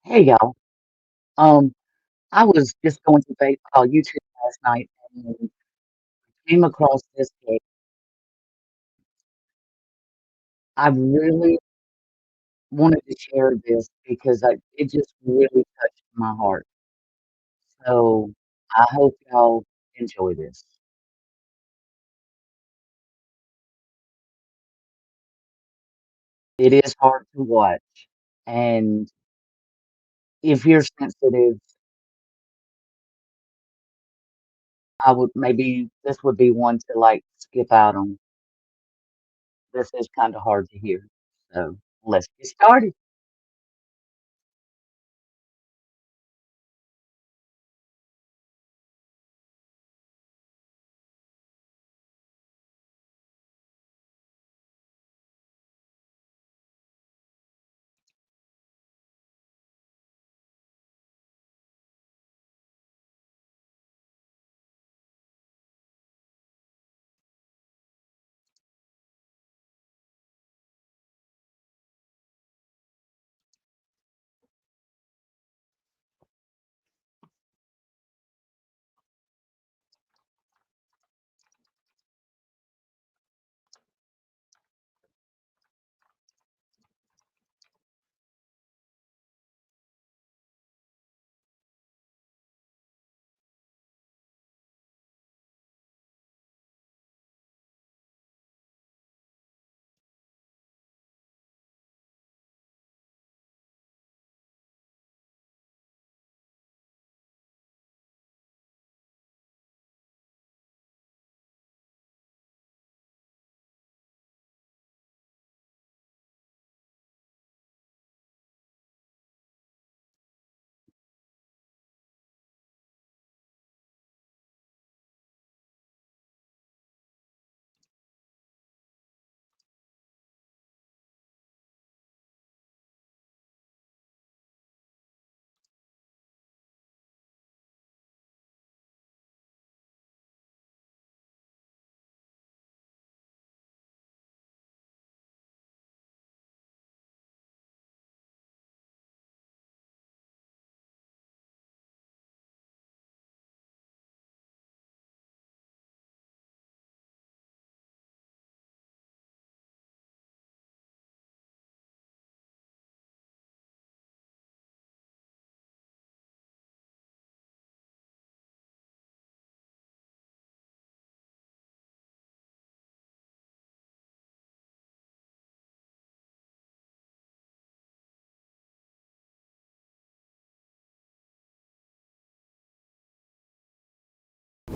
Hey y'all. Um, I was just going to YouTube last night and came across this case. I really wanted to share this because it just really touched my heart. So I hope y'all enjoy this. It is hard to watch, and if you're sensitive, I would maybe this would be one to like skip out on. This is kind of hard to hear. So let's get started.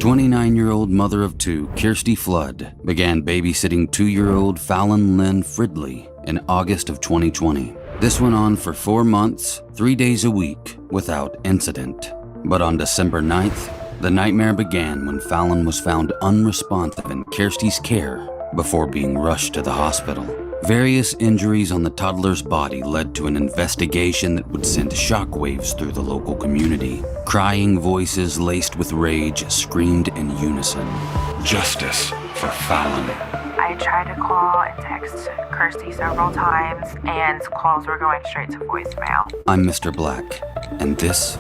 29-year-old mother of two, Kirstie Flood, began babysitting 2-year-old Fallon Fridley in August of 2020. This went on for 4 months, 3 days a week, without incident. But on December 9th, the nightmare began when Fallon was found unresponsive in Kirstie's care before being rushed to the hospital. Various injuries on the toddler's body led to an investigation that would send shockwaves through the local community. Crying voices laced with rage screamed in unison. Justice for Fallon. I tried to call and text Kirsty several times, and calls were going straight to voicemail. I'm Mr. Black, and this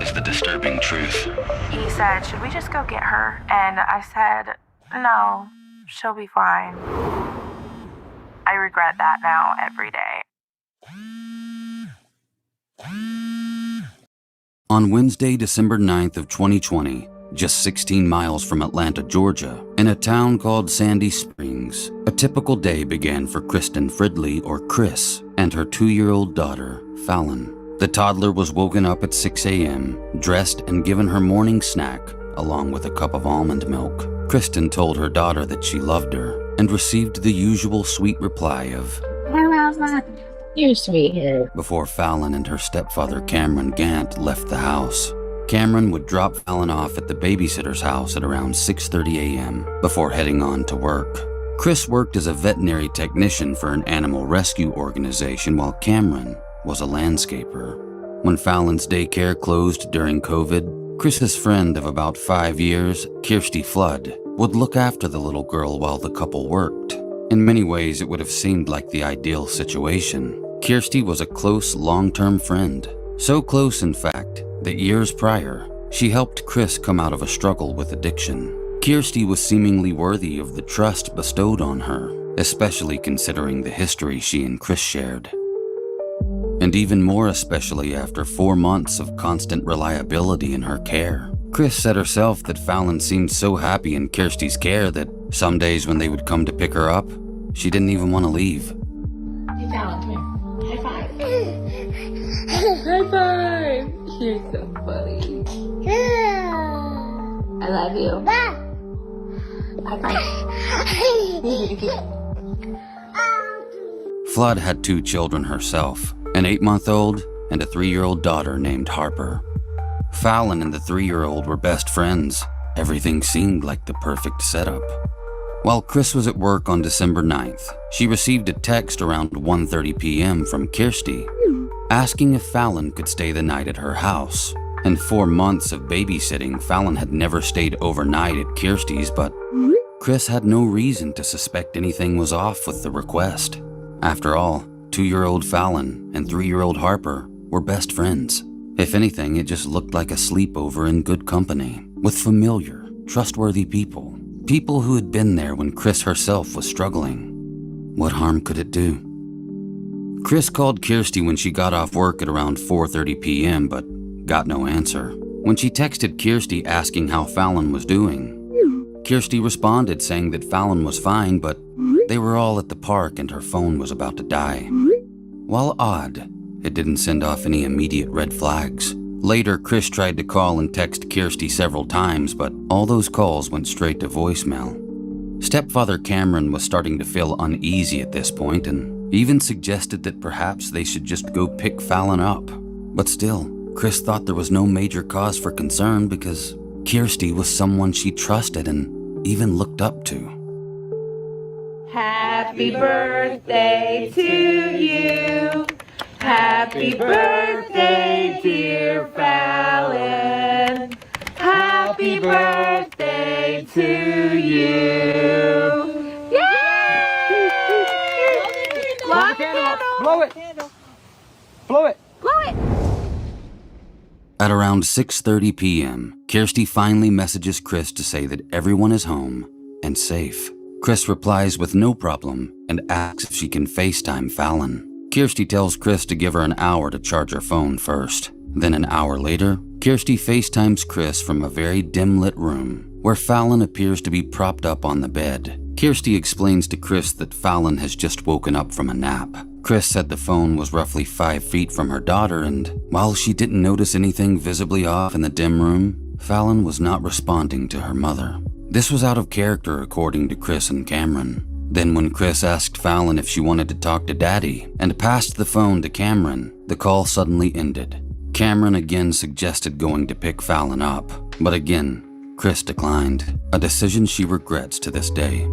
is the disturbing truth. He said, "Should we just go get her?" And I said, "No, she'll be fine." I regret that now every day. On Wednesday, December 9th of 2020, just 16 miles from Atlanta, Georgia, in a town called Sandy Springs, a typical day began for Kristen Fridley, or Chris, and her 2-year-old daughter, Fallon. The toddler was woken up at 6 a.m., dressed and given her morning snack, along with a cup of almond milk. Kristen told her daughter that she loved her and received the usual sweet reply of, You sweetheart. before Fallon and her stepfather Cameron Gant left the house. Cameron would drop Fallon off at the babysitter's house at around 6:30 a.m. before heading on to work. Chris worked as a veterinary technician for an animal rescue organization while Cameron was a landscaper. When Fallon's daycare closed during COVID, Chris's friend of about 5 years, Kirstie Flood, would look after the little girl while the couple worked. In many ways, it would have seemed like the ideal situation. Kirstie was a close, long-term friend, So close, in fact, that years prior, she helped Chris come out of a struggle with addiction. Kirstie was seemingly worthy of the trust bestowed on her, especially considering the history she and Chris shared. And even more especially after 4 months of constant reliability in her care. Chris said herself that Fallon seemed so happy in Kirstie's care that some days when they would come to pick her up, she didn't even want to leave. Hey Fallon, come here. High five. High five. You're so funny. I love you. High five. Flood had 2 children herself, an 8-month-old and a 3-year-old daughter named Harper. Fallon and the 3-year-old were best friends. Everything seemed like the perfect setup. While Chris was at work on December 9th, she received a text around 1:30 p.m. from Kirstie, asking if Fallon could stay the night at her house. In 4 months of babysitting, Fallon had never stayed overnight at Kirstie's, but Chris had no reason to suspect anything was off with the request. After all, 2-year-old Fallon and 3-year-old Harper were best friends. If anything, it just looked like a sleepover in good company, with familiar, trustworthy people. People who had been there when Chris herself was struggling. What harm could it do? Chris called Kirstie when she got off work at around 4:30 p.m., but got no answer. When she texted Kirstie asking how Fallon was doing, Kirstie responded saying that Fallon was fine, but they were all at the park and her phone was about to die. While odd, it didn't send off any immediate red flags. Later, Chris tried to call and text Kirstie several times, but all those calls went straight to voicemail. Stepfather Cameron was starting to feel uneasy at this point and even suggested that perhaps they should just go pick Fallon up. But still, Chris thought there was no major cause for concern because Kirstie was someone she trusted and even looked up to. Happy birthday to you. Happy birthday, dear Fallon. Happy birthday to you. Yay! Blow the candle. Blow it. Blow it. Blow it. At around 6:30 p.m., Kirstie finally messages Chris to say that everyone is home and safe. Chris replies with no problem and asks if she can FaceTime Fallon. Kirstie tells Chris to give her an hour to charge her phone first. Then an hour later, Kirstie FaceTimes Chris from a very dim-lit room where Fallon appears to be propped up on the bed. Kirstie explains to Chris that Fallon has just woken up from a nap. Chris said the phone was roughly 5 feet from her daughter, and while she didn't notice anything visibly off in the dim room, Fallon was not responding to her mother. This was out of character according to Chris and Cameron. Then when Chris asked Fallon if she wanted to talk to Daddy and passed the phone to Cameron, the call suddenly ended. Cameron again suggested going to pick Fallon up, but again, Chris declined, a decision she regrets to this day.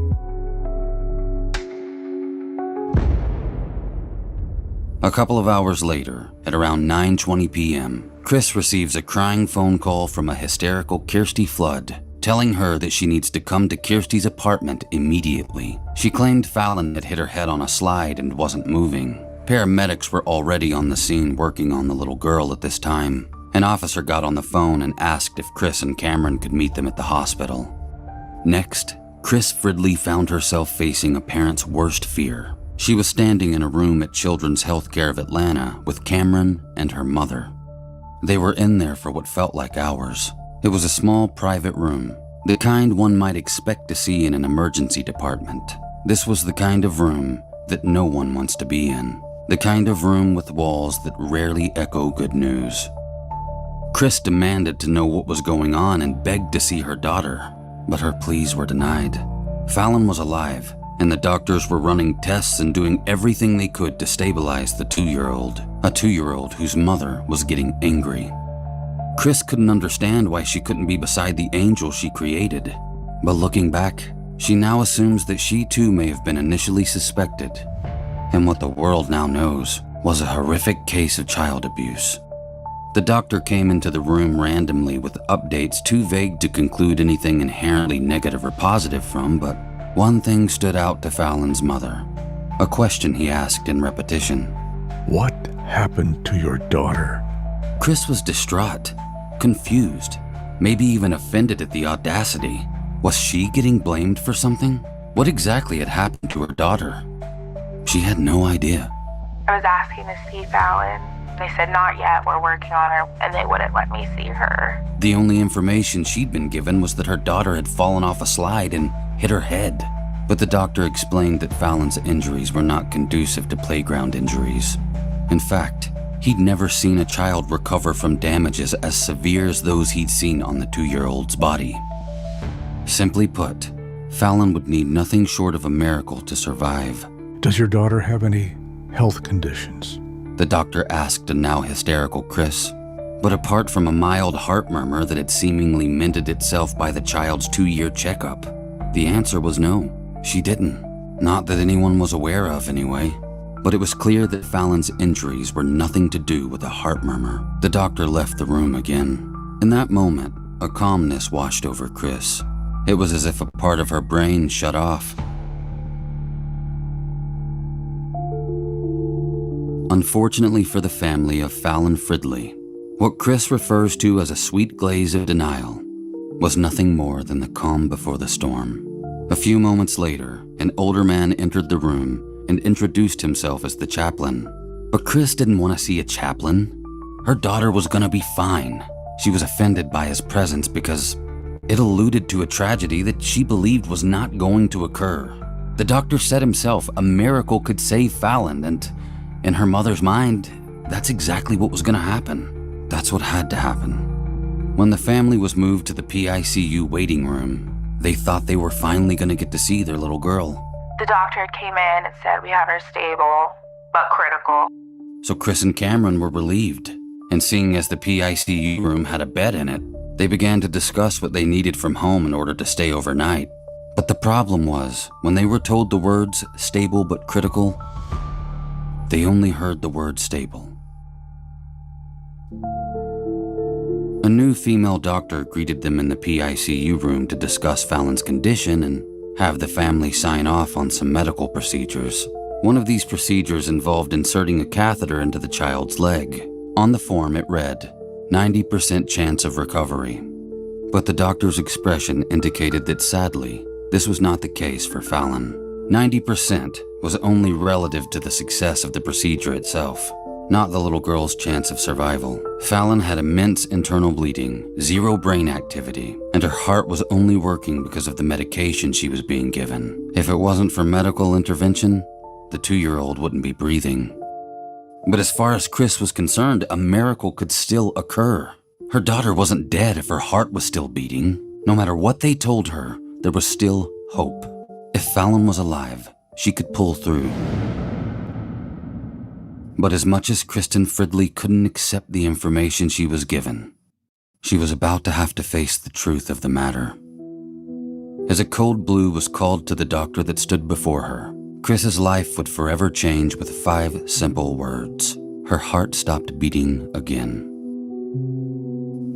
A couple of hours later, at around 9:20 p.m., Chris receives a crying phone call from a hysterical Kirstie Flood, telling her that she needs to come to Kirstie's apartment immediately. She claimed Fallon had hit her head on a slide and wasn't moving. Paramedics were already on the scene working on the little girl at this time. An officer got on the phone and asked if Chris and Cameron could meet them at the hospital. Next, Kirstie Fridley found herself facing a parent's worst fear. She was standing in a room at Children's Healthcare of Atlanta with Cameron and her mother. They were in there for what felt like hours. It was a small private room, the kind one might expect to see in an emergency department. This was the kind of room that no one wants to be in, the kind of room with walls that rarely echo good news. Chris demanded to know what was going on and begged to see her daughter, but her pleas were denied. Fallon was alive, and the doctors were running tests and doing everything they could to stabilize the 2-year-old, a 2-year-old whose mother was getting angry. Chris couldn't understand why she couldn't be beside the angel she created. But looking back, she now assumes that she too may have been initially suspected. And what the world now knows was a horrific case of child abuse. The doctor came into the room randomly with updates too vague to conclude anything inherently negative or positive from, but one thing stood out to Fallon's mother. A question he asked in repetition. What happened to your daughter? Chris was distraught, confused, maybe even offended at the audacity. Was she getting blamed for something? What exactly had happened to her daughter? She had no idea. I was asking to see Fallon. They said not yet, we're working on her, and they wouldn't let me see her. The only information she'd been given was that her daughter had fallen off a slide and hit her head. But the doctor explained that Fallon's injuries were not conducive to playground injuries. In fact, he'd never seen a child recover from damages as severe as those he'd seen on the 2-year-old's body. Simply put, Fallon would need nothing short of a miracle to survive. Does your daughter have any health conditions? The doctor asked a now hysterical Chris. But apart from a mild heart murmur that had seemingly mended itself by the child's 2-year checkup, the answer was no, she didn't. Not that anyone was aware of, anyway. But it was clear that Fallon's injuries were nothing to do with a heart murmur. The doctor left the room again. In that moment, a calmness washed over Chris. It was as if a part of her brain shut off. Unfortunately for the family of Fallon Fridley, what Chris refers to as a sweet glaze of denial was nothing more than the calm before the storm. A few moments later, an older man entered the room and introduced himself as the chaplain. But Chris didn't want to see a chaplain. Her daughter was gonna be fine. She was offended by his presence because it alluded to a tragedy that she believed was not going to occur. The doctor said himself a miracle could save Fallon, and in her mother's mind, that's exactly what was gonna happen. That's what had to happen. When the family was moved to the PICU waiting room, they thought they were finally gonna get to see their little girl. The doctor came in and said we have her stable, but critical. So Chris and Cameron were relieved, and seeing as the PICU room had a bed in it, they began to discuss what they needed from home in order to stay overnight. But the problem was, when they were told the words stable but critical, they only heard the word stable. A new female doctor greeted them in the PICU room to discuss Fallon's condition and have the family sign off on some medical procedures. One of these procedures involved inserting a catheter into the child's leg. On the form it read, 90% chance of recovery. But the doctor's expression indicated that sadly, this was not the case for Fallon. 90% was only relative to the success of the procedure itself, not the little girl's chance of survival. Fallon had immense internal bleeding, zero brain activity, and her heart was only working because of the medication she was being given. If it wasn't for medical intervention, the 2-year-old wouldn't be breathing. But as far as Chris was concerned, a miracle could still occur. Her daughter wasn't dead if her heart was still beating. No matter what they told her, there was still hope. If Fallon was alive, she could pull through. But as much as Kirstie Flood couldn't accept the information she was given, she was about to have to face the truth of the matter. As a cold blue was called to the doctor that stood before her, Chris's life would forever change with 5 simple words. Her heart stopped beating again.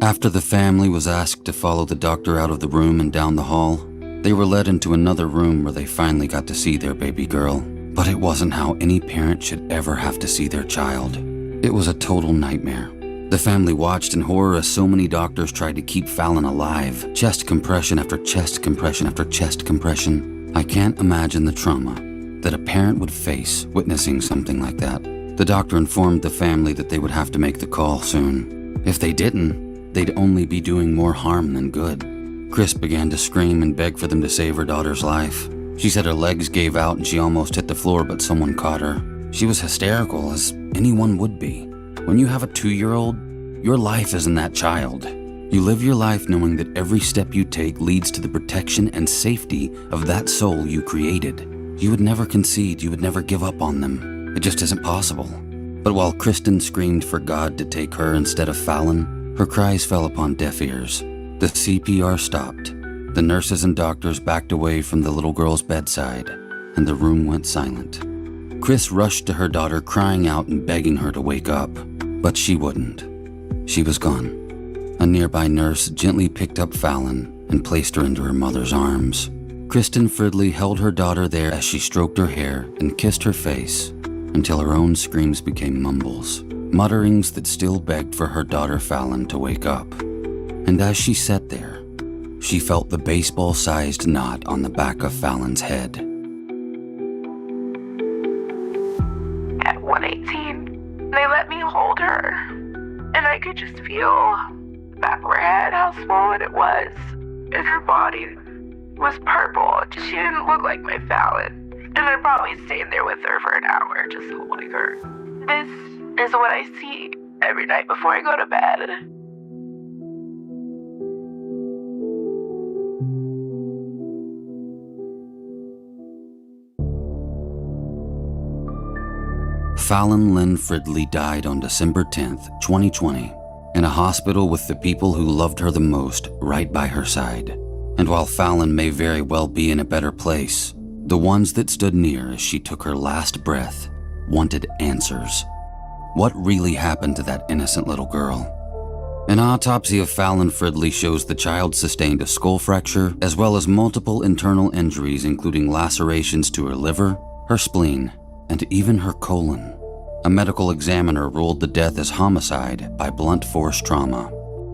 After the family was asked to follow the doctor out of the room and down the hall, they were led into another room where they finally got to see their baby girl. But it wasn't how any parent should ever have to see their child. It was a total nightmare. The family watched in horror as so many doctors tried to keep Fallon alive. Chest compression after chest compression after chest compression. I can't imagine the trauma that a parent would face witnessing something like that. The doctor informed the family that they would have to make the call soon. If they didn't, they'd only be doing more harm than good. Chris began to scream and beg for them to save her daughter's life. She said her legs gave out and she almost hit the floor, but someone caught her. She was hysterical, as anyone would be. When you have a 2-year-old, your life is in that child. You live your life knowing that every step you take leads to the protection and safety of that soul you created. You would never concede, you would never give up on them. It just isn't possible. But while Kirstie screamed for God to take her instead of Fallon, her cries fell upon deaf ears. The CPR stopped. The nurses and doctors backed away from the little girl's bedside, and the room went silent. Chris rushed to her daughter, crying out and begging her to wake up, but she wouldn't. She was gone. A nearby nurse gently picked up Fallon and placed her into her mother's arms. Kirstie Flood held her daughter there as she stroked her hair and kissed her face until her own screams became mumbles. mutterings that still begged for her daughter Fallon to wake up. And as she sat there, she felt the baseball-sized knot on the back of Fallon's head. At 1:18, they let me hold her, and I could just feel the back of her head, how swollen it was, and her body was purple. She didn't look like my Fallon, and I probably stayed there with her for an hour just holding her. This is what I see every night before I go to bed. Fallon Lynn Fridley died on December 10th, 2020, in a hospital with the people who loved her the most right by her side. And while Fallon may very well be in a better place, the ones that stood near as she took her last breath wanted answers. What really happened to that innocent little girl? An autopsy of Fallon Fridley shows the child sustained a skull fracture as well as multiple internal injuries, including lacerations to her liver, her spleen, and even her colon. A medical examiner ruled the death as homicide by blunt force trauma.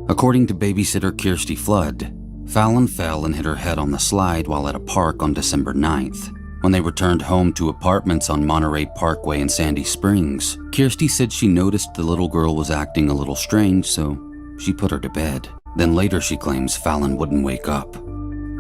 According to babysitter Kirstie Flood, Fallon fell and hit her head on the slide while at a park on December 9th. When they returned home to apartments on Monterey Parkway in Sandy Springs, Kirstie said she noticed the little girl was acting a little strange, so she put her to bed. Then later she claims Fallon wouldn't wake up.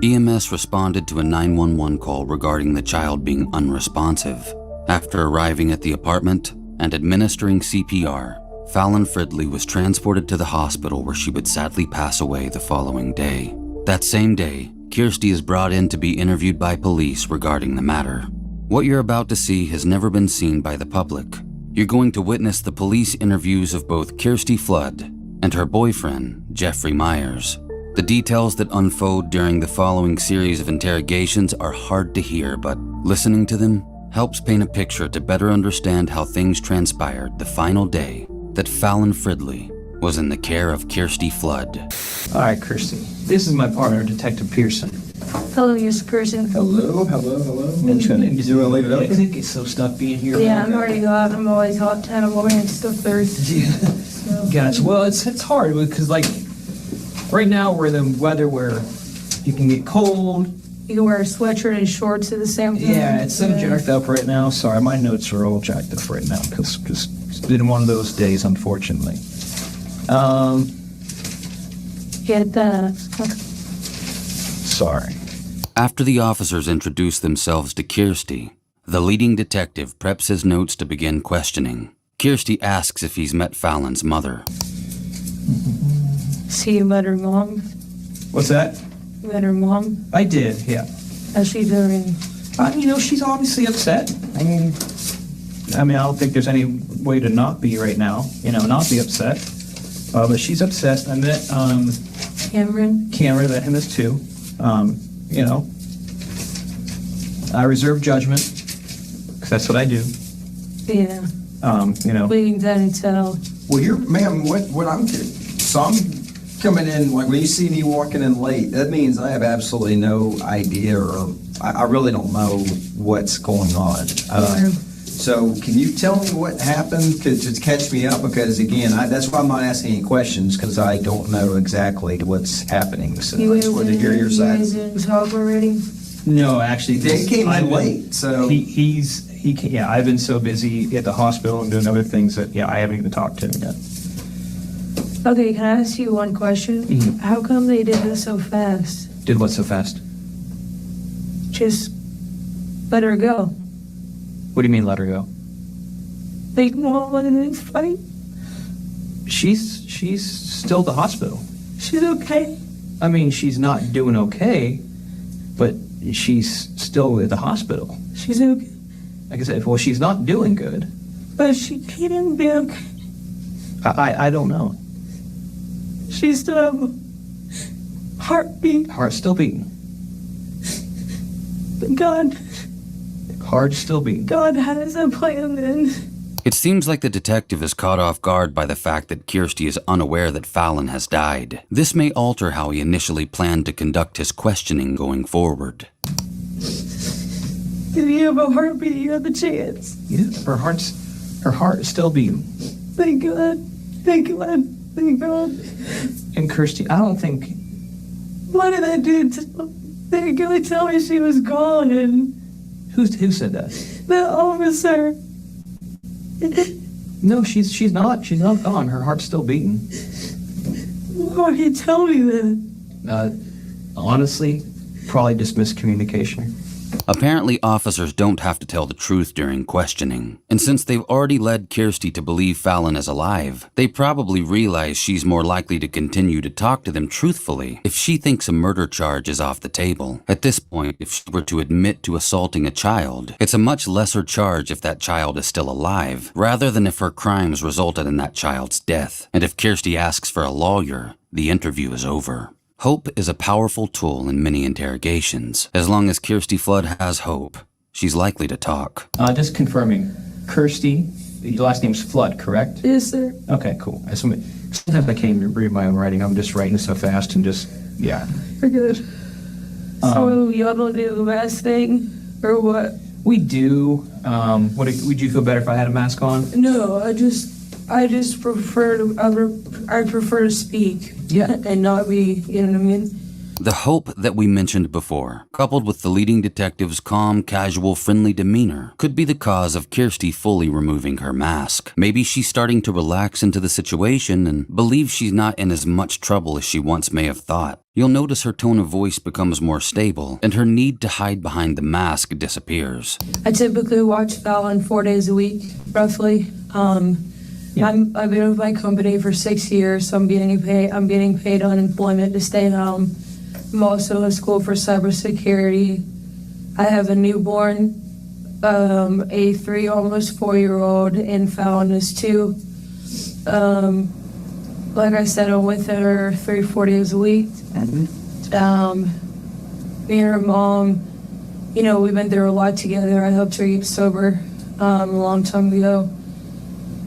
EMS responded to a 911 call regarding the child being unresponsive. After arriving at the apartment and administering CPR, Fallon Fridley was transported to the hospital where she would sadly pass away the following day. That same day, Kirstie is brought in to be interviewed by police regarding the matter. What you're about to see has never been seen by the public. You're going to witness the police interviews of both Kirstie Flood and her boyfriend, Jeffrey Meyers. The details that unfold during the following series of interrogations are hard to hear, but listening to them helps paint a picture to better understand how things transpired the final day that Fallon Fridley was in the care of Kirstie Flood. All right, Kirsty. This is my partner, Detective Pearson. Hello, Mr. Pearson. Hello. You doing late up? I think it's so stuck being here. Yeah, I'm already out. I'm always hot 10 in the morning and still thirsty. Yeah. So. Gotcha. Well, it's hard because, like, right now we're in the weather where you can get cold. You can wear a sweatshirt and shorts at the same time. Yeah, it's so jacked up right now. Sorry, my notes are all jacked up right now because it's been one of those days, unfortunately. Get that. Sorry. After the officers introduce themselves to Kirstie, the leading detective preps his notes to begin questioning. Kirstie asks if he's met Fallon's mother. See, you met her mom? What's that? You met her mom? I did, yeah. How's she doing? She's obviously upset. I mean, I don't think there's any way to not be right now, not be upset. But she's obsessed. I met Cameron? Cameron, met him as too. I reserve judgment, because that's what I do. Yeah. Bleeding down and tell. Well, ma'am, what I'm so I'm coming in, like when you see me walking in late, that means I have absolutely no idea, or I really don't know what's going on. So can you tell me what happened to catch me up? Because again, that's why I'm not asking any questions, because I don't know exactly what's happening. So I just wanted to hear your side. You guys talk already? No, actually, They came in late, so I've been so busy at the hospital and doing other things that I haven't even talked to him yet. Okay, can I ask you one question? Mm-hmm. How come they did this so fast? Did what so fast? Just let her go. What do you mean, let her go? They won't let her fight. She's still at the hospital. She's okay. I mean, she's not doing okay, but she's still at the hospital. She's okay. Like I said, well, she's not doing good. But she can't be okay. I don't know. She still have a heartbeat. Heart still beating. But God Still beating. God has a plan then. It seems like the detective is caught off guard by the fact that Kirstie is unaware that Fallon has died. This may alter how he initially planned to conduct his questioning going forward. If you have a heartbeat, you have the chance. Yeah, her heart is still beating. Thank God. Thank God. Thank God. And Kirstie, I don't think... What did I do? They could tell me she was gone. And who said that? The officer. No, she's not. She's not gone. Her heart's still beating. Why did you tell me that? Honestly, probably just miscommunication. Apparently, officers don't have to tell the truth during questioning. And since they've already led Kirstie to believe Fallon is alive, they probably realize she's more likely to continue to talk to them truthfully if she thinks a murder charge is off the table. At this point, if she were to admit to assaulting a child, it's a much lesser charge if that child is still alive, rather than if her crimes resulted in that child's death. And if Kirstie asks for a lawyer, the interview is over. Hope is a powerful tool in many interrogations. As long as Kirstie Flood has hope, she's likely to talk. Just confirming, Kirstie, your last name's Flood, correct? Yes, sir. Okay, cool. Sometimes I can't even read my own writing. I'm just writing so fast and just, yeah. We're good. So y'all don't do the last thing, or what? We do. Would you feel better if I had a mask on? No, I just prefer to speak. Yeah. And not be, you know what I mean? The hope that we mentioned before, coupled with the leading detective's calm, casual, friendly demeanor, could be the cause of Kirstie fully removing her mask. Maybe she's starting to relax into the situation and believes she's not in as much trouble as she once may have thought. You'll notice her tone of voice becomes more stable, and her need to hide behind the mask disappears. I typically watch Fallon 4 days a week, roughly. I've been with my company for 6 years, so I'm getting paid unemployment to stay home. I'm also in school for cybersecurity. I have a newborn, a 3, almost 4-year-old, and Fallon is 2. Like I said, I'm with her 3-4 days a week. Me and her mom, you know, we've been through a lot together. I helped her get sober a long time ago.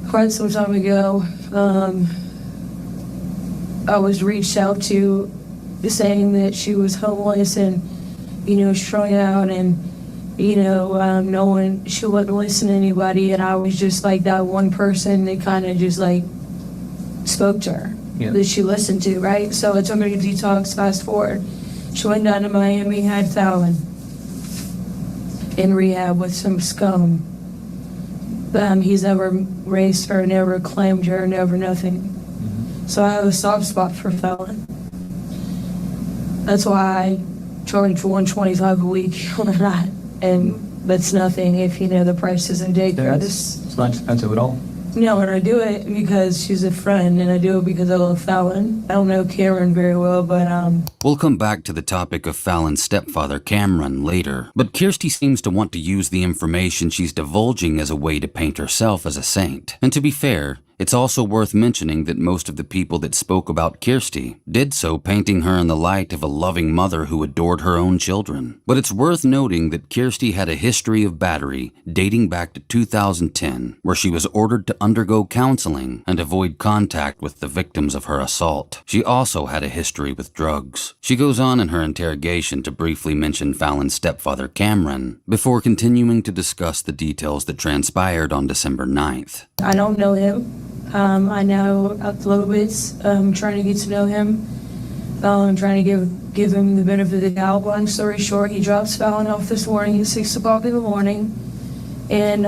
Quite some time ago, I was reached out to saying that she was homeless and, you know, strung out and, you know, she wouldn't listen to anybody. And I was just like that one person that kind of just like spoke to her, that she listened to, right? So I took her to detox. Fast forward. She went down to Miami, had Fallon in rehab with some scum. He's never raised her, never claimed her, never nothing. Mm-hmm. So I have a soft spot for Fallon. That's why I charge $125 a week on that, and that's nothing if you know the price is ridiculous. It's not expensive at all. No, and I do it because she's a friend, and I do it because I love Fallon. I don't know Cameron very well, but We'll come back to the topic of Fallon's stepfather, Cameron, later. But Kirstie seems to want to use the information she's divulging as a way to paint herself as a saint. And to be fair, it's also worth mentioning that most of the people that spoke about Kirstie did so painting her in the light of a loving mother who adored her own children. But it's worth noting that Kirstie had a history of battery dating back to 2010, where she was ordered to undergo counseling and avoid contact with the victims of her assault. She also had a history with drugs. She goes on in her interrogation to briefly mention Fallon's stepfather, Cameron, before continuing to discuss the details that transpired on December 9th. I don't know him. I know a little bit. I'm trying to get to know him. I'm trying to give him the benefit of the doubt. Long story short, he drops Fallon off this morning at 6 o'clock in the morning, and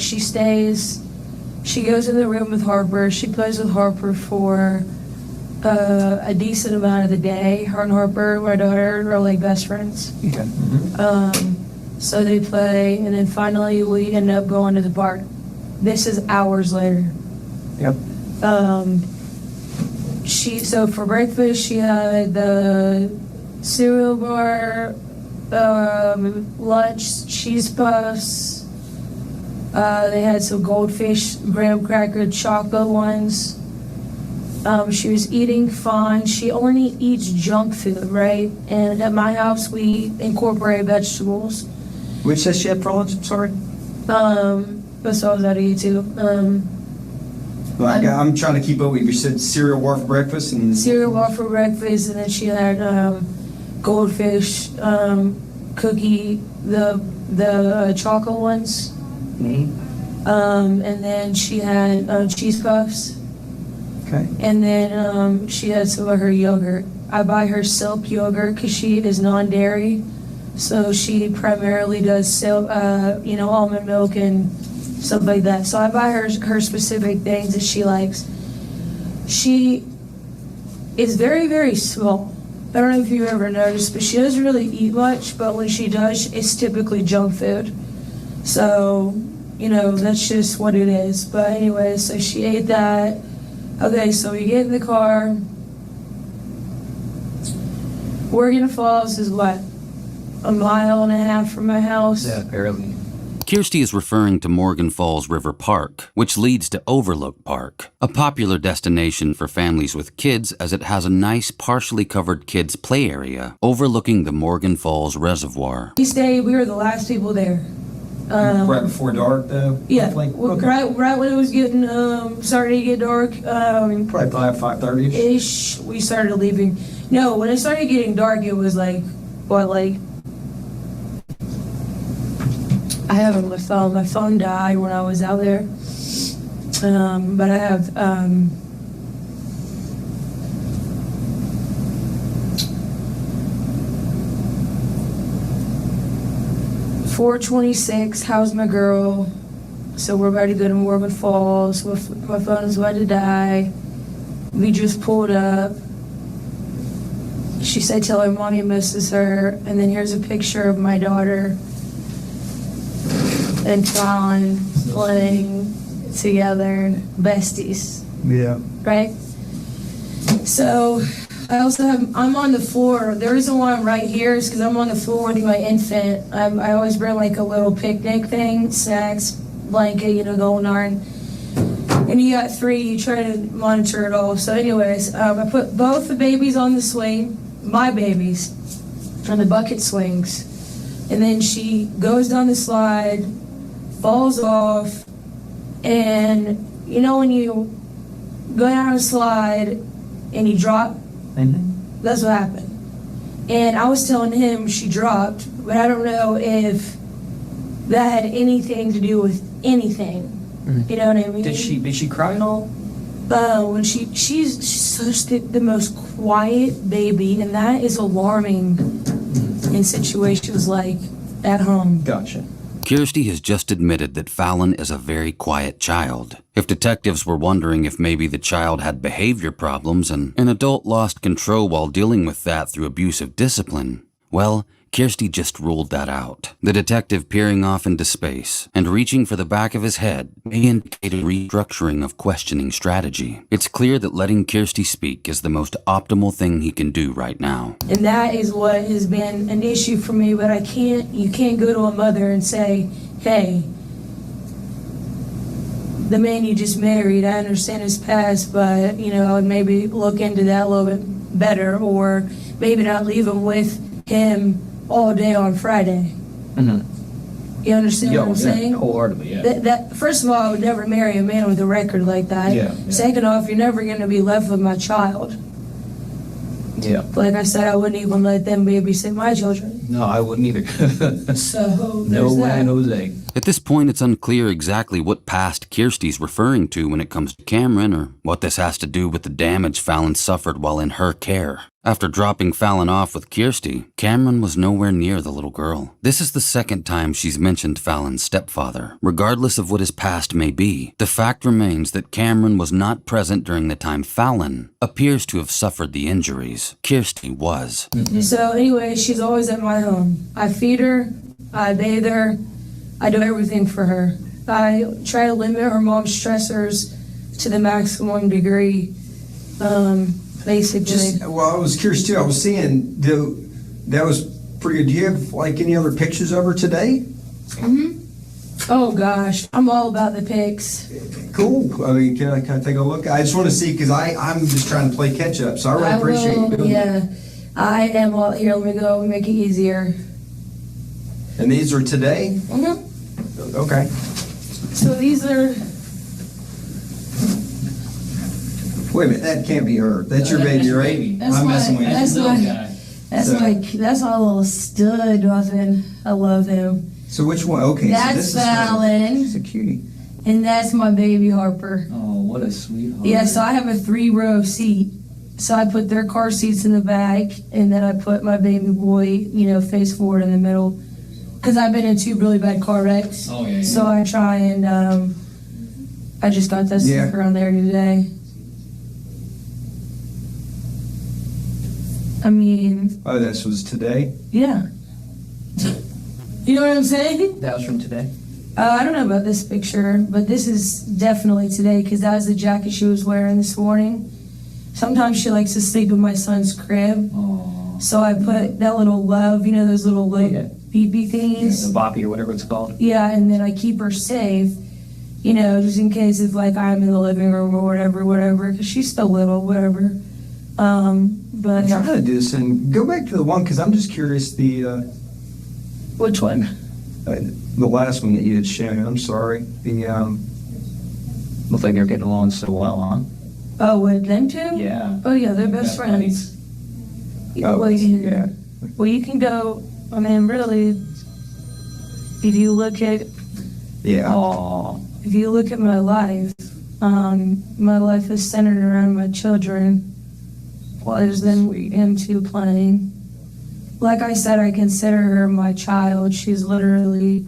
she stays. She goes in the room with Harper. She plays with Harper for a decent amount of the day. Her and Harper, my daughter, are like best friends. Okay. Mm-hmm. So they play, and then finally we end up going to the park. This is hours later. Yep. So for breakfast, she had the cereal bar, lunch, cheese puffs. They had some goldfish, graham cracker, chocolate ones. She was eating fine. She only eats junk food, right? And at my house, we incorporate vegetables. Which says she had problems? I'm sorry. That's all I was out of YouTube. I'm trying to keep up with you. You said cereal bar for breakfast and Cereal bar for breakfast, and then she had goldfish, cookie, the chocolate ones. And then she had cheese puffs. Okay. And then she had some of her yogurt. I buy her Silk yogurt because she is non-dairy. So she primarily does silk, almond milk and stuff like that. So I buy her specific things that she likes. She is very, very small. I don't know if you've ever noticed, but she doesn't really eat much, but when she does, it's typically junk food. So, that's just what it is. But anyway, so she ate that. Okay, so we get in the car. Morgan Falls is what? A mile and a half from my house? Yeah, barely. Kirstie is referring to Morgan Falls River Park, which leads to Overlook Park, a popular destination for families with kids as it has a nice partially covered kids' play area overlooking the Morgan Falls Reservoir. We were the last people there. Right before dark, though? Yeah, Roughly? Okay. right when it was getting starting to get dark. Probably 5:30ish. Ish, we started leaving. No, when it started getting dark, it was like I have my phone. My phone died when I was out there. But I have 4:26. How's my girl? So we're about to go to Morgan Falls. My phone is about to die. We just pulled up. She said, "Tell her mommy misses her." And then here's a picture of my daughter and Fallon playing together, besties, Yeah. right? So I'm on the floor. The reason why I'm right here is because I'm on the floor with my infant. I always bring like a little picnic thing, snacks, blanket, the whole nine. And you got 3, you try to monitor it all. So anyways, I put both the babies on the swing, my babies, on the bucket swings. And then she goes down the slide, falls off, and when you go down a slide and you drop, that's what happened. And I was telling him she dropped, but I don't know if that had anything to do with anything. You know what I mean? Did she cry at all? When she's such the most quiet baby, and that is alarming in situations like at home. Gotcha. Kirstie has just admitted that Fallon is a very quiet child. If detectives were wondering if maybe the child had behavior problems and an adult lost control while dealing with that through abusive discipline, well, Kirstie just ruled that out. The detective peering off into space and reaching for the back of his head may indicate a restructuring of questioning strategy. It's clear that letting Kirstie speak is the most optimal thing he can do right now. And that is what has been an issue for me, but you can't go to a mother and say, "Hey, the man you just married, I understand his past, but, maybe look into that a little bit better, or maybe not leave him with him all day on Friday." Mm-hmm. You understand what I'm saying? Wholeheartedly, yeah. That first of all, I would never marry a man with a record like that. Yeah. Second off, you're never going to be left with my child. Yeah. Like I said, I wouldn't even let them babysit my children. No, I wouldn't either. So No there's way, that. Jose. At this point, it's unclear exactly what past Kirstie's referring to when it comes to Cameron or what this has to do with the damage Fallon suffered while in her care. After dropping Fallon off with Kirstie, Cameron was nowhere near the little girl. This is the second time she's mentioned Fallon's stepfather. Regardless of what his past may be, the fact remains that Cameron was not present during the time Fallon appears to have suffered the injuries. Kirstie was. So anyway, she's always at my home. I feed her, I bathe her, I do everything for her. I try to limit her mom's stressors to the maximum degree. Basically. I was curious too. I was seeing that was pretty good. Do you have like any other pictures of her today? Oh gosh, I'm all about the pics. Cool. I mean, can I take a look? I just want to see because I'm just trying to play catch up. So I really appreciate you doing that. Yeah, I am all here. Let me go. Let me make it easier. And these are today? Okay. So these are. Wait a minute, that can't be her. That's your baby, right? I'm messing with you. That's my little stud, Muffin. I love him. So which one? Okay. That's so this Fallon. She's a cutie. And that's my baby Harper. Oh, what a sweetheart. Yeah, so I have a 3-row seat. So I put their car seats in the back, and then I put my baby boy, you know, face forward in the middle. Because I've been in 2 really bad car wrecks. Oh, yeah. So I try and, I just got that sticker on there today. I mean, Oh, this was today? yeah. You know what I'm saying? That was from today? I don't know about this picture, but this is definitely today because that was the jacket she was wearing this morning. Sometimes she likes to sleep in my son's crib. Oh. So I put that little love, you know, those little like Yeah. BB things. The boppy or whatever it's called. Yeah, and then I keep her safe, you know, just in case if like I'm in the living room or whatever, because she's still little, whatever. But I'm trying to do this and go back to the one, because I'm just curious, which one? the last one that you had shown. I'm sorry. Looked like they're getting along so well, huh? Oh, with them two? Yeah. Oh yeah, they're best friends. Oh, Well, yeah. you can go. I mean, really, if you look at Yeah. if you look at my life is centered around my children, was then into playing. Like I said, I consider her my child. She's literally,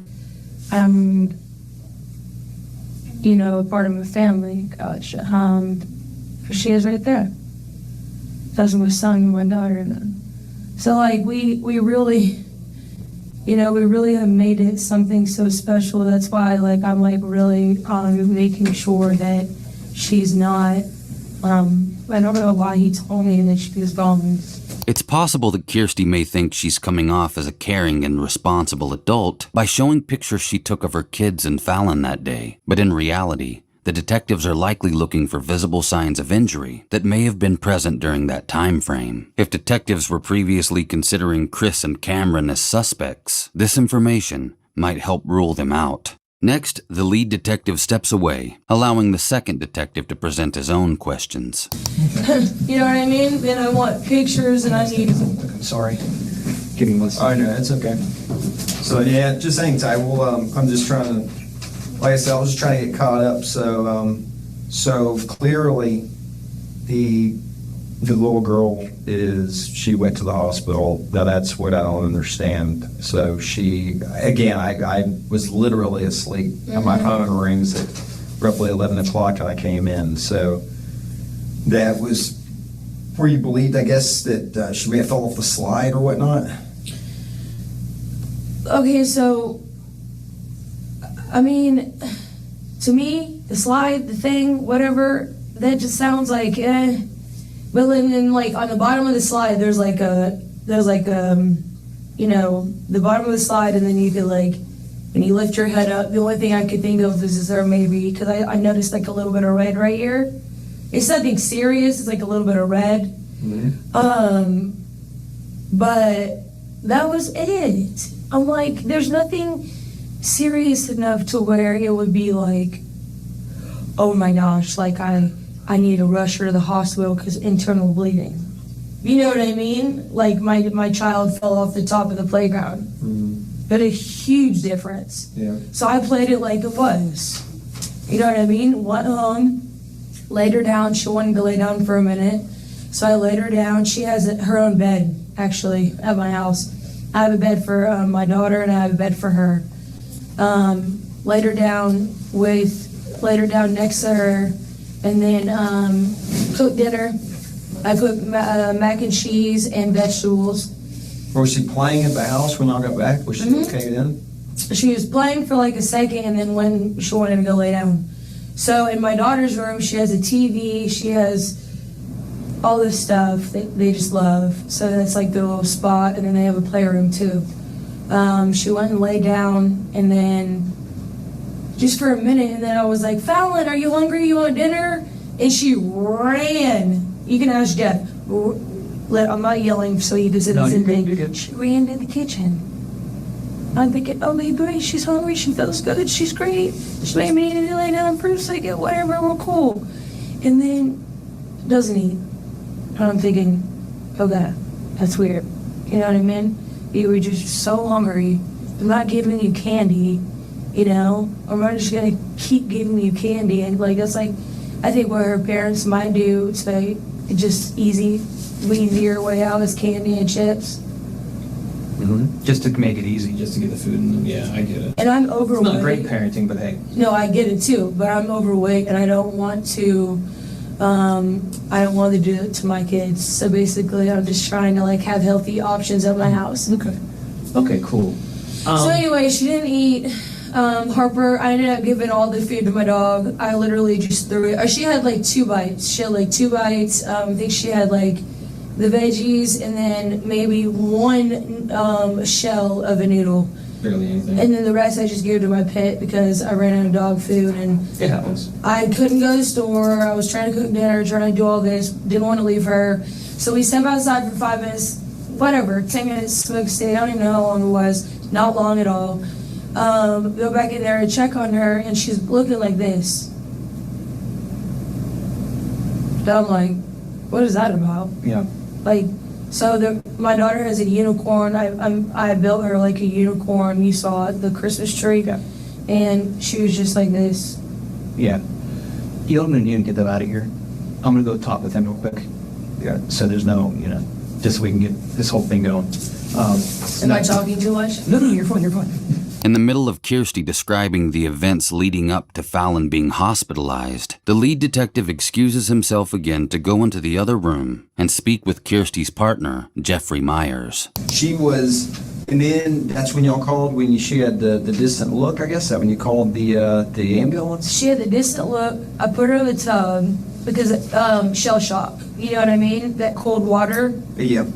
you know, a part of my family. Gosh, she is right there. That's my son and my daughter. So like we really, you know, we really have made it something so special. That's why like I'm like really making sure that she's not. I don't know why he told me that she was gone. It's possible that Kirstie may think she's coming off as a caring and responsible adult by showing pictures she took of her kids and Fallon that day. But in reality, the detectives are likely looking for visible signs of injury that may have been present during that time frame. If detectives were previously considering Chris and Cameron as suspects, this information might help rule them out. Next, the lead detective steps away, allowing the second detective to present his own questions. You know what I mean? Then I want pictures and I need. I'm sorry. Give me one second. Oh, no, it's okay. So, yeah, just hang tight. Well, I'm just trying to, like I said, I was just trying to get caught up. So clearly, the little girl she went to the hospital. Now, that's what I don't understand. So I was literally asleep. And my phone rings at roughly 11 o'clock and I came in. So that was where you believed, I guess, that she may have fell off the slide or whatnot? Okay, so, I mean, to me, the slide, the thing, whatever, that just sounds like, But then, like, on the bottom of the slide, there's you know, the bottom of the slide, and then you could, like, when you lift your head up, the only thing I could think of is there maybe, because I noticed, like, a little bit of red right here. It's nothing serious, it's, like, a little bit of red. Mm-hmm. But that was it. I'm like, there's nothing serious enough to where it would be like, oh my gosh, like I need to rush her to the hospital because internal bleeding. You know what I mean? Like my child fell off the top of the playground. Mm-hmm. But a huge difference. Yeah. So I played it like it was. You know what I mean? Went home, laid her down. She wanted to lay down for a minute. So I laid her down. She has her own bed, actually, at my house. I have a bed for my daughter and I have a bed for her. Laid her down next to her. And then cooked dinner. I put mac and cheese and vegetables. Was she playing at the house when I got back? Was she okay then? She was playing for like a second, and then when she wanted to go lay down. So in my daughter's room, she has a TV. She has all this stuff that they just love. So that's like the little spot, and then they have a playroom too. She went and laid down, and then just for a minute, and then I was like, Fallon, are you hungry? You want dinner? And she ran. You can ask Jeff. I'm not yelling so he doesn't think. She ran to the kitchen. I'm thinking, oh, baby, she's hungry. She feels good. She's great. She made me need to lay down for a second. Whatever, we're cool. And then doesn't eat. And I'm thinking, oh, that's weird. You know what I mean? You were just so hungry. I'm not giving you candy. you know, or am I just gonna keep giving you candy? And like, that's like, I think what her parents might do to make it just easier way out is candy and chips. Just to make it easy, just to get the food in them. Yeah, I get it. And I'm It's overweight. not great parenting, but hey. No, I get it too, but I'm overweight and I don't want to do it to my kids. So basically I'm just trying to like have healthy options at my house. Okay, cool. So anyway, she didn't eat. Harper, I ended up giving all the food to my dog. I literally just threw it. She had like 2 bites. She had like 2 bites. I think she had like the veggies and then maybe 1 shell of a noodle. Barely anything. And then the rest I just gave to my pet because I ran out of dog food and It happens. I couldn't go to the store. I was trying to cook dinner, trying to do all this. Didn't want to leave her. So we stepped outside for 5 minutes, whatever, 10 minutes, smoke stay. I don't even know how long it was. Not long at all. Go back in there and check on her, and she's looking like this. So I'm like, what is that about? Yeah. Like, so my daughter has a unicorn. I built her like a unicorn. You saw it, the Christmas tree. Yeah. And she was just like this. Yeah. You don't need to get them out of here. I'm going to go talk with them real quick. Yeah. So there's no, just so we can get this whole thing going. Am I talking too much? No, you're fine, you're fine. In the middle of Kirstie describing the events leading up to Fallon being hospitalized, the lead detective excuses himself again to go into the other room and speak with Kirstie's partner, Jeffrey Meyers. She was, and then that's when y'all called, when she had the distant look, I guess, that when you called the ambulance? She had the distant look. I put her in the tub because shell shock. You know what I mean? That cold water Yeah.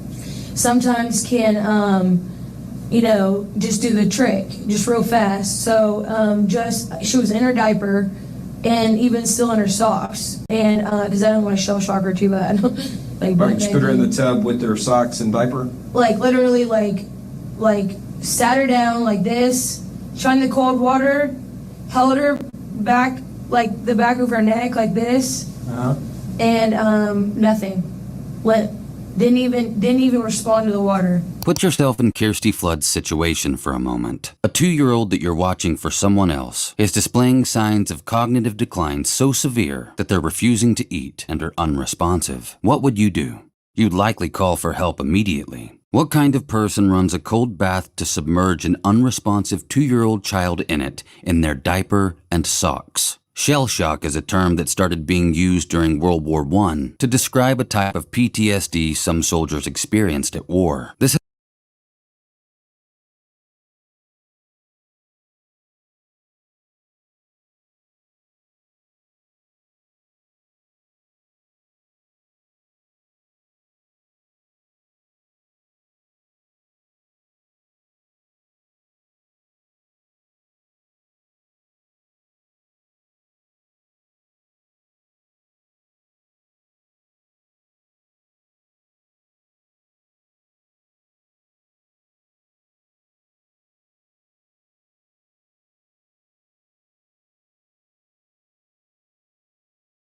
sometimes can, just do the trick, just real fast. So she was in her diaper and even still in her socks. And because I don't want to shell shock her too bad. Like, Or you just put her in the tub with her socks and diaper? like literally like sat her down like this, shined the cold water, held her back, like the back of her neck like this, and nothing. Didn't even respond to the water. Put yourself in Kirstie Flood's situation for a moment. A 2-year-old that you're watching for someone else is displaying signs of cognitive decline so severe that they're refusing to eat and are unresponsive. What would you do? You'd likely call for help immediately. What kind of person runs a cold bath to submerge an unresponsive 2-year-old child in it in their diaper and socks? Shell shock is a term that started being used during World War I to describe a type of PTSD some soldiers experienced at war. This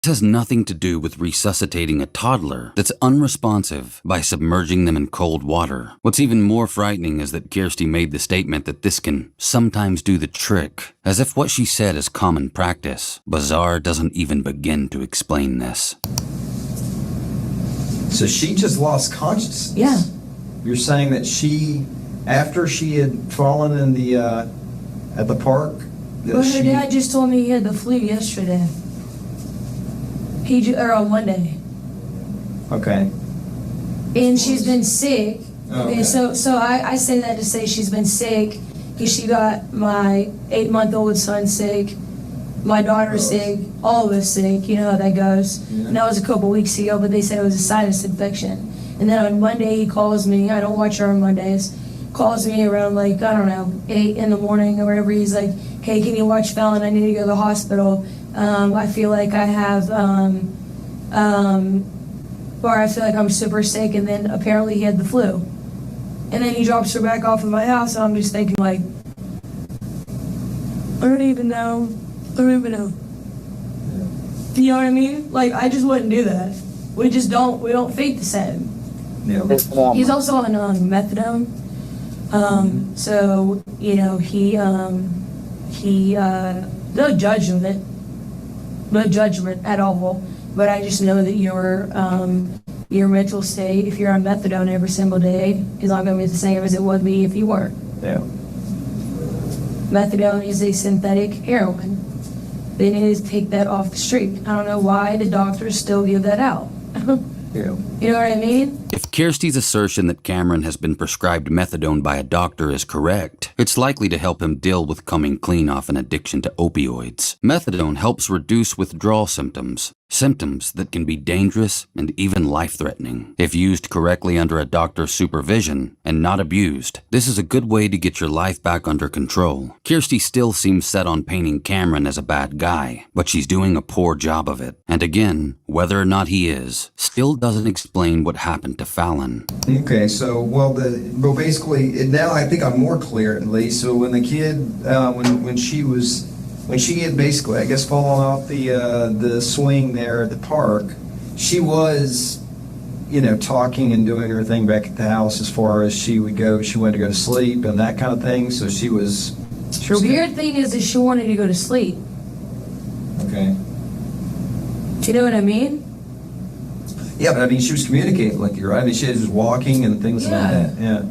has nothing to do with resuscitating a toddler that's unresponsive by submerging them in cold water. What's even more frightening is that Kirstie made the statement that this can sometimes do the trick, as if what she said is common practice. Bizarre doesn't even begin to explain this. So she just lost consciousness? Yeah. You're saying that after she had fallen in at the park, that Well, her dad just told me he had the flu yesterday. Or on Monday. Okay. And she's been sick. Okay. And so I say that to say she's been sick because she got my 8-month-old son sick, my daughter sick, all of us sick. You know how that goes. Yeah. And that was a couple weeks ago, but they said it was a sinus infection. And then on Monday he calls me. I don't watch her on Mondays. Calls me around 8 in the morning or whatever. He's like, hey, can you watch Fallon? I need to go to the hospital. I feel like I have, or I feel like I'm super sick, and then apparently he had the flu. And then he drops her back off at my house, and I'm just thinking I don't even know. You know what I mean? I just wouldn't do that. We don't think the same. Yeah. This woman. He's also on methadone. So, he, no judgment at all, but I just know that your mental state, if you're on methadone every single day, is not going to be the same as it would be if you weren't. Yeah. Methadone is a synthetic heroin. They need to take that off the street. I don't know why the doctors still give that out. Yeah. You know what I mean? If Kirstie's assertion that Cameron has been prescribed methadone by a doctor is correct, it's likely to help him deal with coming clean off an addiction to opioids. Methadone helps reduce withdrawal symptoms that can be dangerous and even life-threatening. If used correctly under a doctor's supervision and not abused, this is a good way to get your life back under control. Kirstie still seems set on painting Cameron as a bad guy, but she's doing a poor job of it. And again, whether or not he is, still doesn't explain what happened to Fallon. Okay, so, well, basically, now I think I'm more clear at least. So when the kid, when she had basically, I guess, fallen off the swing there at the park, she was, talking and doing her thing back at the house as far as she would go. She wanted to go to sleep and that kind of thing, so she was... The weird thing is that she wanted to go to sleep. Okay. Do you know what I mean? Yeah, but I mean, she was communicating with you, right? I mean, she was just walking and things like that. Yeah.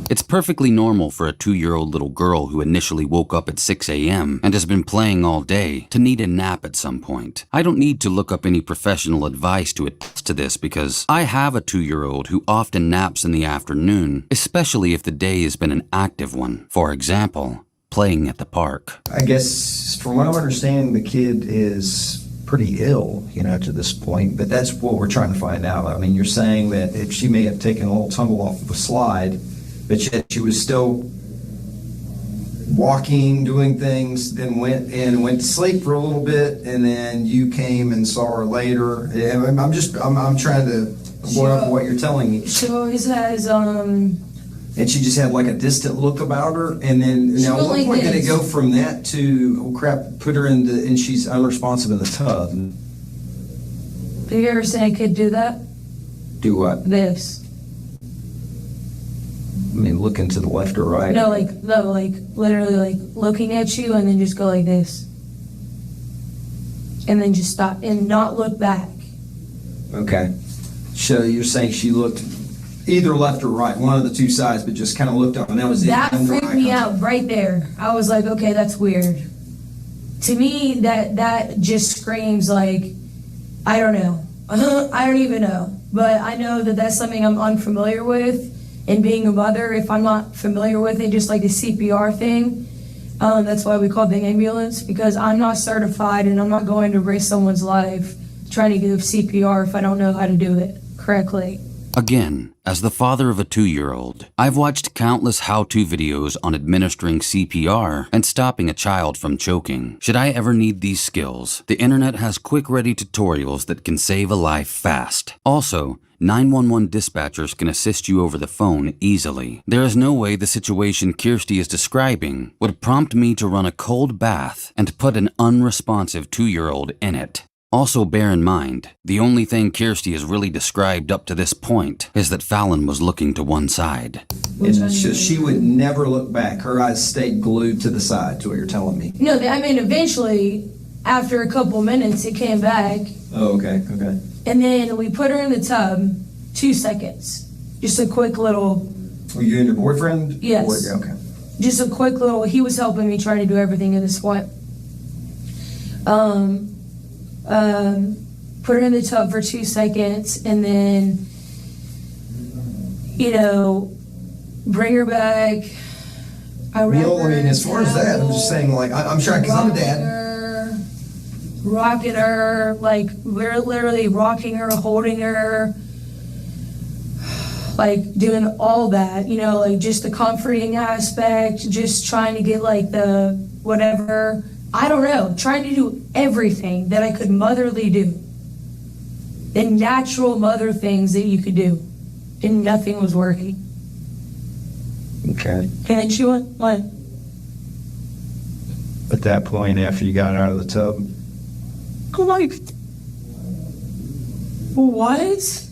It's perfectly normal for a 2-year-old little girl who initially woke up at 6 a.m. and has been playing all day to need a nap at some point. I don't need to look up any professional advice to attest to this because I have a 2-year-old who often naps in the afternoon, especially if the day has been an active one. For example, playing at the park. I guess, from what I'm understanding, the kid is pretty ill, to this point, but that's what we're trying to find out. I mean, you're saying that if she may have taken a little tumble off of a slide, but yet she was still walking, doing things, then went to sleep for a little bit, and then you came and saw her later. I'm trying to go up what you're telling me. She always has, And she just had like a distant look about her, and then now at what point did it go from that to, oh crap, put her and she's unresponsive in the tub? Have you ever seen a kid do that? Do what? This. I mean, looking to the left or right? No, literally looking at you and then just go like this. And then just stop and not look back. Okay. So you're saying she looked either left or right, one of the two sides, but just kind of looked up, and that was it. That freaked me out right there. I was like, okay, that's weird. To me, that just screams like, I don't know. I don't even know. But I know that that's something I'm unfamiliar with. And being a mother, if I'm not familiar with it, just like the CPR thing, that's why we call the ambulance, because I'm not certified and I'm not going to risk someone's life trying to give CPR if I don't know how to do it correctly. Again, as the father of a 2-year-old, I've watched countless how-to videos on administering CPR and stopping a child from choking. Should I ever need these skills, the internet has quick-ready tutorials that can save a life fast. Also, 911 dispatchers can assist you over the phone easily. There is no way the situation Kirstie is describing would prompt me to run a cold bath and put an unresponsive 2-year-old in it. Also bear in mind, the only thing Kirstie has really described up to this point is that Fallon was looking to one side. And so she would never look back. Her eyes stayed glued to the side, to what you're telling me. No, I mean, eventually, after a couple minutes, it came back. Oh, okay. And then we put her in the tub, 2 seconds. Just a quick little... Were you and your boyfriend? Yes. Okay. Just a quick little... He was helping me trying to do everything in the SWAT. Put her in the tub for 2 seconds, and then, bring her back. As far as that, I'm just saying, I'm sure, because I'm a dad. Rocking her, we're literally rocking her, holding her, doing all that, just the comforting aspect, just trying to get, the whatever. I don't know, trying to do everything that I could motherly do. The natural mother things that you could do. And nothing was working. Okay. Can't you? What? At that point, after you got out of the tub? I'm like, what?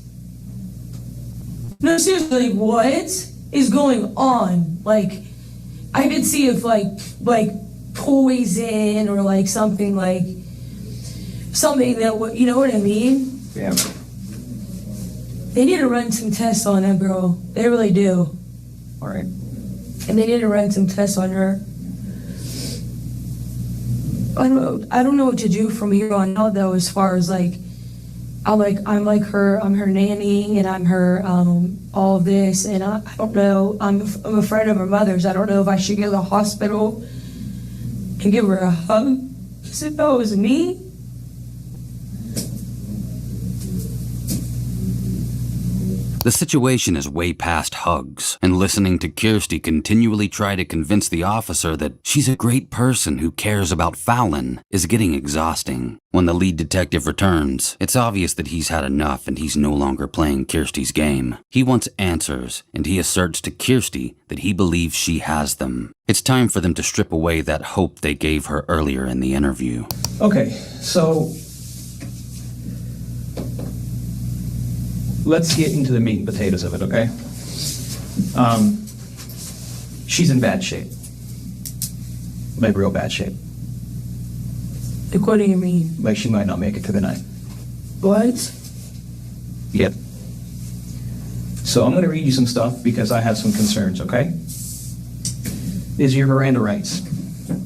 No, seriously, what is going on? I could see if, poison or like something that would, you know what I mean? Yeah. They need to run some tests on that girl. They really do. All right. And they need to run some tests on her. I don't know what to do from here on out though, as far as like, I'm her nanny and I'm her all this, and I don't know. I'm a friend of her mother's. I don't know if I should go to the hospital and give her a hug. As if that was me. The situation is way past hugs, and listening to Kirstie continually try to convince the officer that she's a great person who cares about Fallon is getting exhausting. When the lead detective returns, it's obvious that he's had enough and he's no longer playing Kirstie's game. He wants answers, and he asserts to Kirstie that he believes she has them. It's time for them to strip away that hope they gave her earlier in the interview. Okay, so let's get into the meat and potatoes of it, okay? She's in bad shape. Like real bad shape. Like, what do you mean? Like she might not make it to the night. What? Yep. So I'm gonna read you some stuff because I have some concerns, okay? These are your Miranda rights.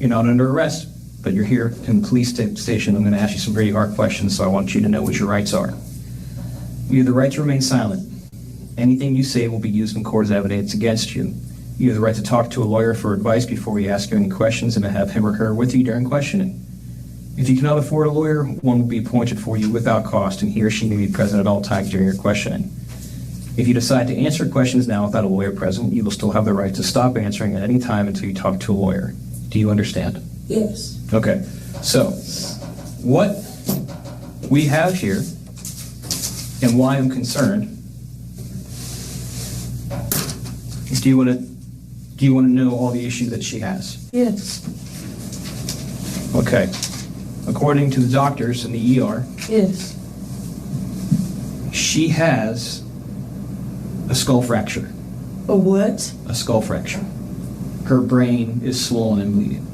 You're not under arrest, but you're here in the police station. I'm gonna ask you some very hard questions, so I want you to know what your rights are. You have the right to remain silent. Anything you say will be used in court as evidence against you. You have the right to talk to a lawyer for advice before we ask you any questions and to have him or her with you during questioning. If you cannot afford a lawyer, one will be appointed for you without cost, and he or she may be present at all times during your questioning. If you decide to answer questions now without a lawyer present, you will still have the right to stop answering at any time until you talk to a lawyer. Do you understand? Yes. Okay. So, what we have here and why I'm concerned. Do you want to know all the issues that she has? Yes. Okay. According to the doctors in the ER, Yes. she has a skull fracture. A what? A skull fracture. Her brain is swollen and bleeding.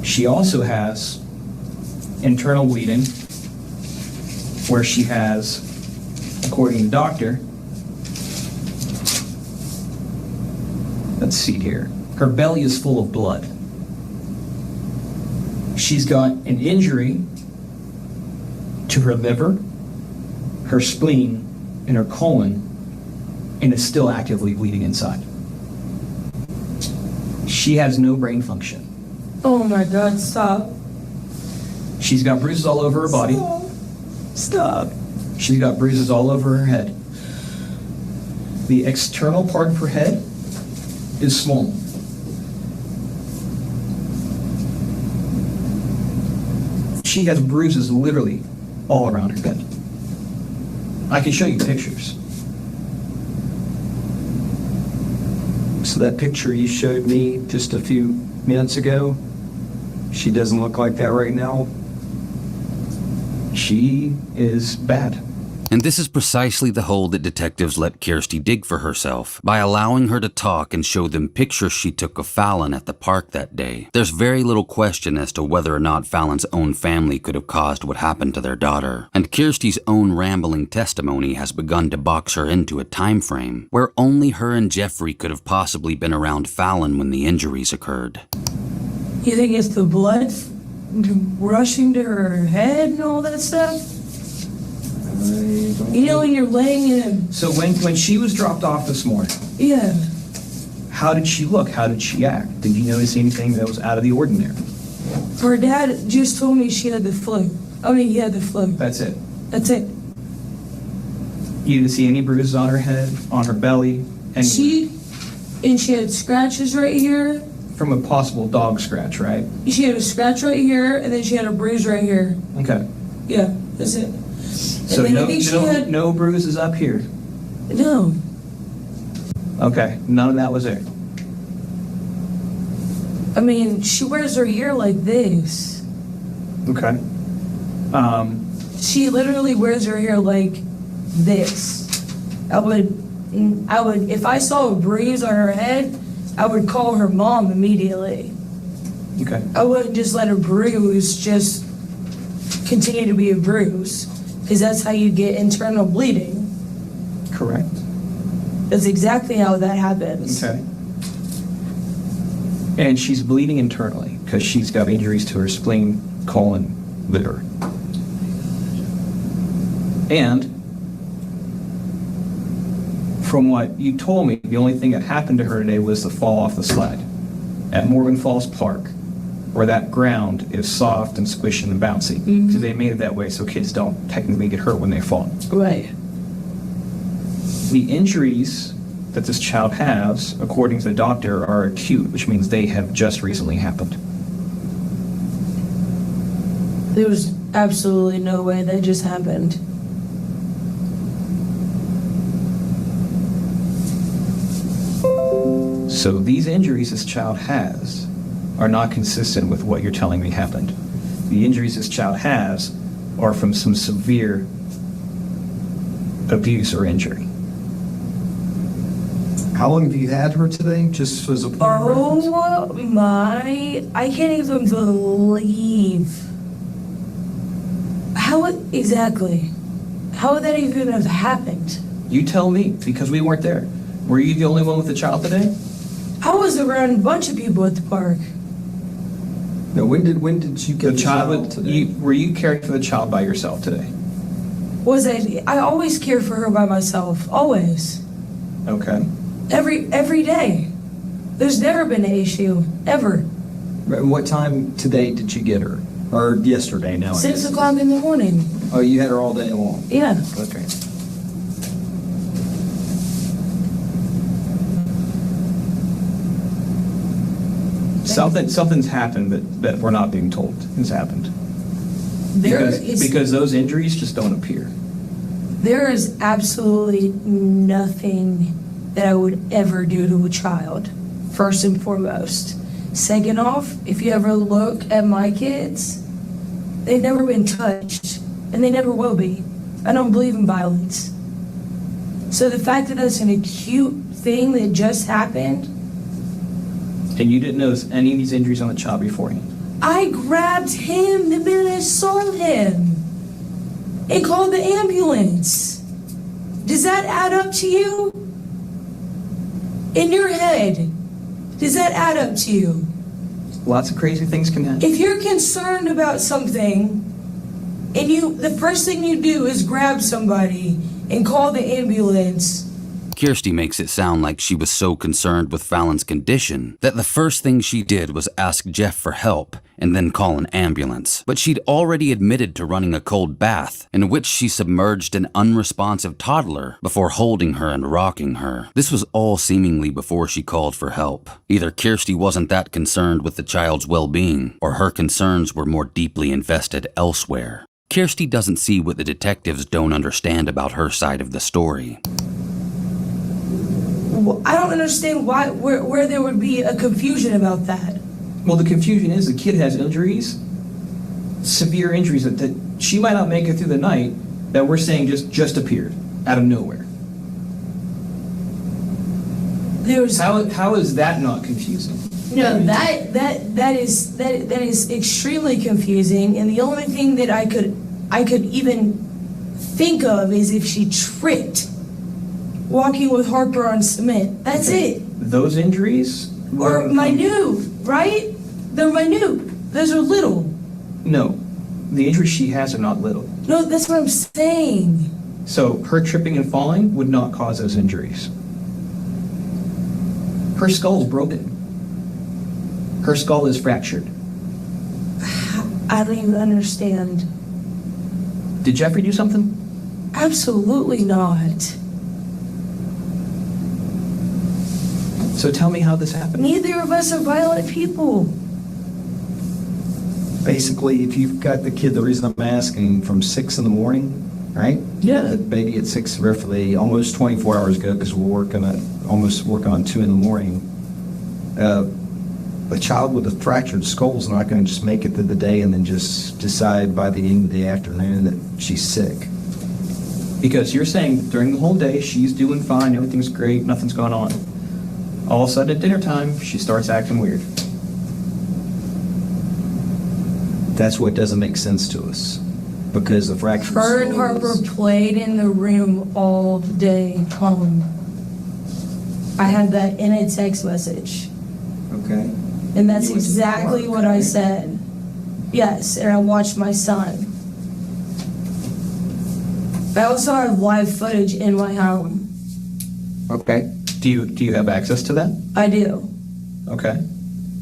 She also has internal bleeding where she has, according to the doctor, let's see here, her belly is full of blood. She's got an injury to her liver, her spleen, and her colon, and is still actively bleeding inside. She has no brain function. Oh my God, stop. She's got bruises all over her body. Stop. She's got bruises all over her head. The external part of her head is swollen. She has bruises literally all around her head. I can show you pictures. So that picture you showed me just a few minutes ago, she doesn't look like that right now. She is bad. And this is precisely the hole that detectives let Kirstie dig for herself by allowing her to talk and show them pictures she took of Fallon at the park that day. There's very little question as to whether or not Fallon's own family could have caused what happened to their daughter. And Kirstie's own rambling testimony has begun to box her into a time frame where only her and Jeffrey could have possibly been around Fallon when the injuries occurred. You think it's the blood rushing to her head and all that stuff? You know, when you're laying in a... So when she was dropped off this morning, Yeah. how did she look? How did she act? Did you notice anything that was out of the ordinary? Her dad just told me she had the flu. I mean, he had the flu. That's it. That's it. You didn't see any bruises on her head, on her belly, and She had scratches right here. from a possible dog scratch, right? She had a scratch right here, and then she had a bruise right here. Okay. Yeah, that's it. So And then I think she had... no bruises up here. No. Okay, none of that was there. I mean, she wears her hair like this. Okay. She literally wears her hair like this. I would, if I saw a bruise on her head, I would call her mom immediately. Okay. I wouldn't just let a bruise just continue to be a bruise, because that's how you get internal bleeding. Correct. That's exactly how that happens. Okay. And she's bleeding internally because she's got injuries to her spleen, colon, liver. And from what you told me, the only thing that happened to her today was the fall off the slide at Morgan Falls Park, where that ground is soft and squishy and bouncy. Because they made it that way so kids don't technically get hurt when they fall. Right. The injuries that this child has, according to the doctor, are acute, which means they have just recently happened. There was absolutely no way that just happened. So these injuries this child has are not consistent with what you're telling me happened. The injuries this child has are from some severe abuse or injury. How long have you had her today? Just as a point of reference? Oh my, I can't even believe. How exactly? How would that even have happened? You tell me, because we weren't there. Were you the only one with the child today? I was around a bunch of people at the park. No, when did you get The child, today? were you caring for the child by yourself today? I always care for her by myself, always. Okay. Every day. There's never been an issue, ever. And what time today did you get her? Or yesterday now? I 6 guess. o'clock in the morning. Oh, you had her all day long? Yeah. Okay. Something's happened that we're not being told has happened. Because those injuries just don't appear. There is absolutely nothing that I would ever do to a child, first and foremost. Second off, if you ever look at my kids, they've never been touched, and they never will be. I don't believe in violence. So the fact that that's an acute thing that just happened, And you didn't notice any of these injuries on the child beforehand? I grabbed him the minute I saw him and called the ambulance. Does that add up to you? In your head, does that add up to you? Lots of crazy things can happen. If you're concerned about something and the first thing you do is grab somebody and call the ambulance. Kirstie makes it sound like she was so concerned with Fallon's condition that the first thing she did was ask Jeff for help and then call an ambulance. But she'd already admitted to running a cold bath in which she submerged an unresponsive toddler before holding her and rocking her. This was all seemingly before she called for help. Either Kirstie wasn't that concerned with the child's well-being, or her concerns were more deeply invested elsewhere. Kirstie doesn't see what the detectives don't understand about her side of the story. I don't understand where there would be a confusion about that. Well, the confusion is the kid has injuries, severe injuries that she might not make it through the night, that we're saying just appeared out of nowhere. How is that not confusing? No, that is extremely confusing, and the only thing that I could even think of is if she tripped walking with Harper on cement. That's it. Those injuries Or minute, right? They're minute. Those are little. No, the injuries she has are not little. No, that's what I'm saying. So her tripping and falling would not cause those injuries. Her skull's broken. Her skull is fractured. I don't even understand. Did Jeffrey do something? Absolutely not. So tell me how this happened. Neither of us are violent people. Basically, if you've got the kid, the reason I'm asking, from 6 in the morning, right? Yeah. The baby at 6 roughly, almost 24 hours ago, because we're almost working on 2 in the morning. A child with a fractured skull is not going to just make it through the day and then just decide by the end of the afternoon that she's sick. Because you're saying during the whole day she's doing fine, everything's great, nothing's going on. All of a sudden at dinner time, she starts acting weird. That's what doesn't make sense to us. Because the fracture. Her and Harper played in the room all day long. I had that in a text message. Okay. And that's exactly what I said. Yes, and I watched my son. I also have live footage in my home. Okay. Do you have access to that? I do. Okay.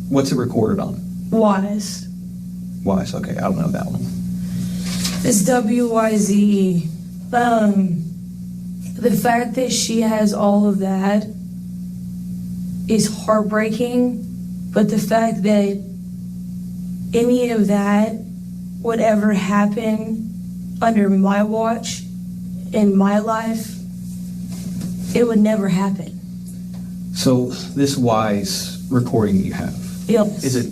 What's it recorded on? Wise. Wise. Okay, I don't know that one. It's WYZE. The fact that she has all of that is heartbreaking, but the fact that any of that would ever happen under my watch in my life, it would never happen. So this Wise recording you have, Yep. is it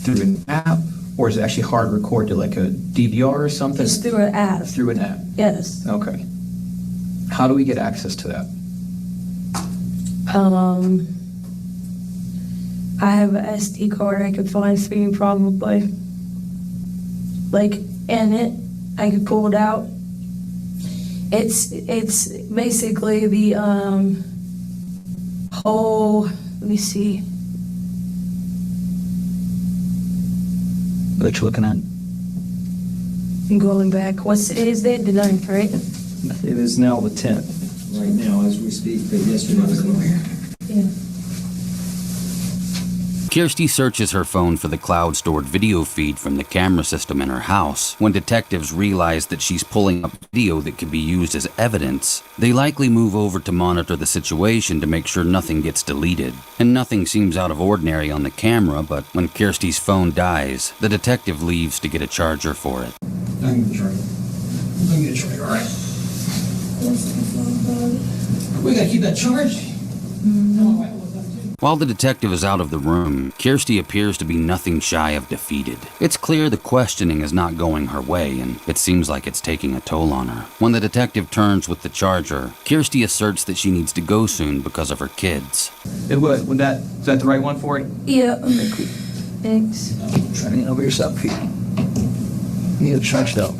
through an app or is it actually hard recorded like a DVR or something? It's through an app. Through an app. Yes. Okay. How do we get access to that? I have an SD card I could find for you probably. Like, in it, I could pull it out. It's basically the whole, let me see. What you looking at? I'm going back. It is the 9th, right? It is now the 10th. Right now, as we speak, but yesterday was Yeah. Kirstie searches her phone for the cloud-stored video feed from the camera system in her house. When detectives realize that she's pulling up video that could be used as evidence, they likely move over to monitor the situation to make sure nothing gets deleted. And nothing seems out of ordinary on the camera, but when Kirstie's phone dies, the detective leaves to get a charger for it. I can get a charger. I can get a charger, all right. We gotta keep that charged. While the detective is out of the room, Kirstie appears to be nothing shy of defeated. It's clear the questioning is not going her way, and it seems like it's taking a toll on her. When the detective turns with the charger, Kirstie asserts that she needs to go soon because of her kids. Is that the right one for it? Yeah. Thanks. Try to over yourself here. You need it charged up.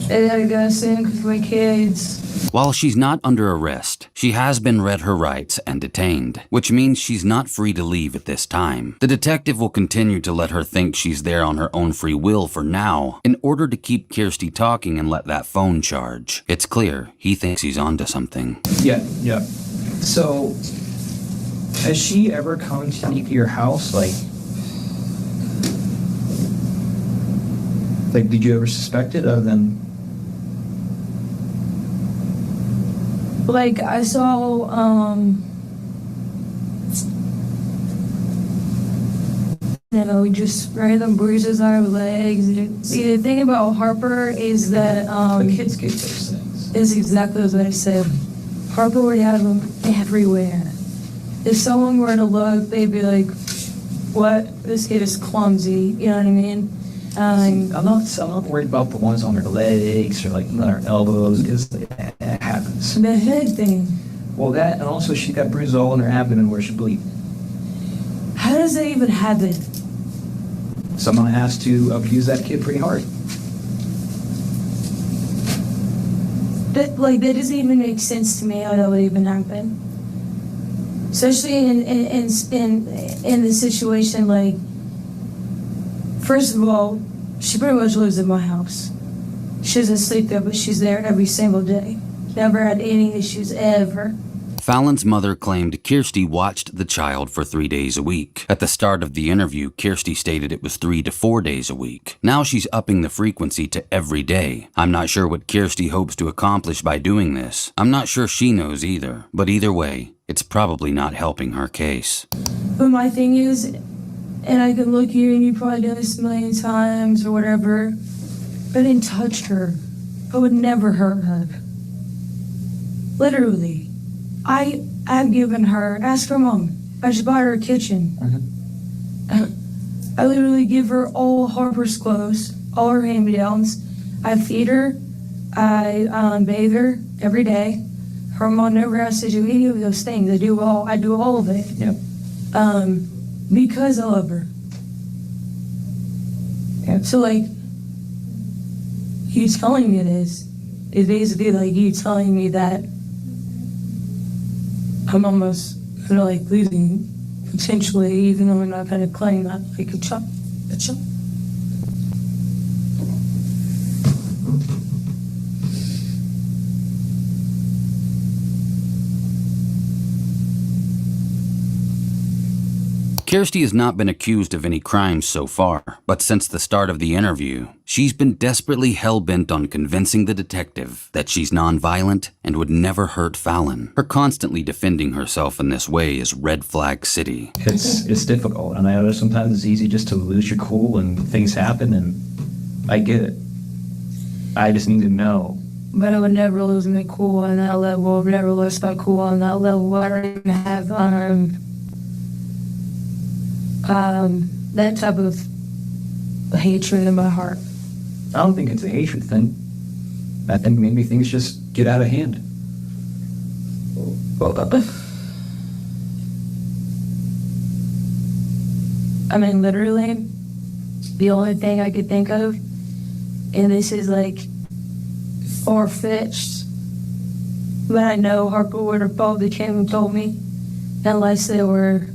I gotta go soon because my kids. While she's not under arrest, she has been read her rights and detained, which means she's not free to leave at this time. The detective will continue to let her think she's there on her own free will for now, in order to keep Kirstie talking and let that phone charge. It's clear he thinks he's onto something. Yeah. So, has she ever come to your house? Like, did you ever suspect it other than? Like, I saw, just random bruises on her legs. See, the thing about Harper is that, The kids get those things. is exactly what I said. Harper would have them everywhere. If someone were to look, they'd be like, what? This kid is clumsy, you know what I mean? I'm not worried about the ones on her legs or like on her elbows because it happens. The head thing. Well, that, and also she got bruises all in her abdomen where she bleed. How does that even happen? Someone has to abuse that kid pretty hard. That doesn't even make sense to me how that would even happen. Especially in the situation, like, first of all, she pretty much lives in my house. She doesn't sleep there, but she's there every single day. Never had any issues ever. Fallon's mother claimed Kirstie watched the child for 3 days a week. At the start of the interview, Kirstie stated it was 3 to 4 days a week. Now she's upping the frequency to every day. I'm not sure what Kirstie hopes to accomplish by doing this. I'm not sure she knows either. But either way, it's probably not helping her case. But my thing is, and I can look at you and you probably done this a million times or whatever, but I didn't touch her. I would never hurt her. Literally. I've given her, ask her mom, I just bought her a kitchen. I literally give her all Harper's clothes, all her hand-me-downs. I feed her, I bathe her every day. Her mom never has to do any of those things. I do all of it. Yep. Because I love her. So, like, you telling me this is basically like you telling me that I'm almost gonna, like, losing potentially, even though I'm not gonna claim that, like, a chop. Kirstie has not been accused of any crimes so far, but since the start of the interview, she's been desperately hell-bent on convincing the detective that she's nonviolent and would never hurt Fallon. Her constantly defending herself in this way is red flag city. It's difficult, and I know sometimes it's easy just to lose your cool and things happen, and I get it. I just need to know. But I would never lose my cool on that level. I would never lose my cool on that level. I don't even have that type of hatred in my heart. I don't think it's a hatred thing. I think maybe things just get out of hand. I mean, literally, the only thing I could think of, and this is like far-fetched, but I know Harper would have probably came and told me, unless they were,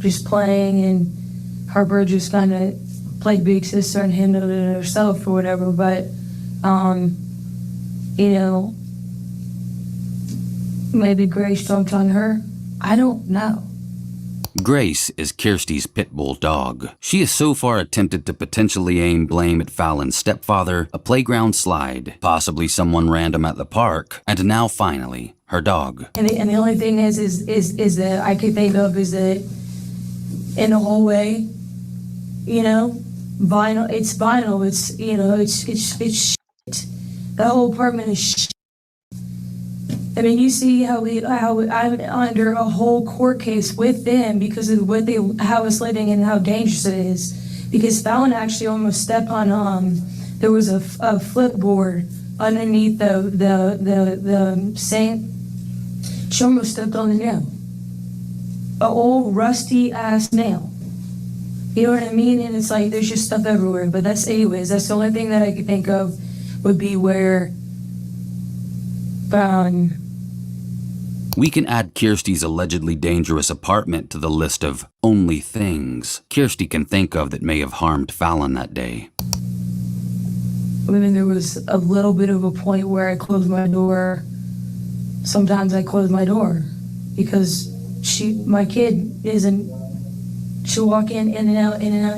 just playing and Harper just kind of played big sister and handled it herself or whatever, but, maybe Grace jumped on her. I don't know. Grace is Kirstie's pit bull dog. She has so far attempted to potentially aim blame at Fallon's stepfather, a playground slide, possibly someone random at the park, and now finally, her dog. And the only thing is that I could think of is that in the hallway, vinyl, it's vinyl, it's shit. The whole apartment is shit. I mean, you see how I'm under a whole court case with them because of how it's living and how dangerous it is. Because Fallon actually almost stepped on there was a flipboard underneath the sink. She almost stepped on the nail. An old rusty ass nail. You know what I mean? And it's like there's just stuff everywhere. But that's the only thing that I could think of would be where we can add Kirstie's allegedly dangerous apartment to the list of only things Kirstie can think of that may have harmed Fallon that day. I mean, there was a little bit of a point where I closed my door. Sometimes I close my door because my kid she'll walk in and out. You know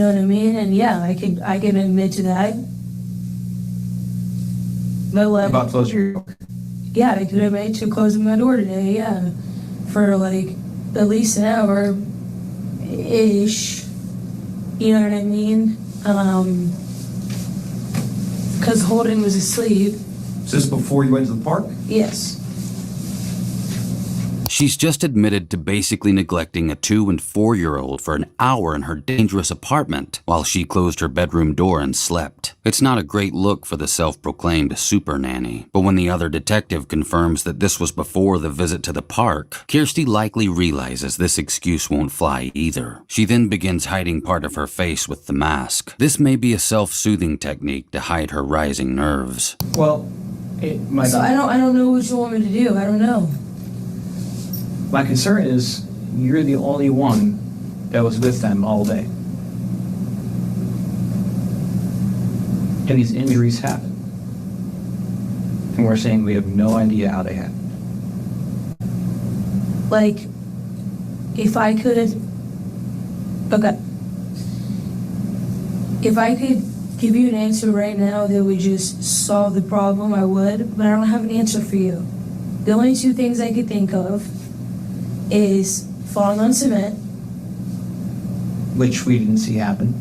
what I mean? And yeah, I can admit to that. But About close your door. Yeah, I could have made to closing my door today, yeah. For like at least an hour-ish. You know what I mean? Because Holden was asleep. Is this before you went to the park? Yes. She's just admitted to basically neglecting a 2- and 4-year-old for an hour in her dangerous apartment while she closed her bedroom door and slept. It's not a great look for the self-proclaimed super nanny, but when the other detective confirms that this was before the visit to the park, Kirstie likely realizes this excuse won't fly either. She then begins hiding part of her face with the mask. This may be a self-soothing technique to hide her rising nerves. Well, I don't know what you want me to do. I don't know. My concern is you're the only one that was with them all day. And these injuries happen. And we're saying we have no idea how they happened. Like, if I could give you an answer right now that would just solve the problem, I would, but I don't have an answer for you. The only two things I could think of is falling on cement. Which we didn't see happen.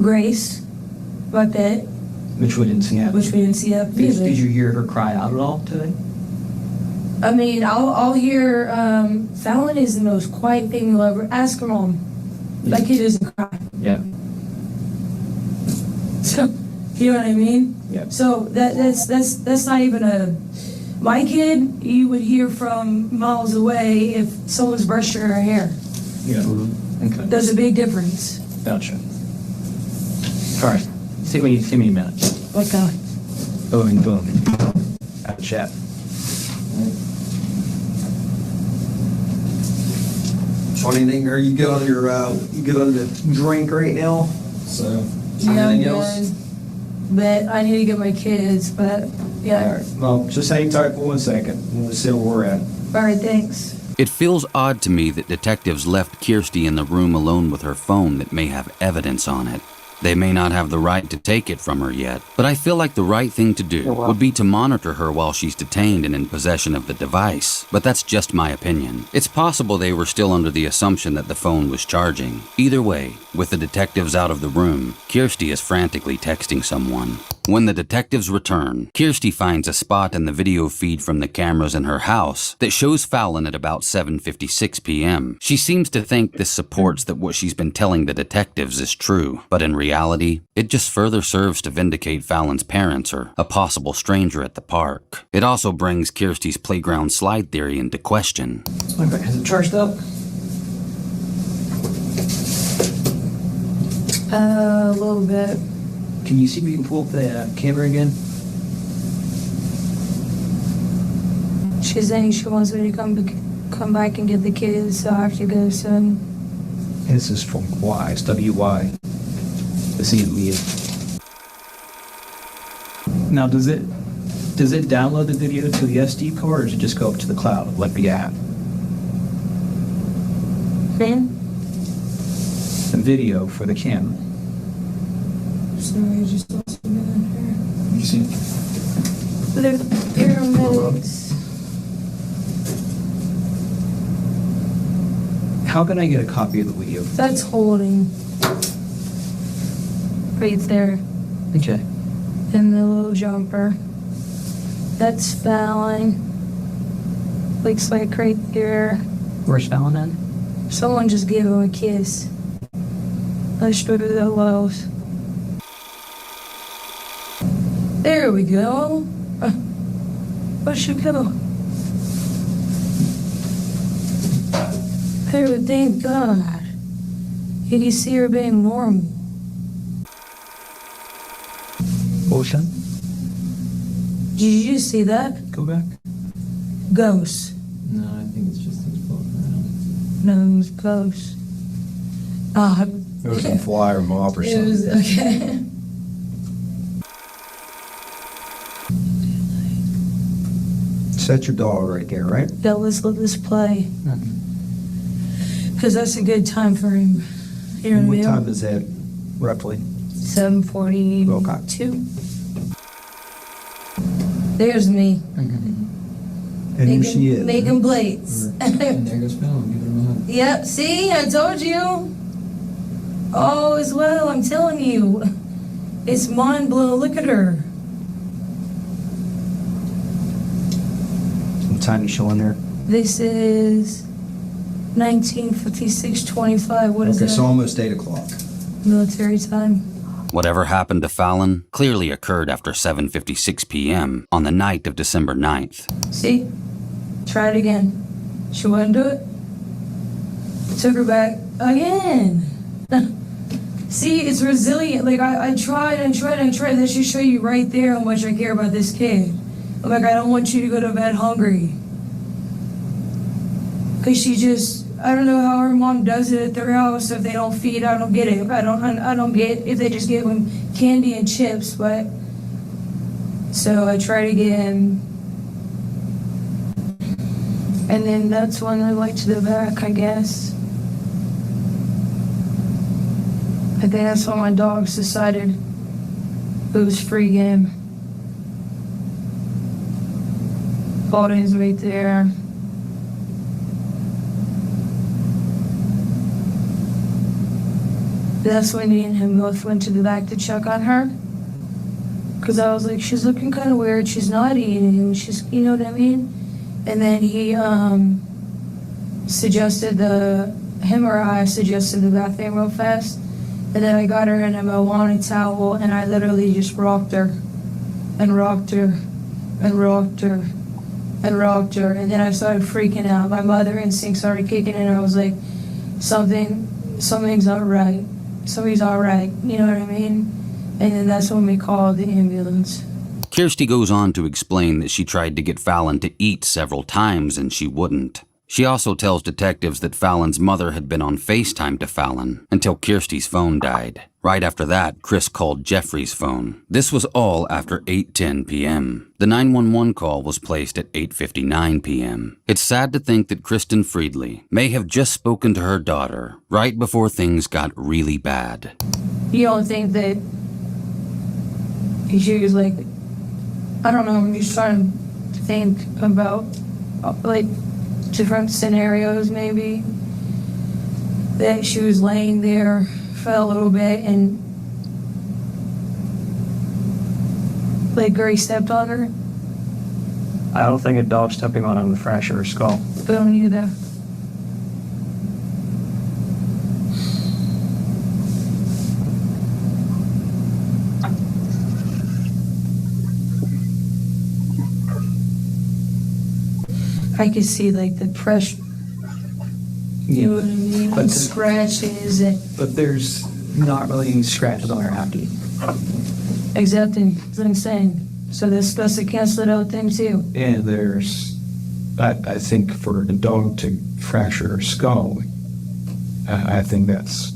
Grace, like that. Which we didn't see happen. Either. Did you hear her cry out at all today? I mean, I'll hear, Fallon is the most quiet thing you'll ever ask her mom. Like, he doesn't cry. Yeah. So, You know what I mean? Yeah. So that's not even a. My kid, you would hear from miles away if someone's brushing her hair. Yeah. Okay. There's a big difference. Gotcha. All right. Give me a minute. Okay. Boom, boom. Have a chat. So anything, are you good on your, you good on the drink right now? So, anything else? But I need to get my kids, but yeah. All right. Well, just hang tight for 1 second. We'll see where we're at. All right, thanks. It feels odd to me that detectives left Kirstie in the room alone with her phone that may have evidence on it. They may not have the right to take it from her yet, but I feel like the right thing to do would be to monitor her while she's detained and in possession of the device, but that's just my opinion. It's possible they were still under the assumption that the phone was charging. Either way, with the detectives out of the room, Kirstie is frantically texting someone. When the detectives return, Kirstie finds a spot in the video feed from the cameras in her house that shows Fallon at about 7:56 p.m. She seems to think this supports that what she's been telling the detectives is true, but in reality, it just further serves to vindicate Fallon's parents or a possible stranger at the park. It also brings Kirstie's playground slide theory into question. Okay, has it charged up? A little bit. Can you see if you can pull up the camera again? She's saying she wants me to come back and get the kids, so I have to go soon. This is from Y. It's W-Y. The CME. Now, does it download the video to the SD card, or does it just go up to the cloud like the app? Man? The video for the camera. Sorry, I just lost my man You see? here. The pyramids. How can I get a copy of the video? That's holding. Right there. Okay. In the little jumper. That's Fallon. Looks like right there. Where's Fallon at? Someone just gave him a kiss. Let's go to the lows. There we go. Where should go? There, thank God. Can you see her being normal? Ocean? Did you just see that? Go back. Ghost. No, I think it's just things floating around. No, it was ghost. It was some flyer mob or It something. was, okay. Set your dog right there, right? Yeah, let's let this play. Because that's a good time for him. Here in What the time is that, roughly? 7:42. There's me. And here she is. Making plates. And there goes Fallon. Give her a hug. Yep, see, I told you. All is well, I'm telling you. It's mind blowing. Look at her. What time you showing there? This is 1956-25. What is Okay, that? so almost 8 o'clock. Military time. Whatever happened to Fallon clearly occurred after 7:56 p.m. on the night of December 9th. See? Try it again. She wouldn't do it. Took her back again. See, it's resilient. Like, I tried and tried and tried. That should show you right there how much I care about this kid. I'm like, I don't want you to go to bed hungry. Because she just, I don't know how her mom does it at their house. If they don't feed, I don't get it. I don't get if they just give them candy and chips, but. So I tried again. And then that's when I went to the back, I guess. I think that's when my dogs decided it was free game. Fallon's right there. That's when me and him both went to the back to check on her. Because I was like, she's looking kind of weird. She's not eating. She's, you know what I mean? And then he suggested the bathroom real fast. And then I got her in a Moana towel, and I literally just rocked her, and rocked her, and rocked her, and rocked her. And then I started freaking out. My mother instinct started kicking in. I was like, something's not right. Something's all right. You know what I mean? And then that's when we called the ambulance. Kirstie goes on to explain that she tried to get Fallon to eat several times and she wouldn't. She also tells detectives that Fallon's mother had been on FaceTime to Fallon until Kirstie's phone died. Right after that, Chris called Jeffrey's phone. This was all after 8:10 p.m. The 911 call was placed at 8:59 p.m. It's sad to think that Kirstie Fridley may have just spoken to her daughter right before things got really bad. You don't think that she was like, I don't know, I'm just trying to think about, like, different scenarios maybe, that she was laying there for a little bit and like Grace stepped on her. I don't think a dog stepping on him would fracture her skull. I don't either. I could see like the pressure. You know what I mean? But Scratches and But there's not really any scratches on her after. exactly. That's what I'm saying. So they're supposed to cancel it out thing too. And there's, I think for a dog to fracture her skull, I think that's,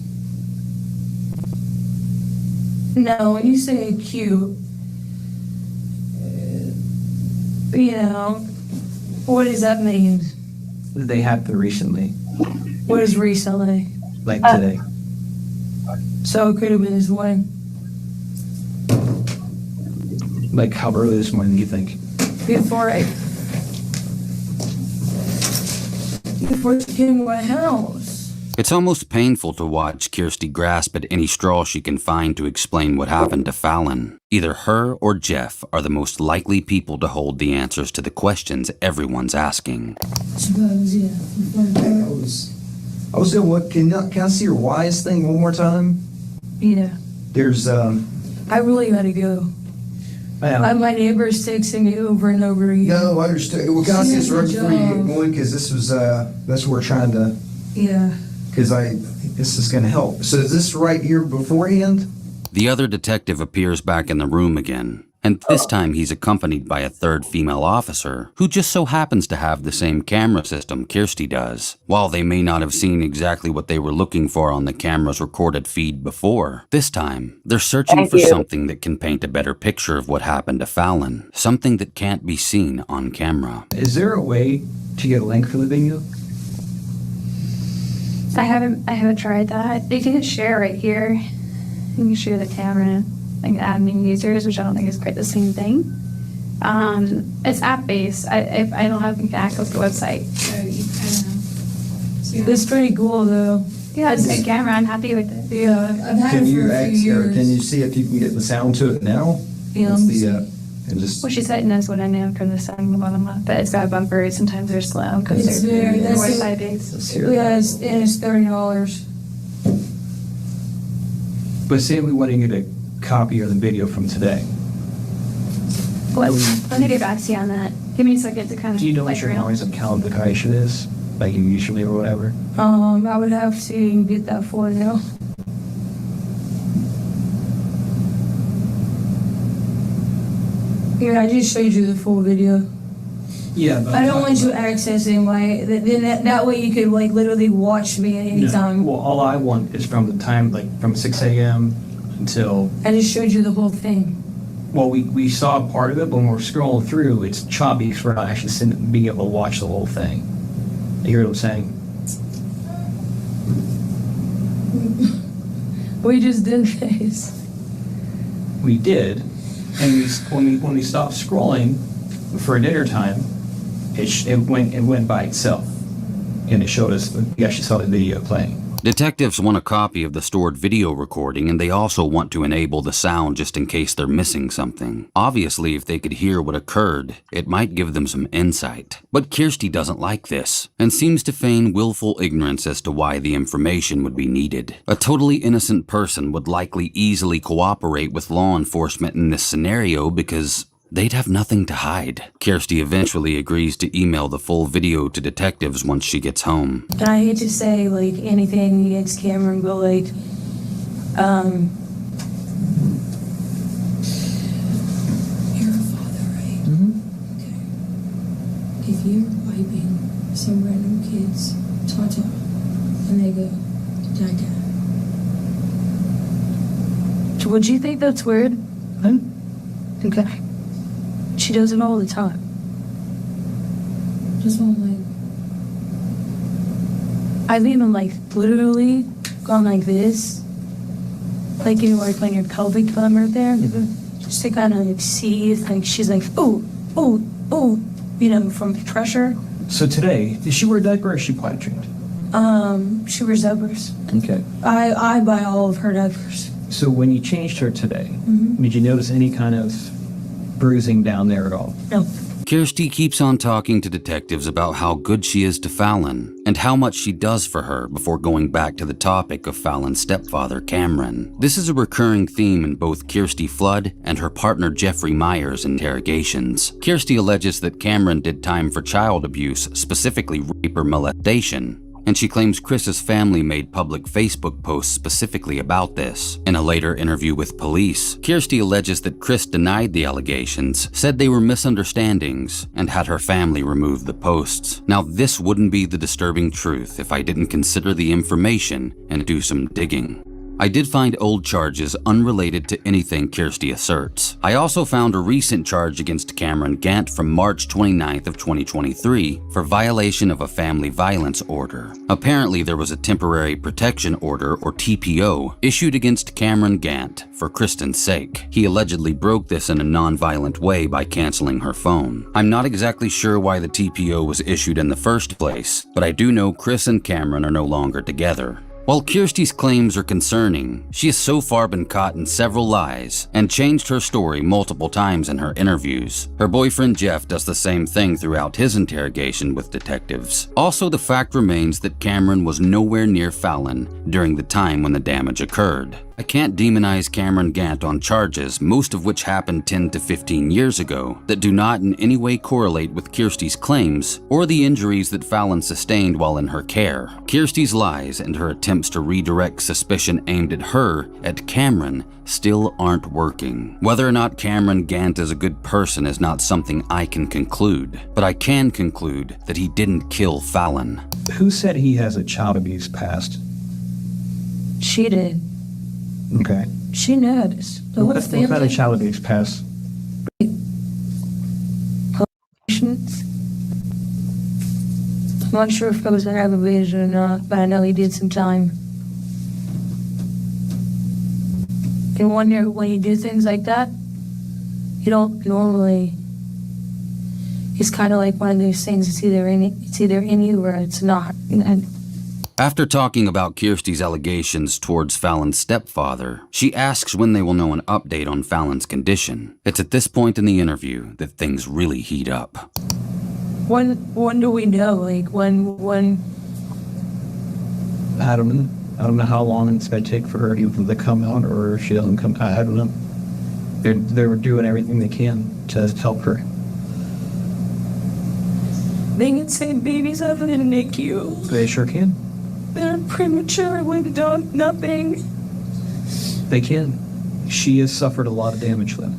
No, when you say acute, you know, what does that mean? they happened recently, What is recently? like today. So it could have been this morning. Like how early this morning do you think? Before she came to my house. It's almost painful to watch Kirstie grasp at any straw she can find to explain what happened to Fallon. Either her or Jeff are the most likely people to hold the answers to the questions everyone's asking. Suppose, yeah. I was gonna look. Can I see your wise thing one more time? Yeah. There's I really gotta go. My neighbor's texting me over and over again. No, I understand. Well, can I see this right before you get going? Because this was that's what we're trying to. Yeah. Because this is gonna help. So is this right here beforehand? The other detective appears back in the room again, and this time he's accompanied by a third female officer who just so happens to have the same camera system Kirstie does. While they may not have seen exactly what they were looking for on the camera's recorded feed before, this time they're searching for something that can paint a better picture of what happened to Fallon, something that can't be seen on camera. Is there a way to get a link for the video? I haven't tried that. You can share right here. You can share the camera, like add new users, which I don't think is quite the same thing. It's app based. If I don't have access to the website, so I don't know. It's pretty cool though. Yeah, it's a good camera. I'm happy with it. Yeah, I've had Can it you for a few years. Can you see if you can get the sound to it now? Yeah, What's I'm the and just Well, she said it knows what I know from the sun on the bottom up, but it's got bumpers. Sometimes they're slow because It's they're very- that's Wi-Fi it. based. let's hear Yeah, that. it's $30. But say we want to get a copy of the video from today. Let me get back to you on that. Give me a second to kind of. Do you know what play your around. noise of calibration is? Like you usually or whatever? I would have to get that for you. Here, I just showed you the full video. Yeah, but I don't want you accessing that way you could like literally watch me at any time. Well, all I want is from the time, like from 6 a.m. until, I just showed you the whole thing. well, we saw part of it, but when we're scrolling through, it's choppy for not actually being able to watch the whole thing. You hear what I'm saying? We just did this. We did, and when we stopped scrolling for dinner time, it went by itself, and it showed us. We actually saw the video playing. Detectives want a copy of the stored video recording, and they also want to enable the sound just in case they're missing something. Obviously, if they could hear what occurred, it might give them some insight. But Kirstie doesn't like this, and seems to feign willful ignorance as to why the information would be needed. A totally innocent person would likely easily cooperate with law enforcement in this scenario because they'd have nothing to hide. Kirstie eventually agrees to email the full video to detectives once she gets home. And I hate to say, like, anything against Cameron, but, like, You're a father, right? Okay. If you're wiping some random kids, Tata, and they go, Dada. would you think that's weird? Huh? Okay. She does it all the time. Just want I've even, like, literally gone like this. Like, you know, like when your pelvic bone right there. Just to kind of, like, see if, like, she's like, oh, you know, from pressure. So today, did she wear a diaper or is she potty trained? She wears diapers. Okay. I buy all of her diapers. So when you changed her today, did you notice any kind of bruising down there at all? No. Kirstie keeps on talking to detectives about how good she is to Fallon and how much she does for her before going back to the topic of Fallon's stepfather, Cameron. This is a recurring theme in both Kirstie Flood and her partner Jeffrey Meyers' interrogations. Kirstie alleges that Cameron did time for child abuse, specifically rape or molestation, and she claims Chris's family made public Facebook posts specifically about this. In a later interview with police, Kirstie alleges that Chris denied the allegations, said they were misunderstandings, and had her family remove the posts. Now, this wouldn't be the disturbing truth if I didn't consider the information and do some digging. I did find old charges unrelated to anything Kirstie asserts. I also found a recent charge against Cameron Gant from March 29th of 2023 for violation of a family violence order. Apparently, there was a temporary protection order, or TPO, issued against Cameron Gant for Kristen's sake. He allegedly broke this in a non-violent way by canceling her phone. I'm not exactly sure why the TPO was issued in the first place, but I do know Chris and Cameron are no longer together. While Kirstie's claims are concerning, she has so far been caught in several lies and changed her story multiple times in her interviews. Her boyfriend Jeff does the same thing throughout his interrogation with detectives. Also, the fact remains that Cameron was nowhere near Fallon during the time when the damage occurred. I can't demonize Cameron Gant on charges, most of which happened 10 to 15 years ago, that do not in any way correlate with Kirstie's claims or the injuries that Fallon sustained while in her care. Kirstie's lies and her attempts to redirect suspicion aimed at her, at Cameron, still aren't working. Whether or not Cameron Gant is a good person is not something I can conclude, but I can conclude that he didn't kill Fallon. Who said he has a child abuse past? She did. Okay. She knows. The What whole about a family. child abuse past? I'm not sure if it was an aggravated or not, but I know he did some time. And wonder when you do things like that, you don't normally. It's kind of like one of those things. It's either in you or it's not. And After talking about Kirstie's allegations towards Fallon's stepfather, she asks when they will know an update on Fallon's condition. It's at this point in the interview that things really heat up. when do we know? Like when? I don't know how long it's going to take for her to come out, or if she doesn't come. I don't know. They're doing everything they can to help her. They can send babies up in the NICU. They sure can. They're premature with nothing. They can. She has suffered a lot of damage, though.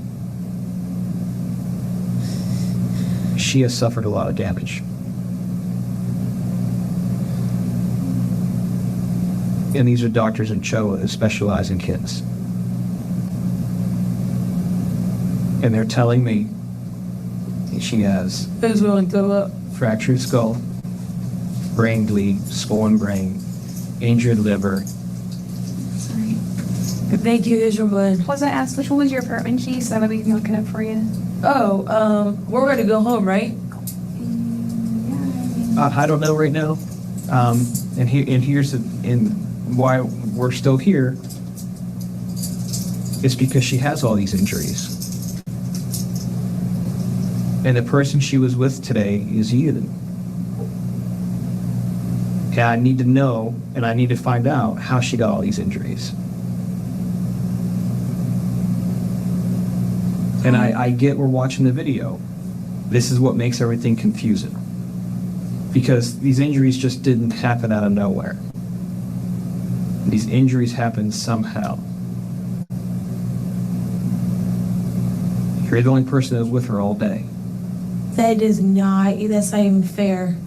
She has suffered a lot of damage. And these are doctors in CHOA who specialize in kids. And they're telling me she has Those will go up. fractured skull, brain bleed, swollen brain, injured liver. Sorry. Thank you, Israel. Was I asked which one was your apartment key so that we can look it up for you? Oh, we're ready to go home, right? I don't know right now. And here's the why we're still here is because she has all these injuries. And the person she was with today is you. And I need to know, and I need to find out how she got all these injuries. And I get we're watching the video. This is what makes everything confusing. Because these injuries just didn't happen out of nowhere. These injuries happened somehow. You're the only person that was with her all day. That's not even fair.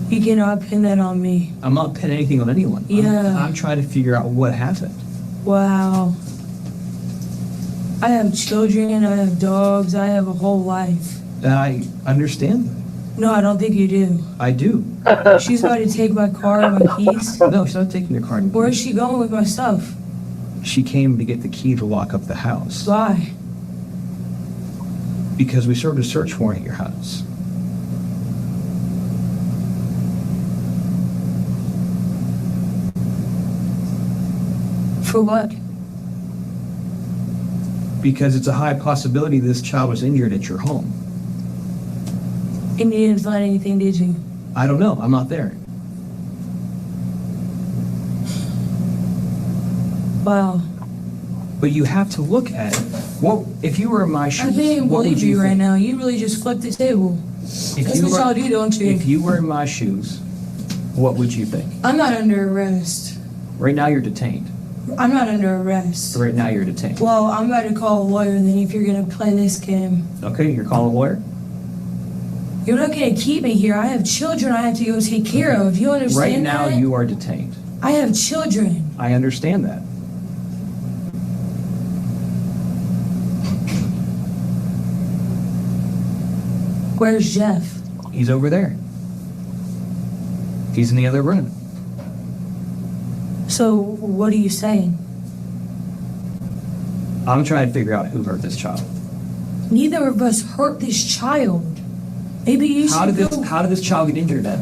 You cannot pin that on me. I'm not pinning anything on anyone. Yeah. I'm trying to figure out what happened. Wow. I have children, I have dogs, I have a whole life. And I understand that. No, I don't think you do. I do. She's about to take my car and my keys. No, she's not taking your car. Where is she going with my stuff? She came to get the key to lock up the house. Why? Because we served a search warrant at your house. For what? Because it's a high possibility this child was injured at your home. And you didn't find anything, did you? I don't know. I'm not there. Wow. But you have to look at it. Well, if you were in my shoes, I can't what would believe you you right think? now. You really just flipped the table. That's what y'all do, don't you? If you were in my shoes, what would you think? I'm not under arrest. Right now you're detained. I'm not under arrest. Right now you're detained. Well, I'm about to call a lawyer then if you're going to play this game. Okay, you're calling a lawyer? You're not going to keep me here. I have children I have to go take care of. You understand Right now that? you are detained. I have children. I understand that. Where's Jeff? He's over there. He's in the other room. So, what are you saying? I'm trying to figure out who hurt this child. Neither of us hurt this child. Maybe you should How did this child get injured then?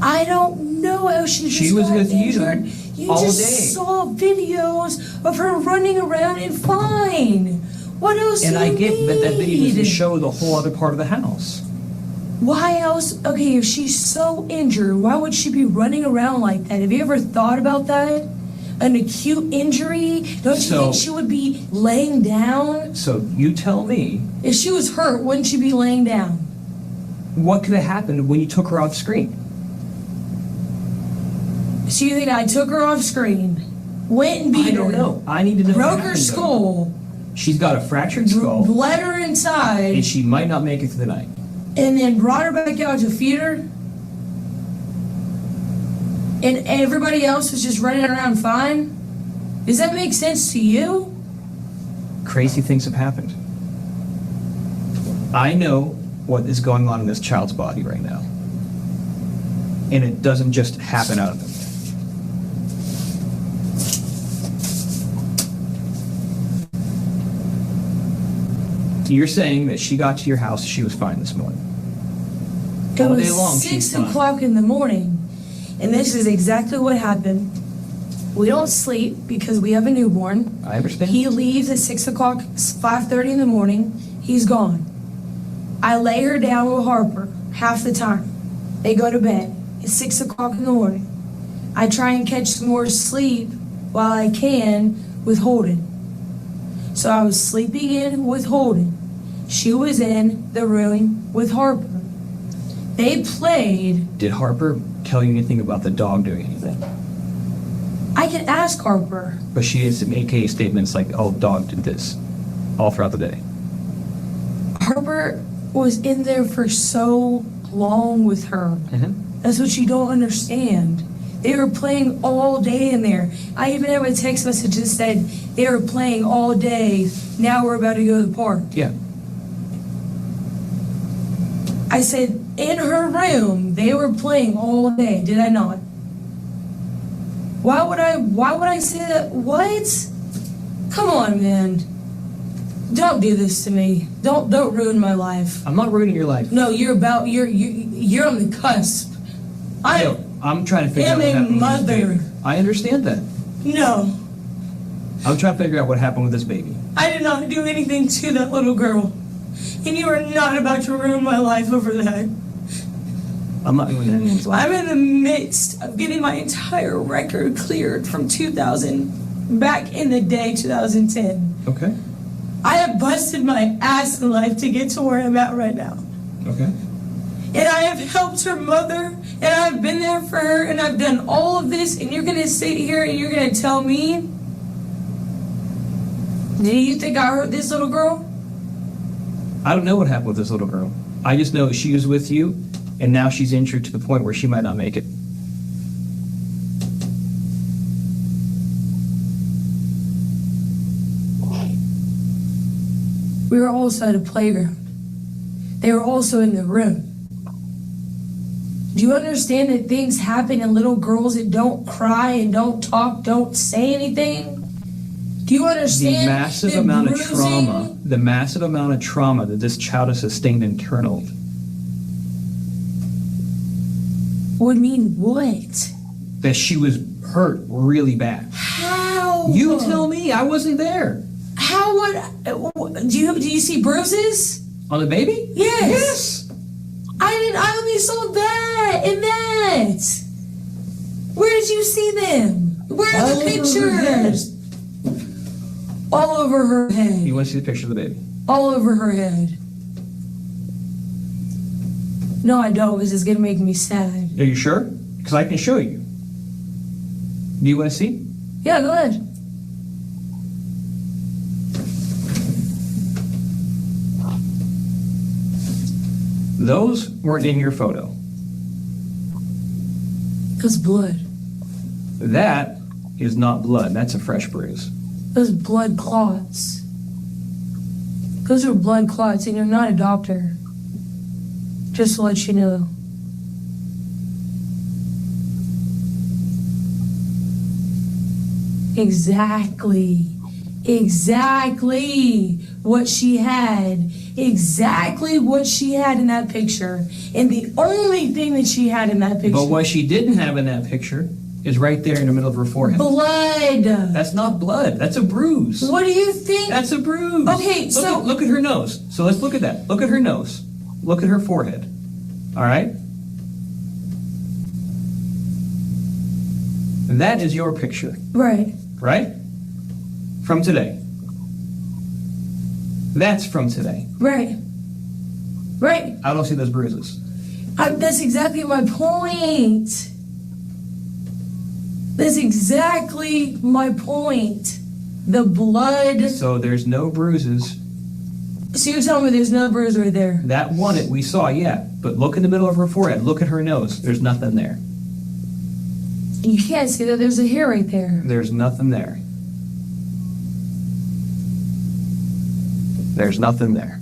I don't know how She was with you You all just day. saw videos of her running around and fine. What else And do I you get that that video doesn't need? show the whole other part of the house. Why else? Okay, if she's so injured, why would she be running around like that? Have you ever thought about that? An acute injury? Don't you So- think she would be laying down? So you tell me, If she was hurt, wouldn't she be laying down? what could have happened when you took her off screen? So you think I took her off screen, went and beat I don't her, know. I need to know. what broke her happened, though. skull, She's got a fractured skull, bled her inside, and she might not make it through the night. and then brought her back out to feed her? And everybody else was just running around fine? Does that make sense to you? Crazy things have happened. I know what is going on in this child's body right now. And it doesn't just happen out of it. You're saying that she got to your house, she was fine this morning. It All was day long, she's 6 fine. o'clock in the morning, and this is exactly what happened. We don't sleep because we have a newborn. I understand. He leaves at 6 o'clock, 5:30 in the morning. He's gone. I lay her down with Harper half the time. They go to bed. It's 6 o'clock in the morning. I try and catch some more sleep while I can with Holden. So I was sleeping in with Holden. She was in the room with Harper. They played. Did Harper tell you anything about the dog doing anything? I can ask Harper. But she has AKA statements like, oh, dog did this all throughout the day. Harper was in there for so long with her. That's what you don't understand. They were playing all day in there. I even have a text message that said they were playing all day. Now we're about to go to the park. Yeah. I said, in her room, they were playing all day. Did I not? Why would I say that? What? Come on, man. Don't do this to me. Don't ruin my life. I'm not ruining your life. No, you're on the cusp. I'm trying to figure out what am a happened with this mother. baby. I understand that. No, I'm trying to figure out what happened with this baby. I did not do anything to that little girl. And you are not about to ruin my life over that. I'm not doing anything. I'm in the midst of getting my entire record cleared from 2000, back in the day, 2010. Okay. I have busted my ass in life to get to where I'm at right now. Okay. And I have helped her mother, and I've been there for her, and I've done all of this, and you're gonna sit here and you're gonna tell me, do you think I hurt this little girl? I don't know what happened with this little girl. I just know she was with you, and now she's injured to the point where she might not make it. We were also at a playground. They were also in the room. Do you understand that things happen in little girls that don't cry and don't talk, don't say anything? Do you understand The massive amount of trauma that this child has sustained internal. Would mean what? That she was hurt really bad. How? You tell me, I wasn't there. How would? Do you see bruises? On the baby? Yes. I only saw that and that. Where did you see them? Where are the pictures? All over her head. You want to see the picture of the baby? All over her head. No, I don't, because it's gonna make me sad. Are you sure? Because I can show you. Do you want to see? Yeah, go ahead. Those weren't in your photo. That's blood. That is not blood. That's a fresh bruise. Those blood clots. Those are blood clots, and you're not a doctor. Just to let you know. Exactly what she had. Exactly what she had in that picture. And the only thing that she had in that picture. But what she didn't have in that picture is right there in the middle of her forehead. Blood. That's not blood. That's a bruise. What do you think? That's a bruise. Okay, Look at her nose. So let's look at that. Look at her nose. Look at her forehead. All right? That is your picture. Right. Right? From today. That's from today. Right. I don't see those bruises. That's exactly my point. That's exactly my point. The blood. So there's no bruises. So you're telling me there's no bruise right there? That one that we saw, yeah. But look in the middle of her forehead. Look at her nose. There's nothing there. You can't see that. There's a hair right there. There's nothing there. There's nothing there.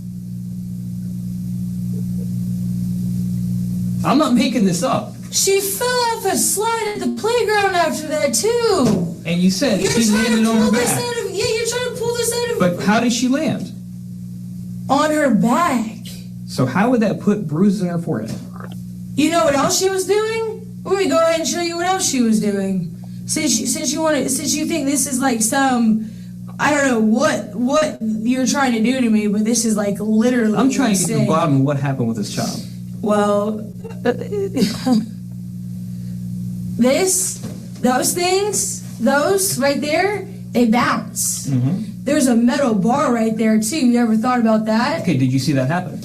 I'm not making this up. She fell off a slide at the playground after that, too. And you said You're she trying landed to on her pull this back. out of... Yeah, you're trying to pull this out of... But how did she land? On her back. So how would that put bruises on her forehead? You know what else she was doing? Let me go ahead and show you what else she was doing. Since you think this is like some... I don't know what you're trying to do to me, but this is like literally... I'm trying to get to the insane. bottom of what happened with this child. Well, those right there, they bounce. Mm-hmm. There's a metal bar right there too. You ever thought about that? Okay, did you see that happen?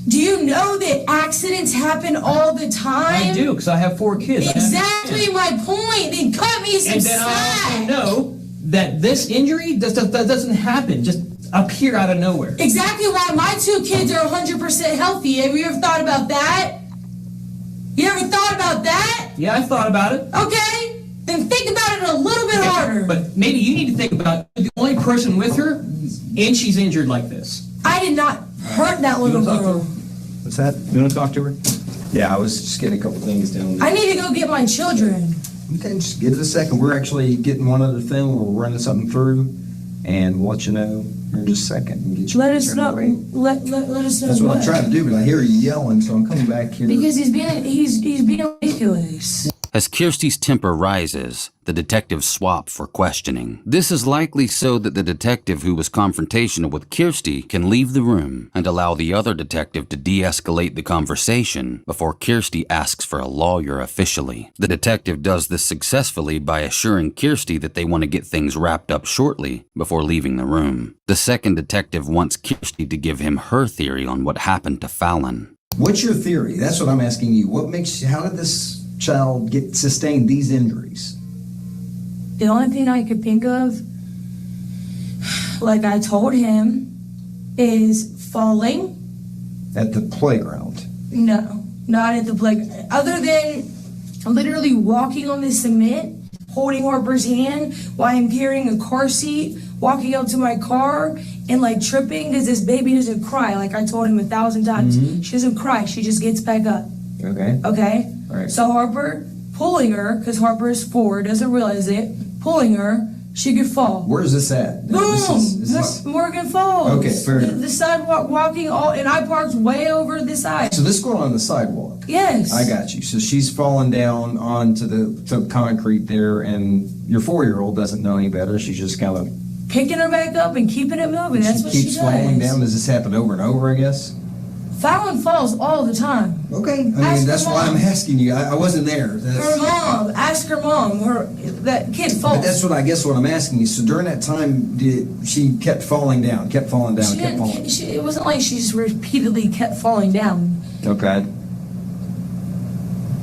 Do you know that accidents happen all the time? I do, because I have 4 kids. Exactly my point. Then cut me some And then I slack. also know that this injury doesn't happen just appear out of nowhere. Exactly why my 2 kids are 100% healthy. Have you ever thought about that? You ever thought about that? Yeah, I thought about it. Okay, then think about it a little bit harder. But maybe you need to think about the only person with her, and she's injured like this. I did not hurt that little girl. What's that? You want to talk to her? Yeah, I was just getting a couple things down. I need to go get my children. Okay, just give it a second. We're actually getting one other thing. We're running something through, and we'll let you know. Here, just a second. Get you Let us know. right. Let us know. That's what I'm trying to do, but I hear you yelling, so I'm coming back here. Because he's being ridiculous. As Kirstie's temper rises, the detectives swap for questioning. This is likely so that the detective who was confrontational with Kirstie can leave the room and allow the other detective to de-escalate the conversation before Kirstie asks for a lawyer officially. The detective does this successfully by assuring Kirstie that they want to get things wrapped up shortly before leaving the room. The second detective wants Kirstie to give him her theory on what happened to Fallon. What's your theory? That's what I'm asking you. How did this child sustain these injuries? The only thing I could think of, like I told him, is falling. At the playground? No, not at the playground. Other than literally walking on the cement, holding Harper's hand while I'm carrying a car seat, walking up to my car and like tripping because this baby doesn't cry. Like I told him 1,000 times. Mm-hmm. She doesn't cry. She just gets back up. Okay. Okay? All right. So Harper pulling her, because Harper is 4, doesn't realize it, pulling her, she could fall. Where is this at? Boom! Is this... Morgan Falls. Okay, fair enough. The sidewalk walking and I parked way over the side. So this is going on the sidewalk? Yes. I got you. So she's fallen down onto the concrete there, and your 4-year-old doesn't know any better. She's just kind of picking her back up and keeping it moving. That's what she does. Keeps falling down. Does this happen over and over, I guess? Fallon falls all the time. Okay. I mean, that's why I'm asking you. I wasn't there. Her mom. Ask her mom. That kid falls. But that's what I'm asking you. So during that time, she kept falling down, kept falling down, kept falling? It wasn't like she just repeatedly kept falling down. Okay.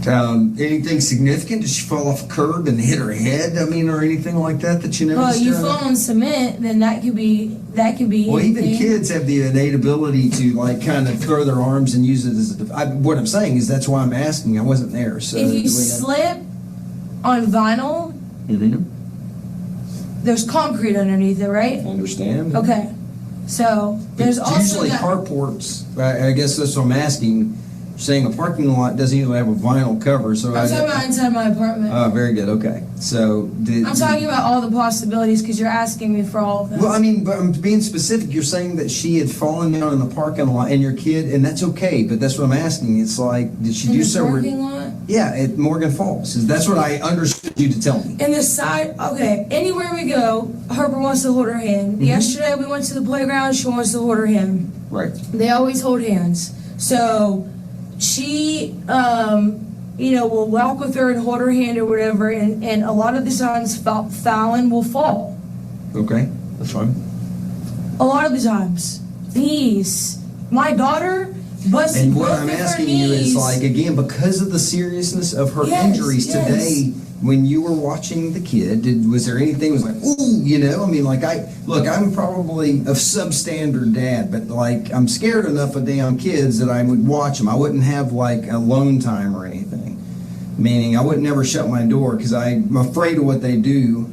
Anything significant? Did she fall off a curb and hit her head? I mean, or anything like that you noticed? Well, you fall on cement, then that could be. Well, anything. even kids have the innate ability to like kind of throw their arms and use it as what I'm saying is that's why I'm asking. I wasn't there. So if you slip on vinyl, there's concrete underneath it, right? I understand. Okay. So there's also usually carports. I guess that's what I'm asking. Saying a parking lot doesn't usually have a vinyl cover, so I'm talking about inside my apartment. Oh, very good. Okay, so I'm talking about all the possibilities because you're asking me for all of them. Well, I mean, but I'm being specific. You're saying that she had fallen down in the parking lot, and your kid, and that's okay. But that's what I'm asking. It's like, did she do so? In the parking lot? Yeah, at Morgan Falls. That's what I understood you to tell me. In the side, okay. Anywhere we go, Harper wants to hold her hand. Yesterday we went to the playground. She wants to hold her hand. Right. They always hold hands. So she, will walk with her and hold her hand or whatever, and a lot of the times Fallon will fall. Okay, that's fine. A lot of the times. My daughter busted And what both I'm of her asking you is knees. like, again, because of the seriousness of her injuries today, when you were watching the kid, was there anything that was like, ooh, I mean, like, I'm probably a substandard dad, but like, I'm scared enough of damn kids that I would watch them. I wouldn't have like alone time or anything. Meaning I would never shut my door because I'm afraid of what they do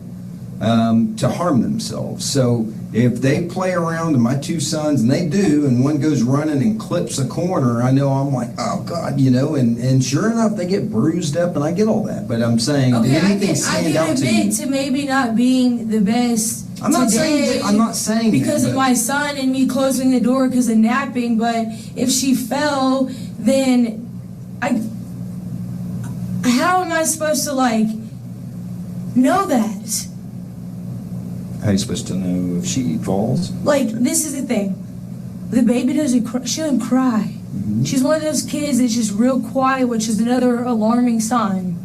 to harm themselves. So if they play around, and my 2 sons, and they do, and one goes running and clips a corner, I know I'm like, oh God, and sure enough, they get bruised up, and I get all that. But I'm saying, did anything stand out to you? I can admit to maybe not being the best. I'm not saying because of my son and me closing the door because of napping. But if she fell, then how am I supposed to know that? How are you supposed to know if she falls? Like, this is the thing. The baby doesn't cry. She doesn't cry. She's one of those kids that's just real quiet, which is another alarming sign.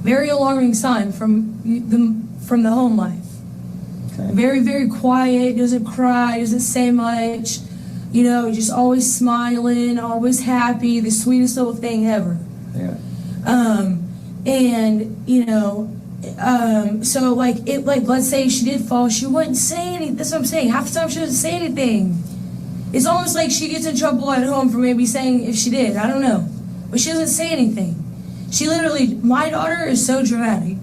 Very alarming sign from the home life. Okay. Very, very quiet, doesn't cry, doesn't say much. Just always smiling, always happy, the sweetest little thing ever. Yeah. So let's say she did fall, she wouldn't say anything. That's what I'm saying. Half the time she doesn't say anything. It's almost like she gets in trouble at home for maybe saying if she did. I don't know. But she doesn't say anything. My daughter is so dramatic.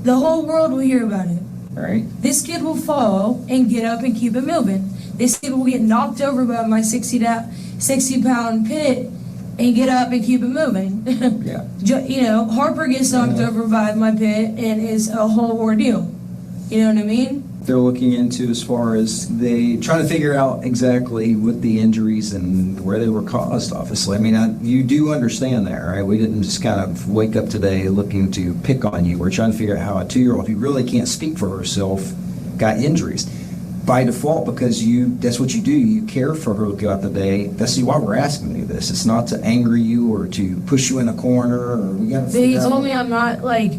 The whole world will hear about it. All right. This kid will fall and get up and keep it moving. This kid will get knocked over by my 60-pound pit and get up and keep it moving. Yeah. Harper gets knocked over by my pit and is a whole ordeal. You know what I mean? they're looking into as far as they trying to figure out exactly what the injuries and where they were caused, obviously. I mean, you do understand that, right? We didn't just kind of wake up today looking to pick on you. We're trying to figure out how a 2-year-old who really can't speak for herself got injuries. By default, because that's what you do. You care for her throughout the day. That's why we're asking you this. It's not to anger you or to push you in a corner. Or we got to They told me I'm not, like,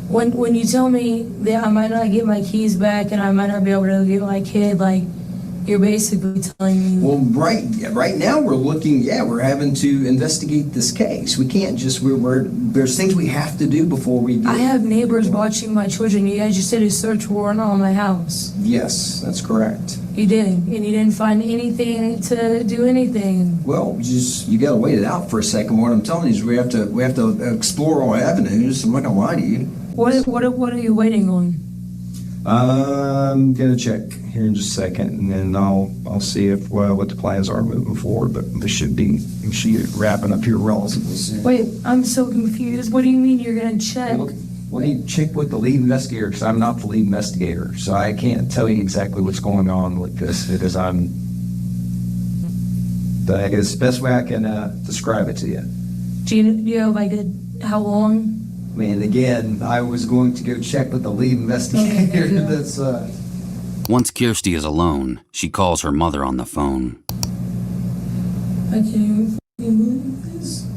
when you tell me that I might not get my keys back and I might not be able to get my kid, like, you're basically telling me. Well, right now we're having to investigate this case. We can't just, there's things we have to do before we do. I have neighbors watching my children. You guys just did a search warrant on my house. Yes, that's correct. You did, and you didn't find anything to do anything. Well, you got to wait it out for a second. What I'm telling you is we have to explore all avenues. I'm not gonna lie to you. What are you waiting on? I'm gonna check here in just a second, and then I'll see if what the plans are moving forward. But we should be wrapping up here relatively soon. Wait, I'm so confused. What do you mean you're gonna check? Well, you check with the lead investigator, because I'm not the lead investigator, so I can't tell you exactly what's going on with this because I guess the best way I can describe it to you. Do you know like how long? I mean, again, I was going to go check with the lead investigator. Okay, yeah. That's Once Kirstie is alone, she calls her mother on the phone. I can't even believe this.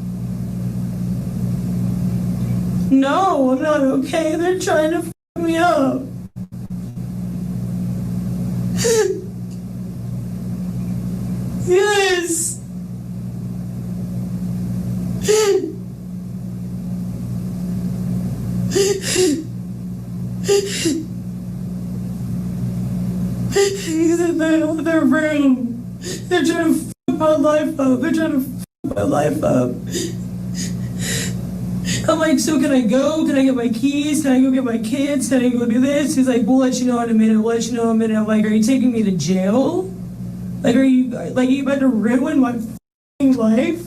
No, I'm not okay. They're trying to f me up. Yes. He's in their room. They're trying to f my life up. They're trying to f my life up. I'm like, so can I go? Can I get my keys? Can I go get my kids? Can I go do this? He's like, we'll let you know in a minute. We'll let you know in a minute. I'm like, are you taking me to jail? Like, are you about to ruin my f***ing life?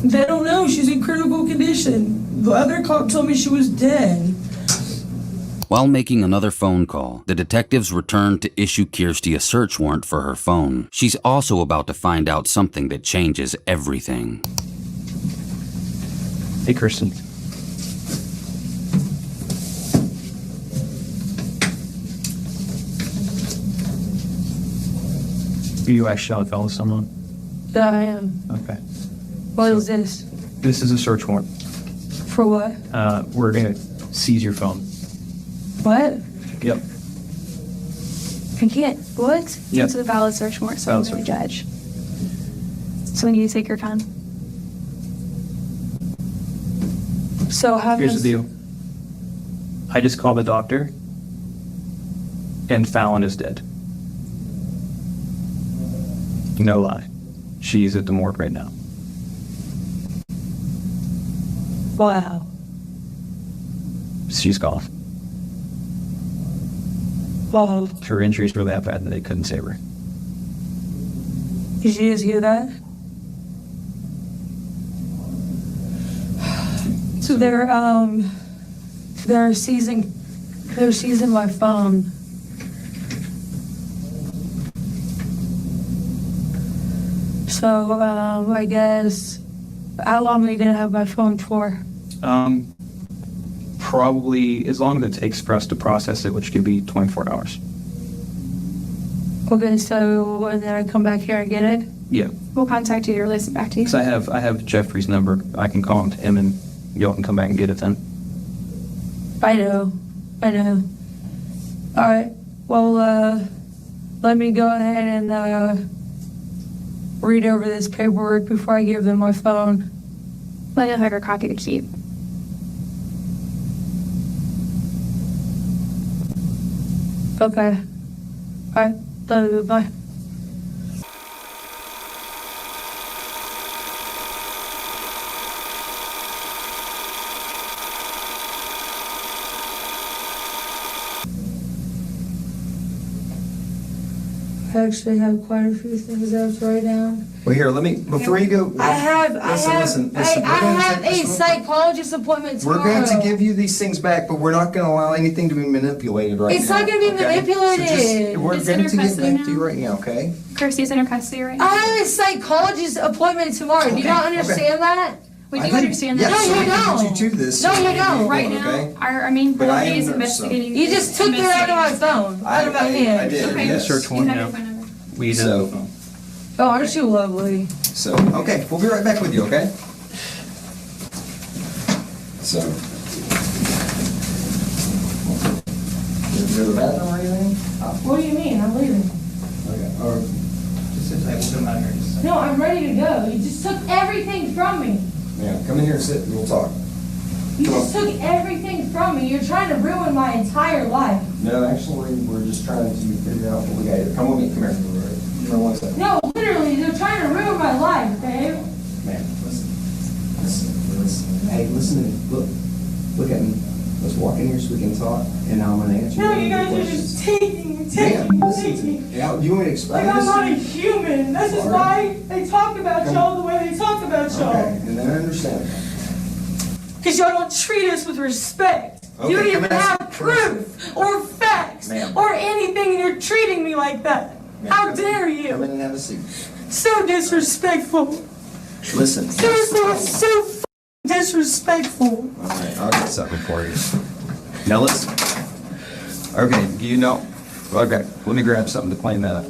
They don't know. She's in critical condition. The other cop told me she was dead. While making another phone call, the detectives return to issue Kirstie a search warrant for her phone. She's also about to find out something that changes everything. Hey, Kirsten. Are you actually on the phone with someone? Yeah, I am. Okay. What is this? This is a search warrant. For what? We're going to seize your phone. What? Yep. I can't. What? Yep. It's a valid search warrant, so I'm Valid the judge. So when you take your phone. So how Here's does... the deal. I just called the doctor, and Fallon is dead. No lie. She's at the morgue right now. Wow. She's gone. Wow. Her injuries were that bad that they couldn't save her. Did you just hear that? So they're seizing my phone. So I guess how long are you gonna have my phone for? Probably as long as it takes for us to process it, which could be 24 hours. Okay, so when I come back here and get it? Yeah, We'll contact you to release it back to you. because I have Jeffrey's number. I can call him to him, and y'all can come back and get it then. I know. All right. Well, let me go ahead and read over this paperwork before I give them my phone. Let you have your copy to keep. Okay. All right. Love you. Bye. actually have quite a few things I have to write down. Well, here, let me, before you go. I have a psychologist psychologist appointment tomorrow. We're going to give you these things back, but we're not going to allow anything to be manipulated right now. It's not going to be manipulated. So we're It's going to in her get custody back to you right now, okay? Kirsty's in her custody right I now. have a psychologist appointment tomorrow. Do you not understand that? We I do think- understand yeah, that. so No, we you can don't. get you to this. No, you don't. Right Okay? now, our main But I priority is am nurse, so- investigating. You just took it out of my phone. Out of my I hand. did, Okay. yes. Search You one have now. your phone number. We So, Oh, aren't you lovely? so, okay, we'll be right back with you, okay? So. You go to the bathroom or anything? What do you mean? I'm leaving. Okay, or, Just sit tight, we'll come out here in just a second. No, I'm ready to go. You just took everything from me. yeah, come in here and sit and we'll talk. You Come just took everything from me. You're trying to ruin my entire life. No, actually, we're just trying to figure out what we got here. Come with me, come here. Come here one second. No, literally, they're trying to ruin my life, babe. Man, listen. Hey, listen to me. Look at me. Let's walk in here so we can talk, and I'm gonna answer No, your you guys are questions. just taking, Ma'am, listen to me. Yeah, you want me to explain Like I'm this? not a human. This is All why they talk about Come. y'all the way they talk about y'all. Okay, and then I understand. Because y'all don't treat us with respect. Okay, You don't come even and have ask- proof or facts Ma'am. or anything, and you're treating me like that. Ma'am, How come dare in. Come you? in and have a seat. So disrespectful. Listen. Seriously, it's so disrespectful. All right, I'll get something for you. Now listen. Okay, okay, let me grab something to clean that up.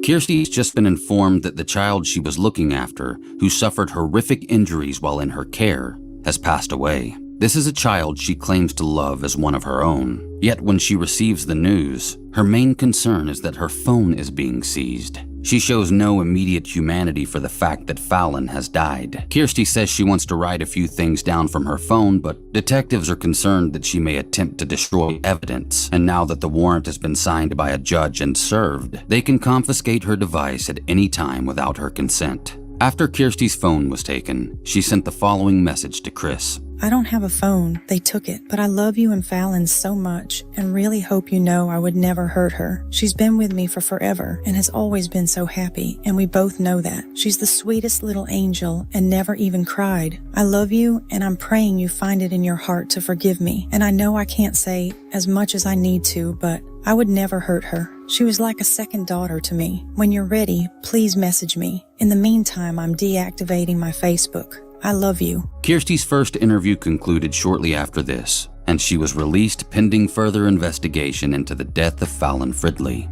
Kirstie's just been informed that the child she was looking after, who suffered horrific injuries while in her care, has passed away. This is a child she claims to love as one of her own. Yet when she receives the news, her main concern is that her phone is being seized. She shows no immediate humanity for the fact that Fallon has died. Kirstie says she wants to write a few things down from her phone, but detectives are concerned that she may attempt to destroy evidence. And now that the warrant has been signed by a judge and served, they can confiscate her device at any time without her consent. After Kirstie's phone was taken, she sent the following message to Chris. I don't have a phone. They took it. But I love you and Fallon so much and really hope you know I would never hurt her. She's been with me for forever and has always been so happy, and we both know that. She's the sweetest little angel and never even cried. I love you, and I'm praying you find it in your heart to forgive me. And I know I can't say as much as I need to, but I would never hurt her. She was like a second daughter to me. When you're ready, please message me. In the meantime, I'm deactivating my Facebook. I love you. Kirstie's first interview concluded shortly after this, and she was released pending further investigation into the death of Fallon Fridley.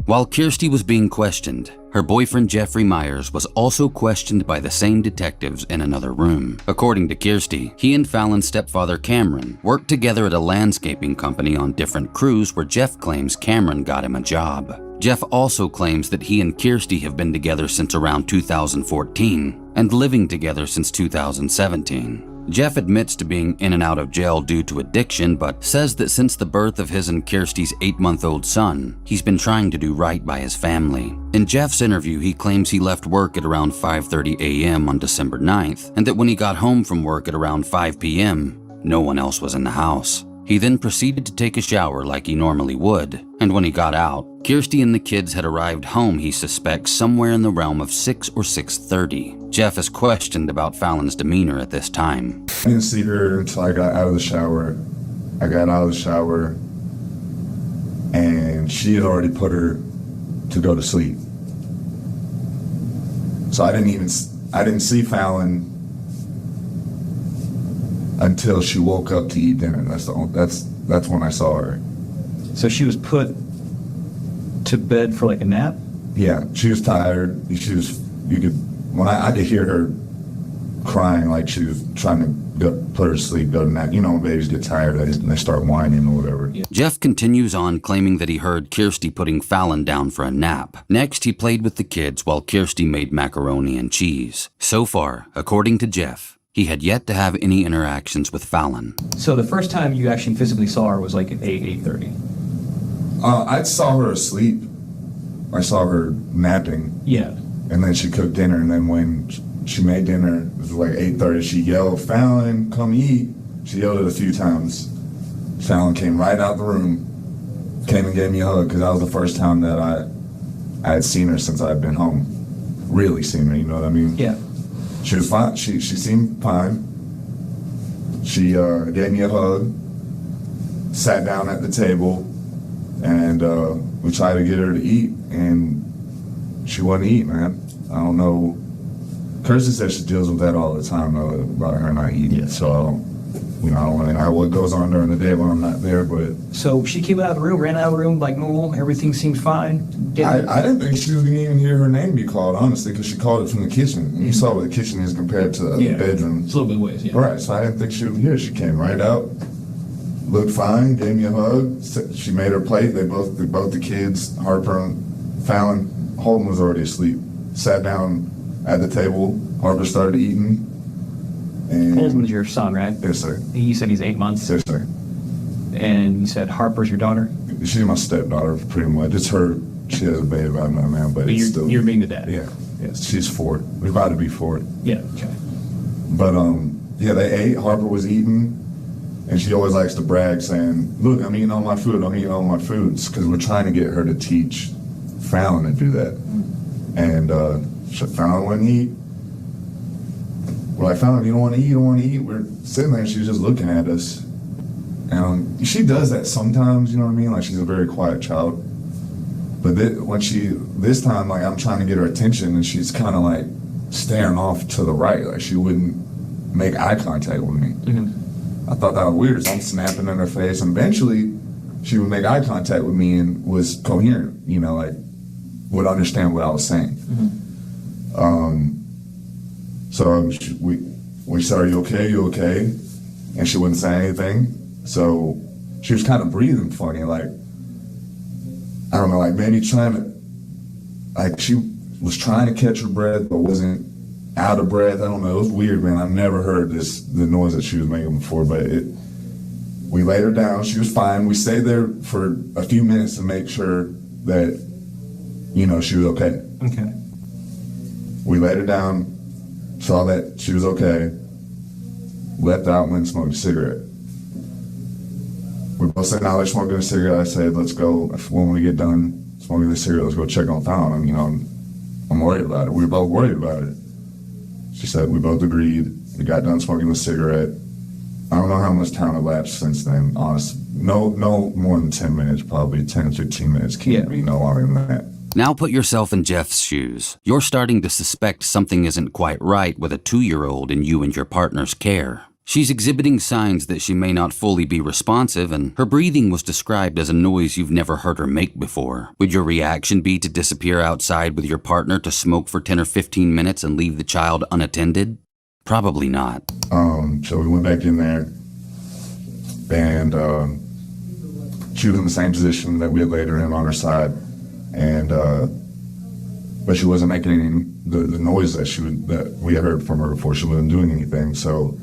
While Kirstie was being questioned, her boyfriend Jeffrey Meyers was also questioned by the same detectives in another room. According to Kirstie, he and Fallon's stepfather Cameron worked together at a landscaping company on different crews where Jeff claims Cameron got him a job. Jeff also claims that he and Kirstie have been together since around 2014 and living together since 2017. Jeff admits to being in and out of jail due to addiction, but says that since the birth of his and Kirstie's 8-month-old son, he's been trying to do right by his family. In Jeff's interview, he claims he left work at around 5:30 a.m. on December 9th, and that when he got home from work at around 5 p.m., no one else was in the house. He then proceeded to take a shower like he normally would, and when he got out, Kirstie and the kids had arrived home, he suspects, somewhere in the realm of 6 or 6:30. Jeff is questioned about Fallon's demeanor at this time. I didn't see her until I got out of the shower. I got out of the shower, and she had already put her to go to sleep. So I didn't see Fallon until she woke up to eat dinner. That's when I saw her. So she was put to bed for like a nap? Yeah, she was tired. I could hear her crying like she was trying to put her to sleep, go to nap. You know when babies get tired and they start whining or whatever. Jeff continues on, claiming that he heard Kirstie putting Fallon down for a nap. Next, he played with the kids while Kirstie made macaroni and cheese. So far, according to Jeff, he had yet to have any interactions with Fallon. So the first time you actually physically saw her was like at 8:30? I saw her asleep. I saw her napping. Yeah. And then she cooked dinner, and then when she made dinner, it was like 8:30, she yelled, "Fallon, come eat." She yelled it a few times. Fallon came right out the room, came and gave me a hug because that was the first time that I had seen her since I'd been home. Really seen her, you know what I mean? Yeah. She was fine. She seemed fine. She gave me a hug, sat down at the table, and we tried to get her to eat, and she wouldn't eat, man. I don't know. Kirstie says she deals with that all the time, though, about her not eating. So I don't really know what goes on during the day when I'm not there, but... So she came out of the room, ran out of the room like normal, everything seemed fine? I didn't think she was going to even hear her name be called, honestly, because she called it from the kitchen. And you saw what the kitchen is compared to the bedroom. It's a little bit ways, yeah. Right, so I didn't think she would hear. She came right out, looked fine, gave me a hug. She made her plate. Both the kids, Harper and Fallon, Holden was already asleep, sat down at the table. Harper started eating. Holden's your son, right? Yes, sir. You said he's 8 months? Yes, sir. And you said Harper's your daughter? She's my stepdaughter, pretty much. It's her. She has a baby right now, but it's still... You're being the dad? Yeah. Yes, she's 4. We're about to be 4. Yeah, okay. But, yeah, they ate. Harper was eating. And she always likes to brag, saying, look, I'm eating all my food. I'm eating all my foods. Because we're trying to get her to teach Fallon to do that. And Fallon wouldn't eat. We're like, Fallon, you don't want to eat, you don't want to eat. We're sitting there, and she's just looking at us. And she does that sometimes, you know what I mean? Like, she's a very quiet child. But this time, like, I'm trying to get her attention, and she's kind of, like, staring off to the right. Like, she wouldn't make eye contact with me. Mm-hmm. I thought that was weird, so I'm snapping in her face. And eventually, she would make eye contact with me and was coherent, you know, like, would understand what I was saying. Mm-hmm. So we said, are you okay? You okay? And she wouldn't say anything. So she was kind of breathing funny, like, I don't know, like maybe trying to, like she was trying to catch her breath, but wasn't out of breath. I don't know. It was weird, man. I've never heard the noise that she was making before, but we laid her down. She was fine. We stayed there for a few minutes to make sure that, you know, she was okay. Okay. We laid her down, saw that she was okay, left out, went and smoked a cigarette. We both said, now let's smoke a cigarette. I said, let's go, when we get done smoking the cigarette, let's go check on Fallon. You know, I'm worried about it. We were both worried about it. She said, we both agreed. We got done smoking the cigarette. I don't know how much time elapsed since then, honestly. No more than 10 minutes, probably 10 to 15 minutes. Can't be no longer than that. Now put yourself in Jeff's shoes. You're starting to suspect something isn't quite right with a 2-year-old in you and your partner's care. She's exhibiting signs that she may not fully be responsive, and her breathing was described as a noise you've never heard her make before. Would your reaction be to disappear outside with your partner to smoke for 10 or 15 minutes and leave the child unattended? Probably not. So we went back in there, and she was in the same position that we had laid her in on her side, and but she wasn't making any the noise that we had heard from her before. She wasn't doing anything. So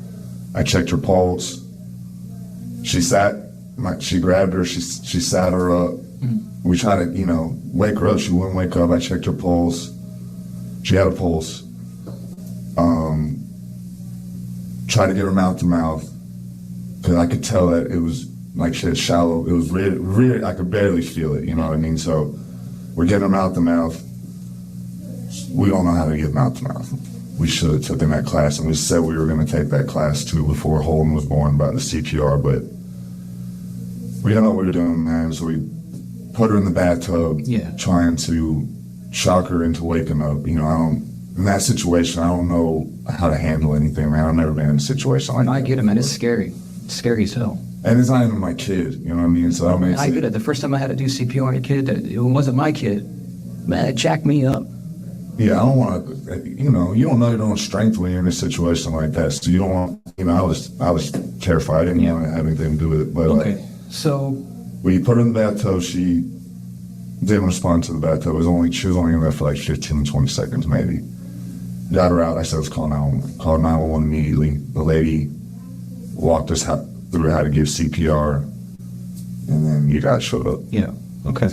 I checked her pulse. She grabbed her. She sat her up. Mm-hmm. We tried to wake her up. She wouldn't wake up. I checked her pulse. She had a pulse. Tried to get her mouth to mouth, because I could tell that it was like she had shallow. It was really, I could barely feel it. You know what I mean? So we're getting her mouth to mouth. We don't know how to get mouth to mouth. We should have taken that class, and we said we were going to take that class too before Holden was born about the CPR, but we didn't know what we were doing, man. So we put her in the bathtub, trying to shock her into waking up. In that situation, I don't know how to handle anything, man. I've never been in a situation like that. I get it, man. It's scary. It's scary as hell. And it's not even my kid, you know what I mean? So I get it. The first time I had to do CPR on a kid, it wasn't my kid. Man, it jacked me up. Yeah, I don't want to, you don't know your own strength when you're in a situation like that. So you don't want, I was terrified. I didn't want to have anything to do with it. But okay, so we put her in the bathtub. She didn't respond to the bathtub. She was only in there for like 15 to 20 seconds, maybe. Got her out. I said, let's call 911. Called 911 immediately. The lady walked us through how to give CPR, and then you guys showed up. Yeah, okay.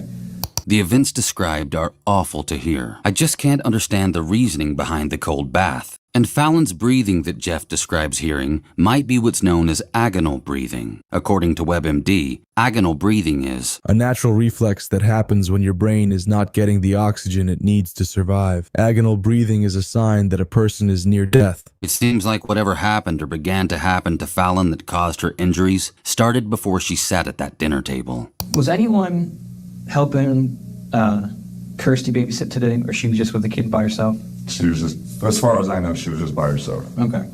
The events described are awful to hear. I just can't understand the reasoning behind the cold bath. And Fallon's breathing that Jeff describes hearing might be what's known as agonal breathing. According to WebMD, agonal breathing is a natural reflex that happens when your brain is not getting the oxygen it needs to survive. Agonal breathing is a sign that a person is near death. It seems like whatever happened or began to happen to Fallon that caused her injuries started before she sat at that dinner table. Was anyone helping Kirstie babysit today, or she was just with the kid by herself? She was just, as far as I know, she was just by herself. Okay.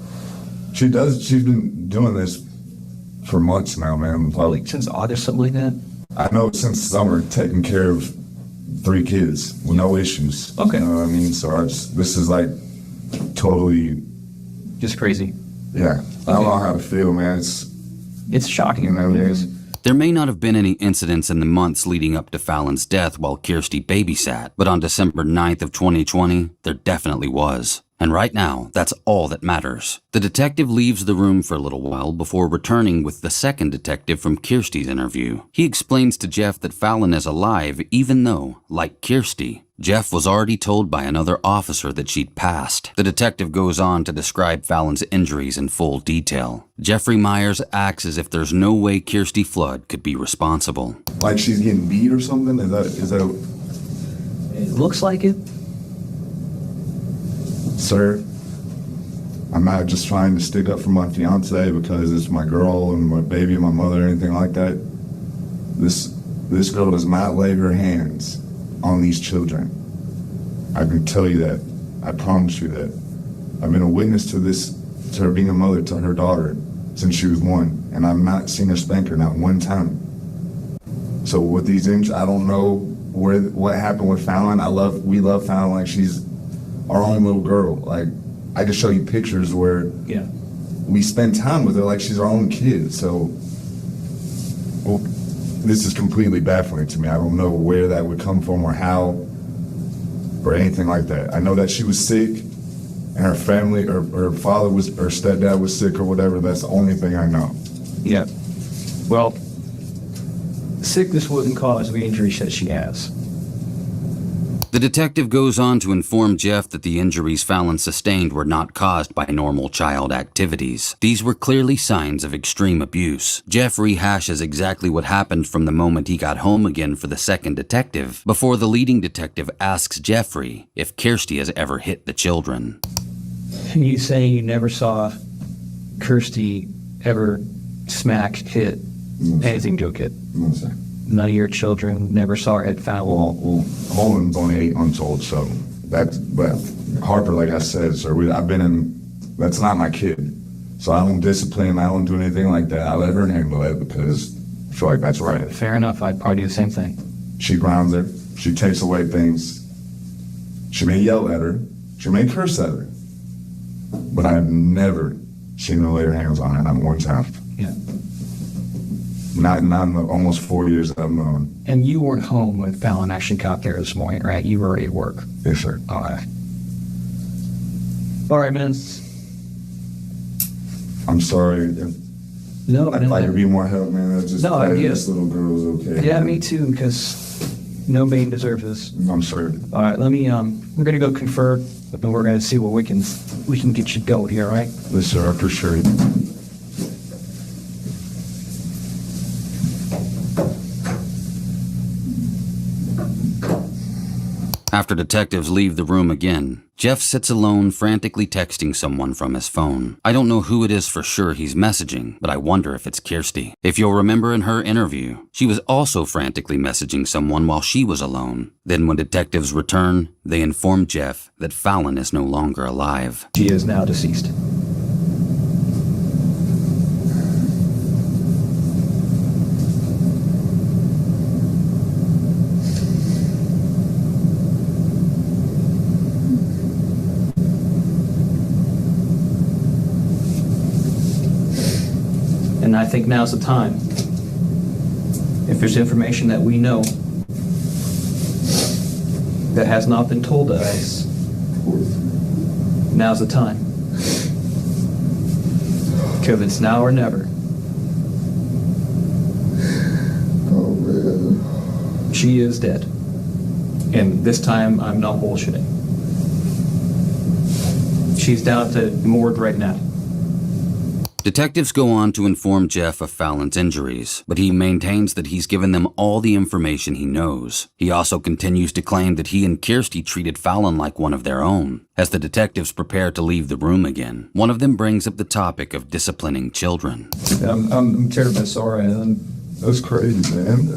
She's been doing this for months now, man. Like since August, something like that? I know since summer, taking care of 3 kids with no issues. Okay. You know what I mean? So this is like totally... Just crazy. Yeah. I don't know how to feel, man. It's shocking. You know, There may not have been any incidents in the months leading up to Fallon's death while Kirstie babysat, but on December 9th of 2020, there definitely was. And right now, that's all that matters. The detective leaves the room for a little while before returning with the second detective from Kirstie's interview. He explains to Jeff that Fallon is alive even though, like Kirstie, Jeff was already told by another officer that she'd passed. The detective goes on to describe Fallon's injuries in full detail. Jeffrey Meyers acts as if there's no way Kirstie Flood could be responsible. Like she's getting beat or something? Is that... It looks like it. Sir, I'm not just trying to stick up for my fiance because it's my girl and my baby and my mother or anything like that. This girl does not lay her hands on these children. I can tell you that. I promise you that. I've been a witness to her being a mother to her daughter since she was 1, and I've not seen her spank her, not one time. So with these injuries, I don't know what happened with Fallon. We love Fallon like she's our own little girl. Like, I can show you pictures where we spend time with her like she's our own kid. So, this is completely baffling to me. I don't know where that would come from or how or anything like that. I know that she was sick and her family or her father or stepdad was sick or whatever. That's the only thing I know. Yeah. Well, sickness wouldn't cause the injuries that she has. The detective goes on to inform Jeff that the injuries Fallon sustained were not caused by normal child activities. These were clearly signs of extreme abuse. Jeff rehashes exactly what happened from the moment he got home again for the second detective, before the leading detective asks Jeffrey if Kirstie has ever hit the children. You say you never saw Kirstie ever smack, hit anything to a kid? No, sir. None of your children never saw her hit Fallon? Well, Holman's only 8 months old, so but Harper, like I said, sir, that's not my kid. So I don't discipline, I don't do anything like that. I let her handle it because I feel like that's right. Fair enough, I'd probably do the same thing. She grounds her, she takes away things. She may yell at her, she may curse at her, but I've never seen her lay her hands on her, not one time. Yeah. Not in the almost 4 years that I've known. And you weren't home when Fallon actually got there this morning, right? You were already at work. Yes, sir. All right. All right, man. I'm sorry. No, I'd like to be more help, man. This little girl's okay. Yeah, me too, because no baby deserves this. I'm sorry. All right, let me, we're going to go confer, and we're going to see what we can get you going here, all right? Yes, sir, I appreciate it. After detectives leave the room again, Jeff sits alone frantically texting someone from his phone. I don't know who it is for sure he's messaging, but I wonder if it's Kirstie. If you'll remember in her interview, she was also frantically messaging someone while she was alone. Then when detectives return, they inform Jeff that Fallon is no longer alive. She is now deceased. And I think now's the time. If there's information that we know that has not been told to us, now's the time. Because it's now or never. Oh, man. She is dead. And this time, I'm not bullshitting. She's down at the morgue right now. Detectives go on to inform Jeff of Fallon's injuries, but he maintains that he's given them all the information he knows. He also continues to claim that he and Kirstie treated Fallon like one of their own. As the detectives prepare to leave the room again, one of them brings up the topic of disciplining children. I'm terribly sorry. That's crazy, man.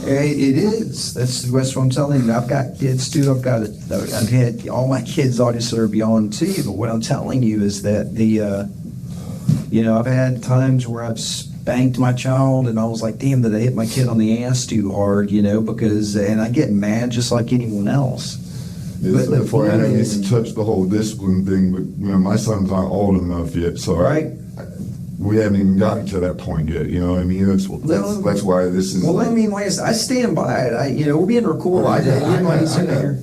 It is. That's what I'm telling you. I've got kids too. I've had all my kids obviously are beyond 2, but what I'm telling you is that I've had times where I've spanked my child and I was like, damn, did I hit my kid on the ass too hard, and I get mad just like anyone else. But before I haven't even touched the whole discipline thing, but my son's not old enough yet, so right. We haven't even gotten to that point yet, you know what I mean? That's why this is... Well, I mean, like I stand by it. We're being recorded. I got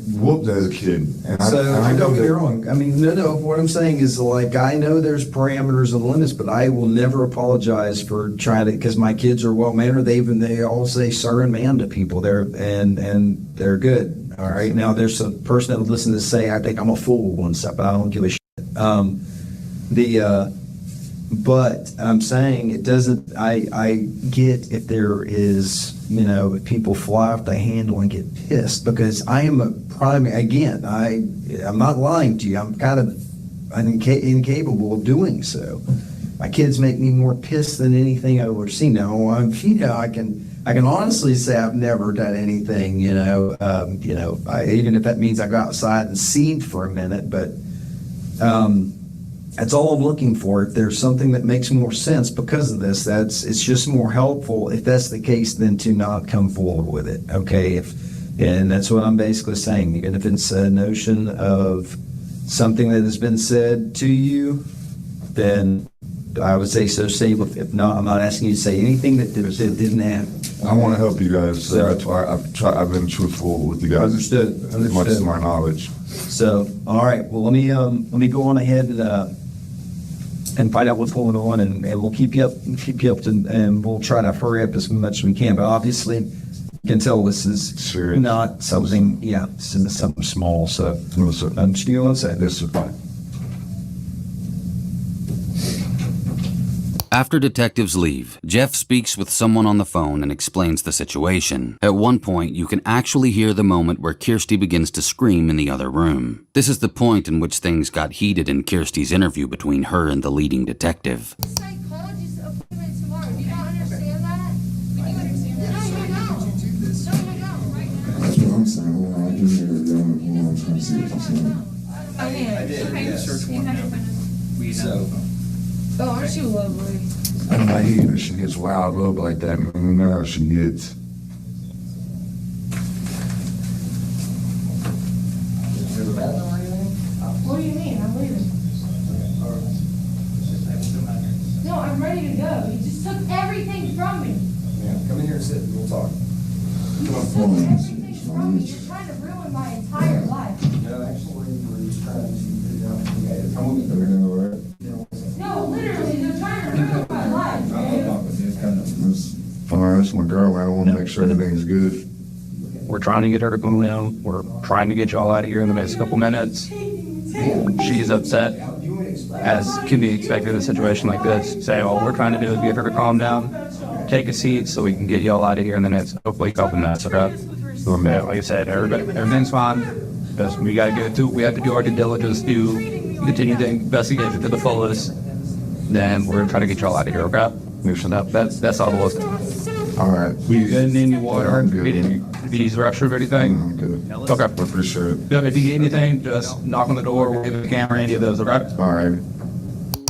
whooped as a kid. And I don't get me wrong. I mean, no, what I'm saying is, like, I know there's parameters and limits, but I will never apologize for trying to, because my kids are well-mannered. They all say sir and ma'am to people. They're good. All right. Now, there's a person that would listen to say, I think I'm a fool and stuff, but I don't give a shit. But I'm saying it doesn't, I get if there is, if people fly off the handle and get pissed, because I am a prime, again, I'm not lying to you, I'm incapable of doing so. My kids make me more pissed than anything I've ever seen. Now, I can honestly say I've never done anything, even if that means I go outside and seed for a minute, but, that's all I'm looking for. If there's something that makes more sense because of this, it's just more helpful if that's the case than to not come forward with it. Okay, and that's what I'm basically saying. Even if it's a notion of something that has been said to you, then I would say so. Say if not, I'm not asking you to say anything that didn't happen. I want to help you guys. So that's why I've been truthful with you guys. Understood. As much as my knowledge. So, all right. Well, let me go on ahead and find out what's going on, and we'll keep you up, and we'll try to hurry up as much as we can. But obviously, you can tell this is not something. Yeah, this is something small. So, I'm just going to say this is fine. After detectives leave, Jeff speaks with someone on the phone and explains the situation. At one point, you can actually hear the moment where Kirstie begins to scream in the other room. This is the point in which things got heated in Kirstie's interview between her and the leading detective. Psychologist appointment tomorrow. Do you not understand that? No, you don't. That's what I'm saying. Hold on, I can hear it. Hold on, I'm trying to see what you're saying. I did. So. Oh, aren't you lovely? I hate her. She gets wild up like that. Now she gets. What do you mean? I'm leaving. No, I'm ready to go. You just took everything from me. Yeah, come in here and sit and we'll talk. You just took everything from me. You're trying to ruin my entire life. No, actually, we're just trying to figure out. Come with me. No, literally, they're trying to ruin my life, man. That's my girl. I want to make sure everything's good. We're trying to get her to come down. We're trying to get y'all out of here in the next couple minutes. She's upset, as can be expected in a situation like this. So all we're trying to do is get her to calm down, take a seat so we can get y'all out of here in the next, hopefully, couple minutes, okay? So, like I said, everything's fine. Just, we got to get through. We have to do our due diligence to continue the investigation to the fullest. Then we're going to try to get y'all out of here, okay? That's all it was. All right. We didn't need any water. We didn't need restroom or anything. I'm good. Okay. I'm pretty sure. If you need anything, just knock on the door, wave at the camera, any of those, okay? All right.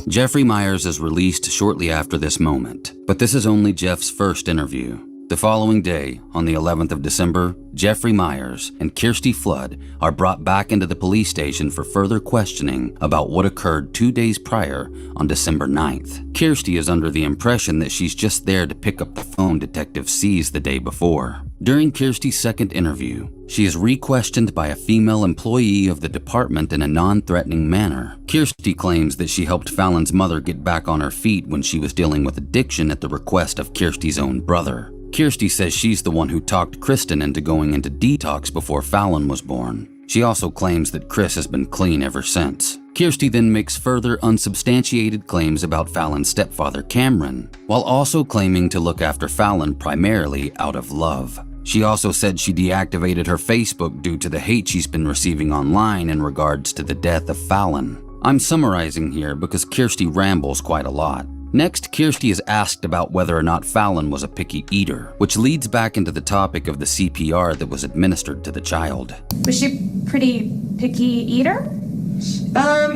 Jeffrey Meyers is released shortly after this moment, but this is only Jeff's first interview. The following day, on the 11th of December, Jeffrey Meyers and Kirstie Flood are brought back into the police station for further questioning about what occurred 2 days prior on December 9th. Kirstie is under the impression that she's just there to pick up the phone detective seized the day before. During Kirstie's second interview, she is re-questioned by a female employee of the department in a non-threatening manner. Kirstie claims that she helped Fallon's mother get back on her feet when she was dealing with addiction at the request of Kirstie's own brother. Kirstie says she's the one who talked Kristen into going into detox before Fallon was born. She also claims that Chris has been clean ever since. Kirstie then makes further unsubstantiated claims about Fallon's stepfather Cameron, while also claiming to look after Fallon primarily out of love. She also said she deactivated her Facebook due to the hate she's been receiving online in regards to the death of Fallon. I'm summarizing here because Kirstie rambles quite a lot. Next, Kirstie is asked about whether or not Fallon was a picky eater, which leads back into the topic of the CPR that was administered to the child. Was she pretty picky eater?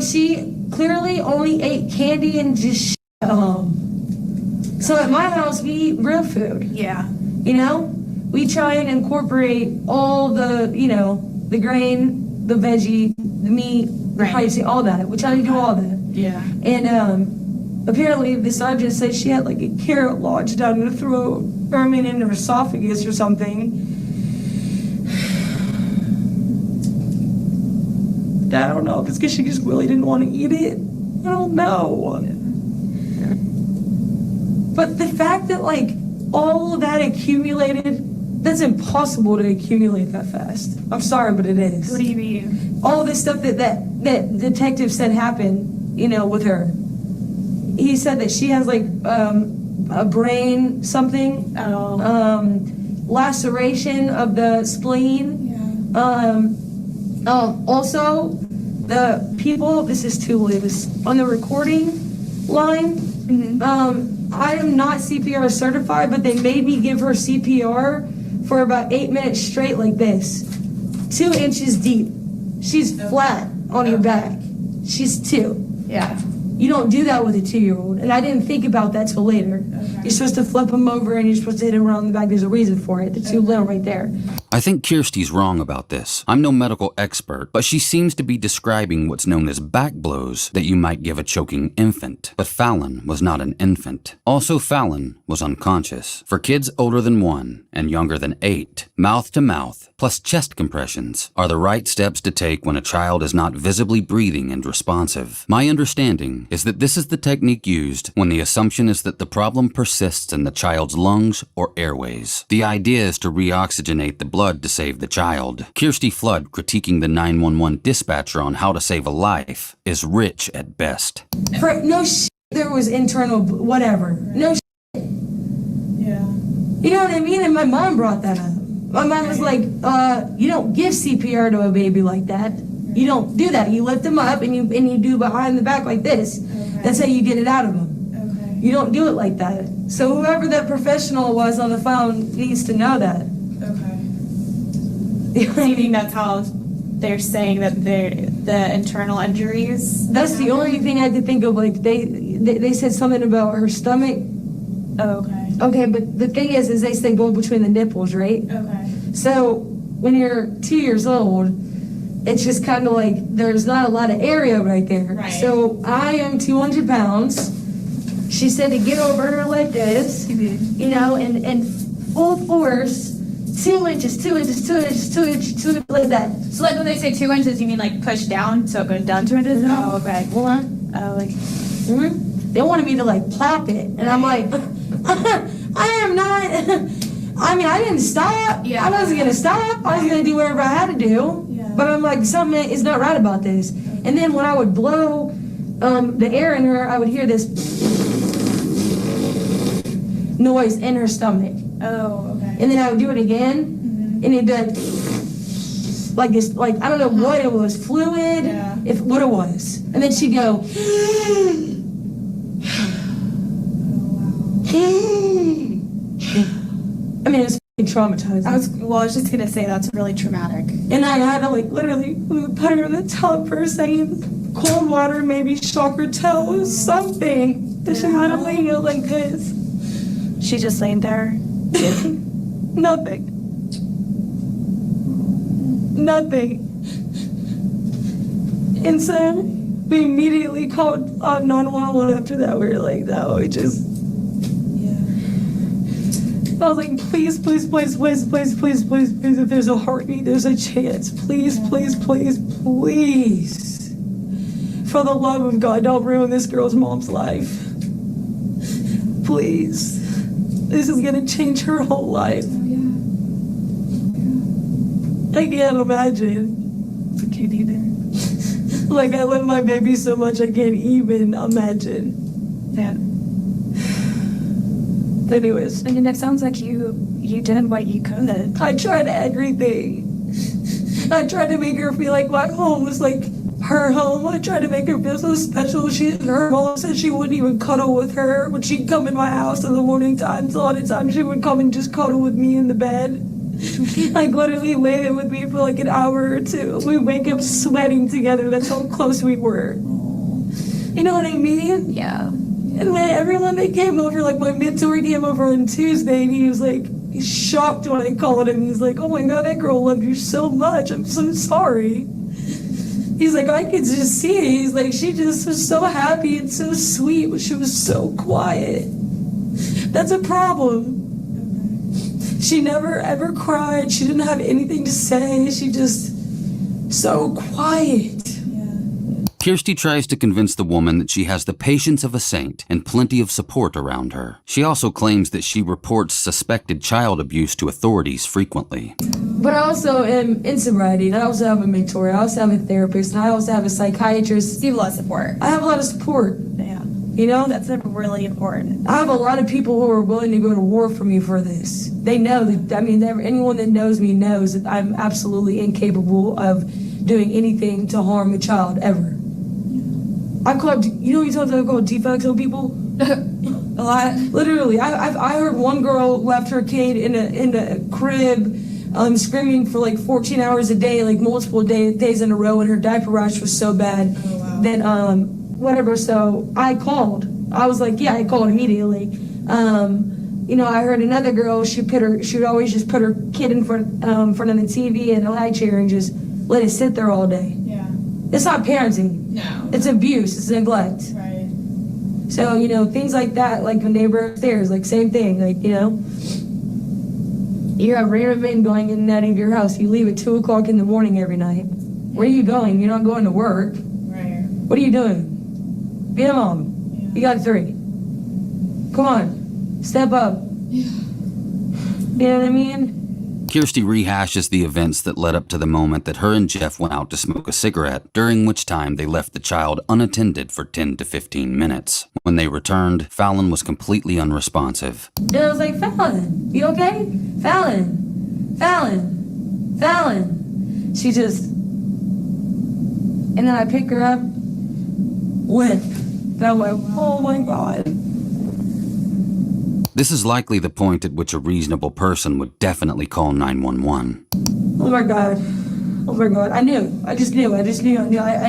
She clearly only ate candy and just So at my house, we eat real food. Yeah. You know? We try and incorporate all the, the grain, the veggie, the meat, the spicy, all that. We try to do all that. Yeah. And apparently the sergeant said she had like a carrot lodged down her throat, or in her esophagus or something. I don't know if it's because she just really didn't want to eat it. I don't know. But the fact that like all of that accumulated, that's impossible to accumulate that fast. I'm sorry, but it is. What do you mean? All this stuff that detective said happened, with her. He said that she has like a brain something, laceration of the spleen. Yeah. Also, the people, this is too loose, on the recording line, I am not CPR certified, but they made me give her CPR for about 8 minutes straight like this. 2 inches deep. She's flat on your back. She's 2. Yeah. You don't do that with a 2-year-old. And I didn't think about that till later. Okay. You're supposed to flip them over and you're supposed to hit them around the back. There's a reason for it. They're too little right there. I think Kirstie's wrong about this. I'm no medical expert, but she seems to be describing what's known as back blows that you might give a choking infant. But Fallon was not an infant. Also, Fallon was unconscious. For kids older than 1 and younger than 8, mouth to mouth plus chest compressions are the right steps to take when a child is not visibly breathing and responsive. My understanding is that this is the technique used when the assumption is that the problem persists in the child's lungs or airways. The idea is to reoxygenate the blood to save the child. Kirstie Flood critiquing the 911 dispatcher on how to save a life is rich at best. For no shit, there was internal whatever. No shit. Yeah. You know what I mean? And my mom brought that up. My mom was like, you don't give CPR to a baby like that. You don't do that. You lift them up and you do behind the back like this. Okay. That's how you get it out of them. Okay. You don't do it like that. So whoever that professional was on the phone needs to know that. Okay. Do you think that's how they're saying that the internal injuries? That's the only thing I could think of. Like they said something about her stomach. Oh, okay. Okay, but the thing is they say go between the nipples, right? Okay. So when you're 2 years old, it's just kind of like there's not a lot of area right there. Right. So I am 200 pounds. She said to get over her like this, and full force, 2 inches, 2 inches, 2 inches, 2 inches, 2 inches, like that. So like when they say 2 inches, you mean like push down, so it goes down 2 inches? No. Oh, okay. Hold on. Oh, like. Mm-hmm. They wanted me to like plop it, and I'm like, I am not. I mean, I didn't stop. Yeah. I wasn't gonna stop. I was gonna do whatever I had to do. Yeah. But I'm like, something is not right about this. And then when I would blow the air in her, I would hear this noise in her stomach. Oh, okay. And then I would do it again, and it'd be like this, like I don't know what it was, fluid, if what it was. And then she'd go. I mean, it's traumatizing. I was just gonna say that's really traumatic. And I had to like literally put her in the tub for a second, cold water, maybe shock her toes, something. That she had to lay out like this. She just laying there. Nothing. And so we immediately called 911 after that. We were like, no, we just. I was like, please, please, please, please, please, please, please, please, if there's a heartbeat, there's a chance. Please, please, please, please. For the love of God, don't ruin this girl's mom's life. Please. This is gonna change her whole life. I can't imagine. What you do there? Like, I love my baby so much I can't even imagine. Yeah. Anyways. I mean, it sounds like you did what you could. I tried everything. I tried to make her feel like my home was like her home. I tried to make her feel so special. Her mom said she wouldn't even cuddle with her when she'd come in my house in the morning times. A lot of times she would come and just cuddle with me in the bed. Like literally lay there with me for like an hour or two. We wake up sweating together. That's how close we were. You know what I mean? Yeah. And when everyone that came over, like my mentor came over on Tuesday, and he was like, he's shocked when I called him. He's like, oh my God, that girl loved you so much. I'm so sorry. He's like, I could just see it. He's like, she just was so happy and so sweet, but she was so quiet. That's a problem. She never ever cried. She didn't have anything to say. She just so quiet. Kirstie tries to convince the woman that she has the patience of a saint and plenty of support around her. She also claims that she reports suspected child abuse to authorities frequently. But I also am in sobriety, and I also have a mentor. I also have a therapist, and I also have a psychiatrist. You have a lot of support. I have a lot of support. Yeah. You know? That's really important. I have a lot of people who are willing to go to war for me for this. They know that, I mean, anyone that knows me knows that I'm absolutely incapable of doing anything to harm a child, ever. I call, you know, sometimes I call de facto people. A lot. Literally, I heard one girl left her kid in a crib, screaming for like 14 hours a day, like multiple days in a row, and her diaper rash was so bad that whatever. So I called. I was like, yeah, I called immediately. You know, I heard another girl. She would always just put her kid in front of the TV in a high chair and just let it sit there all day. Yeah. It's not parenting. No. It's abuse. It's neglect. Right. So, you know, things like that, like the neighbor upstairs, like same thing, like, you know. You have random men going in and out of your house. You leave at 2 o'clock in the morning every night. Where are you going? You're not going to work. Right. What are you doing? Be a mom. Yeah. You got 3. Come on. Step up. Yeah. You know what I mean? Kirstie rehashes the events that led up to the moment that her and Jeff went out to smoke a cigarette, during which time they left the child unattended for 10 to 15 minutes. When they returned, Fallon was completely unresponsive. And I was like, Fallon, you okay? Fallon, Fallon, Fallon. She just, and then I pick her up, limp. And I'm like, oh my God. This is likely the point at which a reasonable person would definitely call 911. Oh my God. Oh my God. I knew. I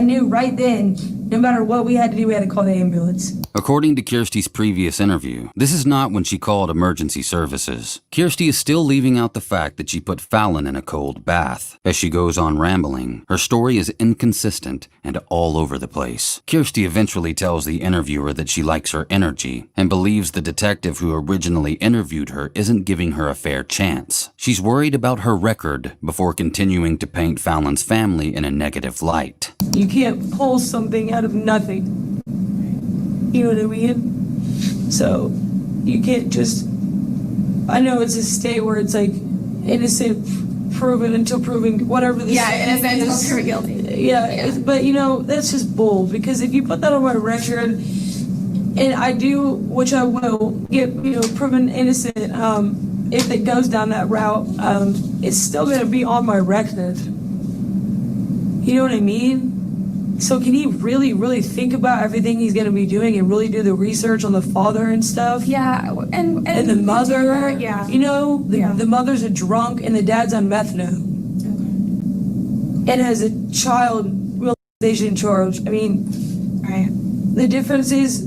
knew right then, no matter what we had to do, we had to call the ambulance. According to Kirstie's previous interview, this is not when she called emergency services. Kirstie is still leaving out the fact that she put Fallon in a cold bath. As she goes on rambling, her story is inconsistent and all over the place. Kirstie eventually tells the interviewer that she likes her energy and believes the detective who originally interviewed her isn't giving her a fair chance. She's worried about her record before continuing to paint Fallon's family in a negative light. You can't pull something out of nothing. You know what I mean? So, you can't just, I know it's a state where it's like innocent proven until proven, whatever this innocent until proven guilty. Yeah. But you know, that's just bull, because if you put that on my record, and I do, which I will, get, you know, proven innocent, if it goes down that route, it's still going to be on my record. You know what I mean? So can he really, really think about everything he's going to be doing and really do the research on the father and stuff? Yeah, and the mother, yeah. You know, the mother's a drunk and the dad's on meth now. And has a child realization charge. I mean, right. The differences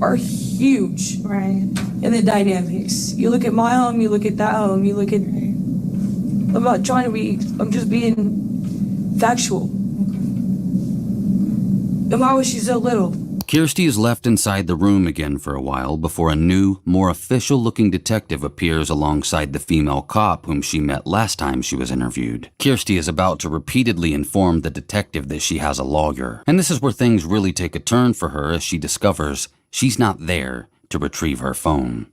are huge. Right. In the dynamics. You look at my home, you look at that home, you look at, I'm not trying to be, I'm just being factual. And why was she so little? Kirstie is left inside the room again for a while before a new, more official-looking detective appears alongside the female cop whom she met last time she was interviewed. Kirstie is about to repeatedly inform the detective that she has a lawyer. And this is where things really take a turn for her as she discovers she's not there to retrieve her phone.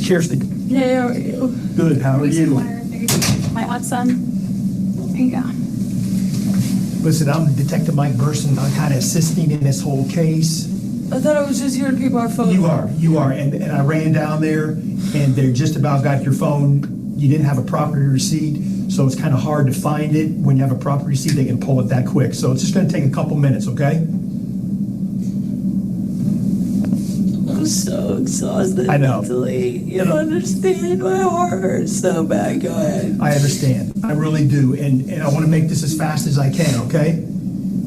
Kirstie. Yeah, how are you? Good, how are you? My hot son. Here you go. Listen, I'm Detective Mike Burson. I'm kind of assisting in this whole case. I thought I was just here to keep our phone. You are. And I ran down there, and they just about got your phone. You didn't have a property receipt, so it's kind of hard to find it. When you have a property receipt, they can pull it that quick. So it's just going to take a couple minutes, okay? I'm so exhausted. I know. Mentally. You don't understand. My heart hurts so bad. Go ahead. I understand. I really do. And I want to make this as fast as I can, okay?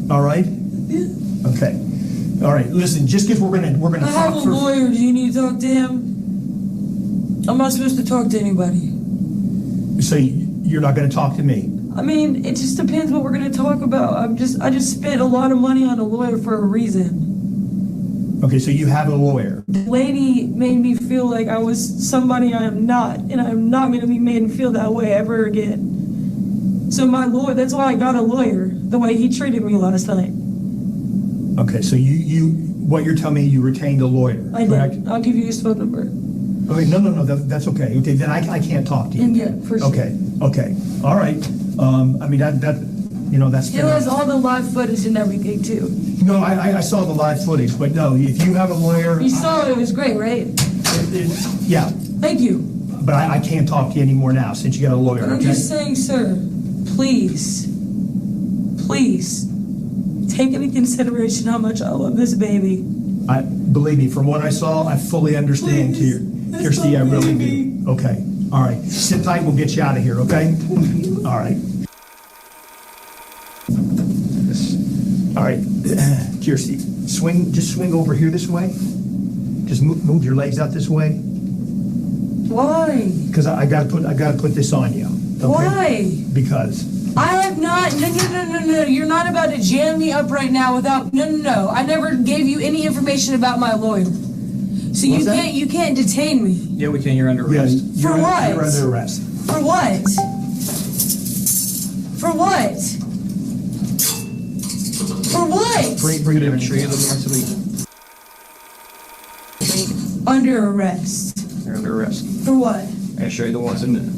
All right? Yeah. Okay. All right. Listen, just because we're gonna I have talk a lawyer. Do you need to talk to him? I'm not supposed to talk to anybody. So you're not going to talk to me? I mean, it just depends what we're going to talk about. I just spent a lot of money on a lawyer for a reason. Okay, so you have a lawyer. The lady made me feel like I was somebody I am not, and I'm not going to be made to feel that way ever again. So my lawyer, that's why I got a lawyer, the way he treated me last night. Okay, so what you're telling me, you retained a lawyer, correct? Did. I'll give you his phone number. Okay, no, that's okay. Okay, then I can't talk to you. Yeah, for sure. Okay, all right. I mean, that's He has all the live footage and everything, too. No, I saw the live footage, but no, if you have a lawyer... You saw it was great, right? Yeah. Thank you. But I can't talk to you anymore now, since you got a lawyer, But I'm just saying, sir, please, take into consideration how much I love this baby. Believe me, from what I saw, I fully understand, Kirstie, I really do. Okay, all right. Sit tight, we'll get you out of here, okay? All right. All right, Kirstie, just swing over here this way. Just move your legs out this way. Why? Because I gotta put this on you. Okay? Why? Because. I have not. No. You're not about to jam me up right now without. No. I never gave you any information about my lawyer. So you can't detain me. Yeah, we can. You're under arrest. Yeah, For what? You're under arrest. For what? For what? For what? Bring it in and show you the once a week. Under arrest. You're under arrest. For what? I'll show you the ones in there.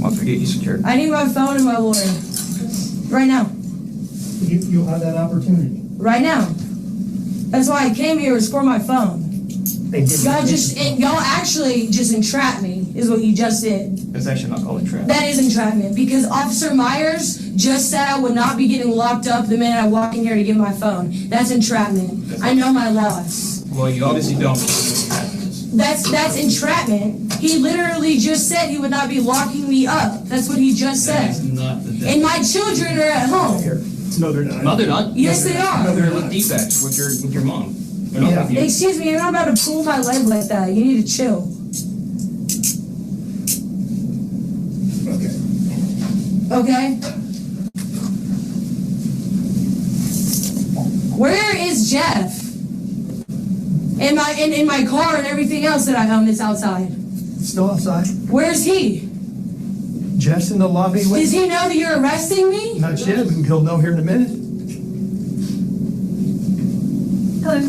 Once we get you secured. I need my phone and my lawyer. Right now. You'll have that opportunity. Right now. That's why I came here, was for my phone. Y'all actually just entrapped me, is what you just did. It's actually not called entrapment. That is entrapment, because Officer Meyers just said I would not be getting locked up the minute I walk in here to get my phone. That's entrapment. I know my laws. Well, you obviously don't. That's entrapment. He literally just said he would not be locking me up. That's what he just said. And my children are at home. No, they're not. No, they're not. Yes, they are. No, they're with defects with your mom. They're not with you. Excuse me, you're not about to pull my leg like that. You need to chill. Okay? Where is Jeff? In my car and everything else that I own that's outside. Still outside? Where's he? Jeff's in the lobby. Does he know that you're arresting me? Not yet. He'll know here in a minute. Hello.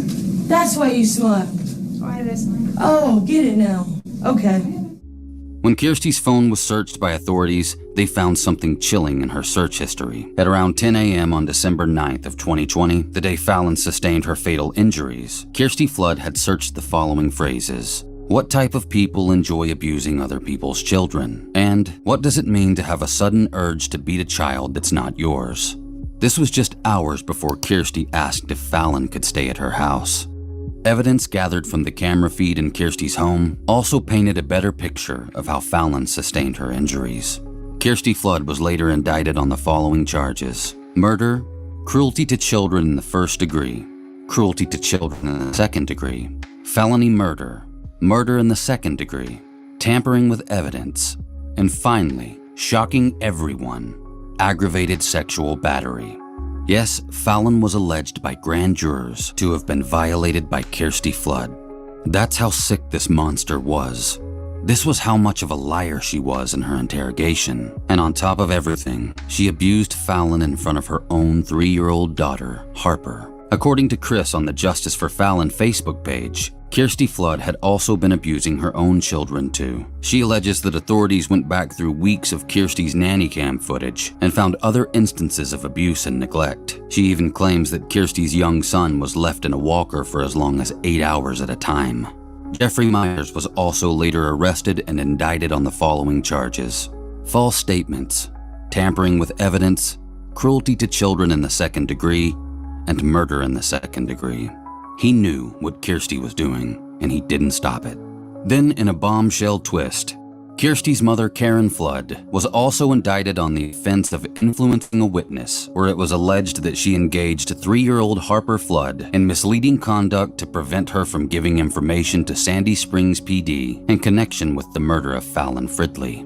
That's why you smile. Why did I smile? Oh, get it now. Okay. When Kirstie's phone was searched by authorities, they found something chilling in her search history. At around 10 a.m. on December 9th of 2020, the day Fallon sustained her fatal injuries, Kirstie Flood had searched the following phrases. What type of people enjoy abusing other people's children? And what does it mean to have a sudden urge to beat a child that's not yours? This was just hours before Kirstie asked if Fallon could stay at her house. Evidence gathered from the camera feed in Kirstie's home also painted a better picture of how Fallon sustained her injuries. Kirstie Flood was later indicted on the following charges: murder, cruelty to children in the first degree, cruelty to children in the second degree, felony murder, murder in the second degree, tampering with evidence, and finally, shocking everyone, aggravated sexual battery. Yes, Fallon was alleged by grand jurors to have been violated by Kirstie Flood. That's how sick this monster was. This was how much of a liar she was in her interrogation. And on top of everything, she abused Fallon in front of her own 3-year-old daughter, Harper. According to Chris on the Justice for Fallon Facebook page, Kirstie Flood had also been abusing her own children too. She alleges that authorities went back through weeks of Kirstie's nanny cam footage and found other instances of abuse and neglect. She even claims that Kirstie's young son was left in a walker for as long as 8 hours at a time. Jeffrey Meyers was also later arrested and indicted on the following charges: false statements, tampering with evidence, cruelty to children in the second degree, and murder in the second degree. He knew what Kirstie was doing, and he didn't stop it. Then, in a bombshell twist, Kirstie's mother, Karen Flood, was also indicted on the offense of influencing a witness, where it was alleged that she engaged 3-year-old Harper Flood in misleading conduct to prevent her from giving information to Sandy Springs PD in connection with the murder of Fallon Fridley.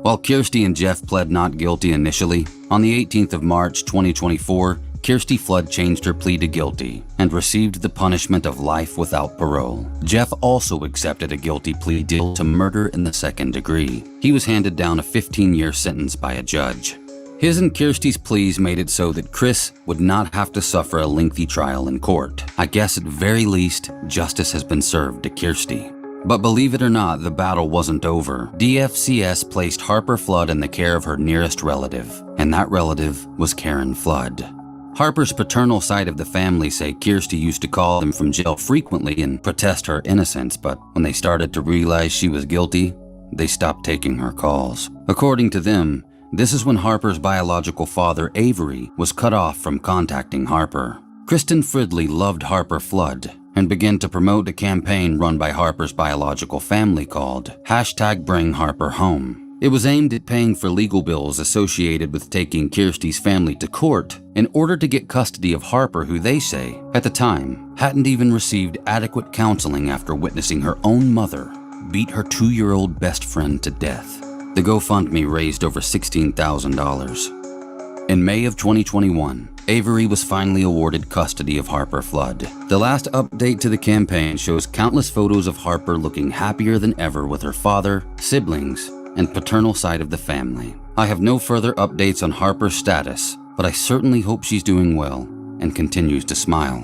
While Kirstie and Jeff pled not guilty initially, on the 18th of March 2024, Kirstie Flood changed her plea to guilty and received the punishment of life without parole. Jeff also accepted a guilty plea deal to murder in the second degree. He was handed down a 15-year sentence by a judge. His and Kirstie's pleas made it so that Chris would not have to suffer a lengthy trial in court. I guess at very least, justice has been served to Kirstie. But believe it or not, the battle wasn't over. DFCS placed Harper Flood in the care of her nearest relative, and that relative was Karen Flood. Harper's paternal side of the family say Kirstie used to call them from jail frequently and protest her innocence, but when they started to realize she was guilty, they stopped taking her calls. According to them, this is when Harper's biological father, Avery, was cut off from contacting Harper. Kristen Fridley loved Harper Flood and began to promote a campaign run by Harper's biological family called #BringHarperHome. It was aimed at paying for legal bills associated with taking Kirstie's family to court in order to get custody of Harper, who they say, at the time, hadn't even received adequate counseling after witnessing her own mother beat her 2-year-old best friend to death. The GoFundMe raised over $16,000. In May of 2021, Avery was finally awarded custody of Harper Flood. The last update to the campaign shows countless photos of Harper looking happier than ever with her father, siblings, and paternal side of the family. I have no further updates on Harper's status, but I certainly hope she's doing well and continues to smile.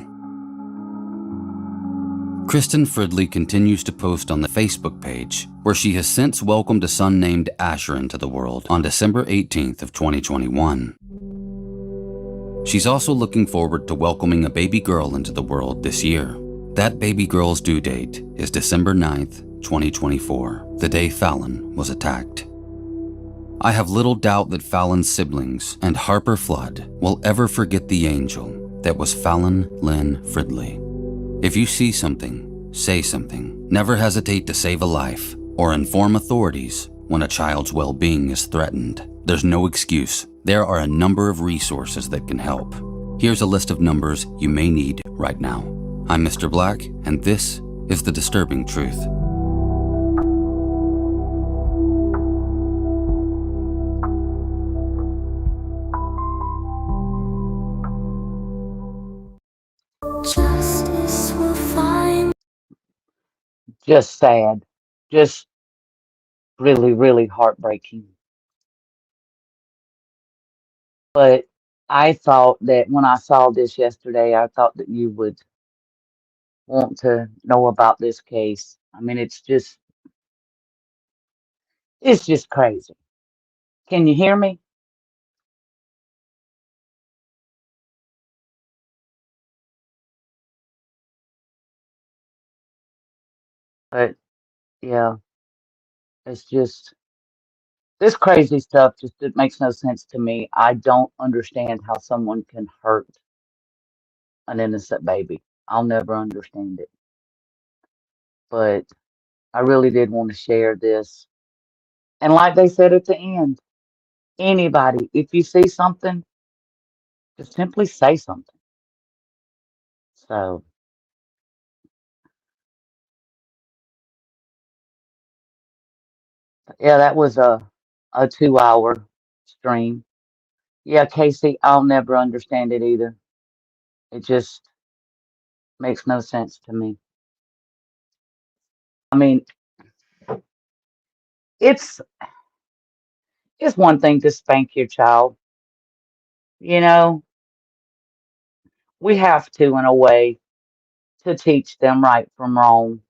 Kristen Fridley continues to post on the Facebook page, where she has since welcomed a son named Asher into the world on December 18th of 2021. She's also looking forward to welcoming a baby girl into the world this year. That baby girl's due date is December 9th, 2024, the day Fallon was attacked. I have little doubt that Fallon's siblings and Harper Flood will ever forget the angel that was Fallon Lynn Fridley. If you see something, say something. Never hesitate to save a life or inform authorities when a child's well-being is threatened. There's no excuse. There are a number of resources that can help. Here's a list of numbers you may need right now. I'm Mr. Black, and this is The Disturbing Truth. Justice will find. Just sad. Just really, really heartbreaking. But I thought that when I saw this yesterday, I thought that you would want to know about this case. I mean, it's just crazy. Can you hear me? But yeah, it's just this crazy stuff just it makes no sense to me. I don't understand how someone can hurt an innocent baby. I'll never understand it. But I really did want to share this. And like they said at the end, anybody, if you see something, just simply say something. So yeah, that was a 2 hour stream. Yeah, Casey, I'll never understand it either. It just makes no sense to me. I mean, it's it's one thing to spank your child. You know, we have to in a way to teach them right from wrong.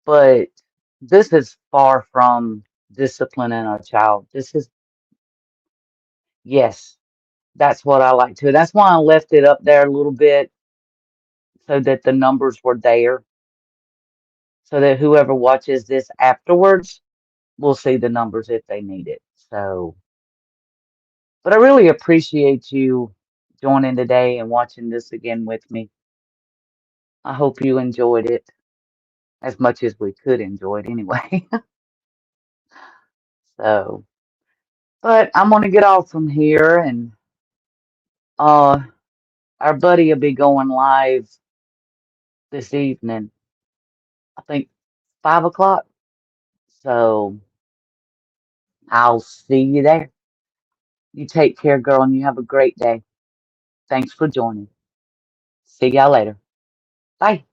But this is far from disciplining a child. This is, yes, that's what I like to. That's why I left it up there a little bit so that the numbers were there, so that whoever watches this afterwards will see the numbers if they need it. So, but I really appreciate you joining today and watching this again with me. I hope you enjoyed it as much as we could enjoy it anyway. So, but I'm gonna get off from here, and uh our buddy will be going live this evening. I think 5 o'clock. So I'll see you there. You take care, girl, and you have a great day. Thanks for joining. See y'all later. Bye.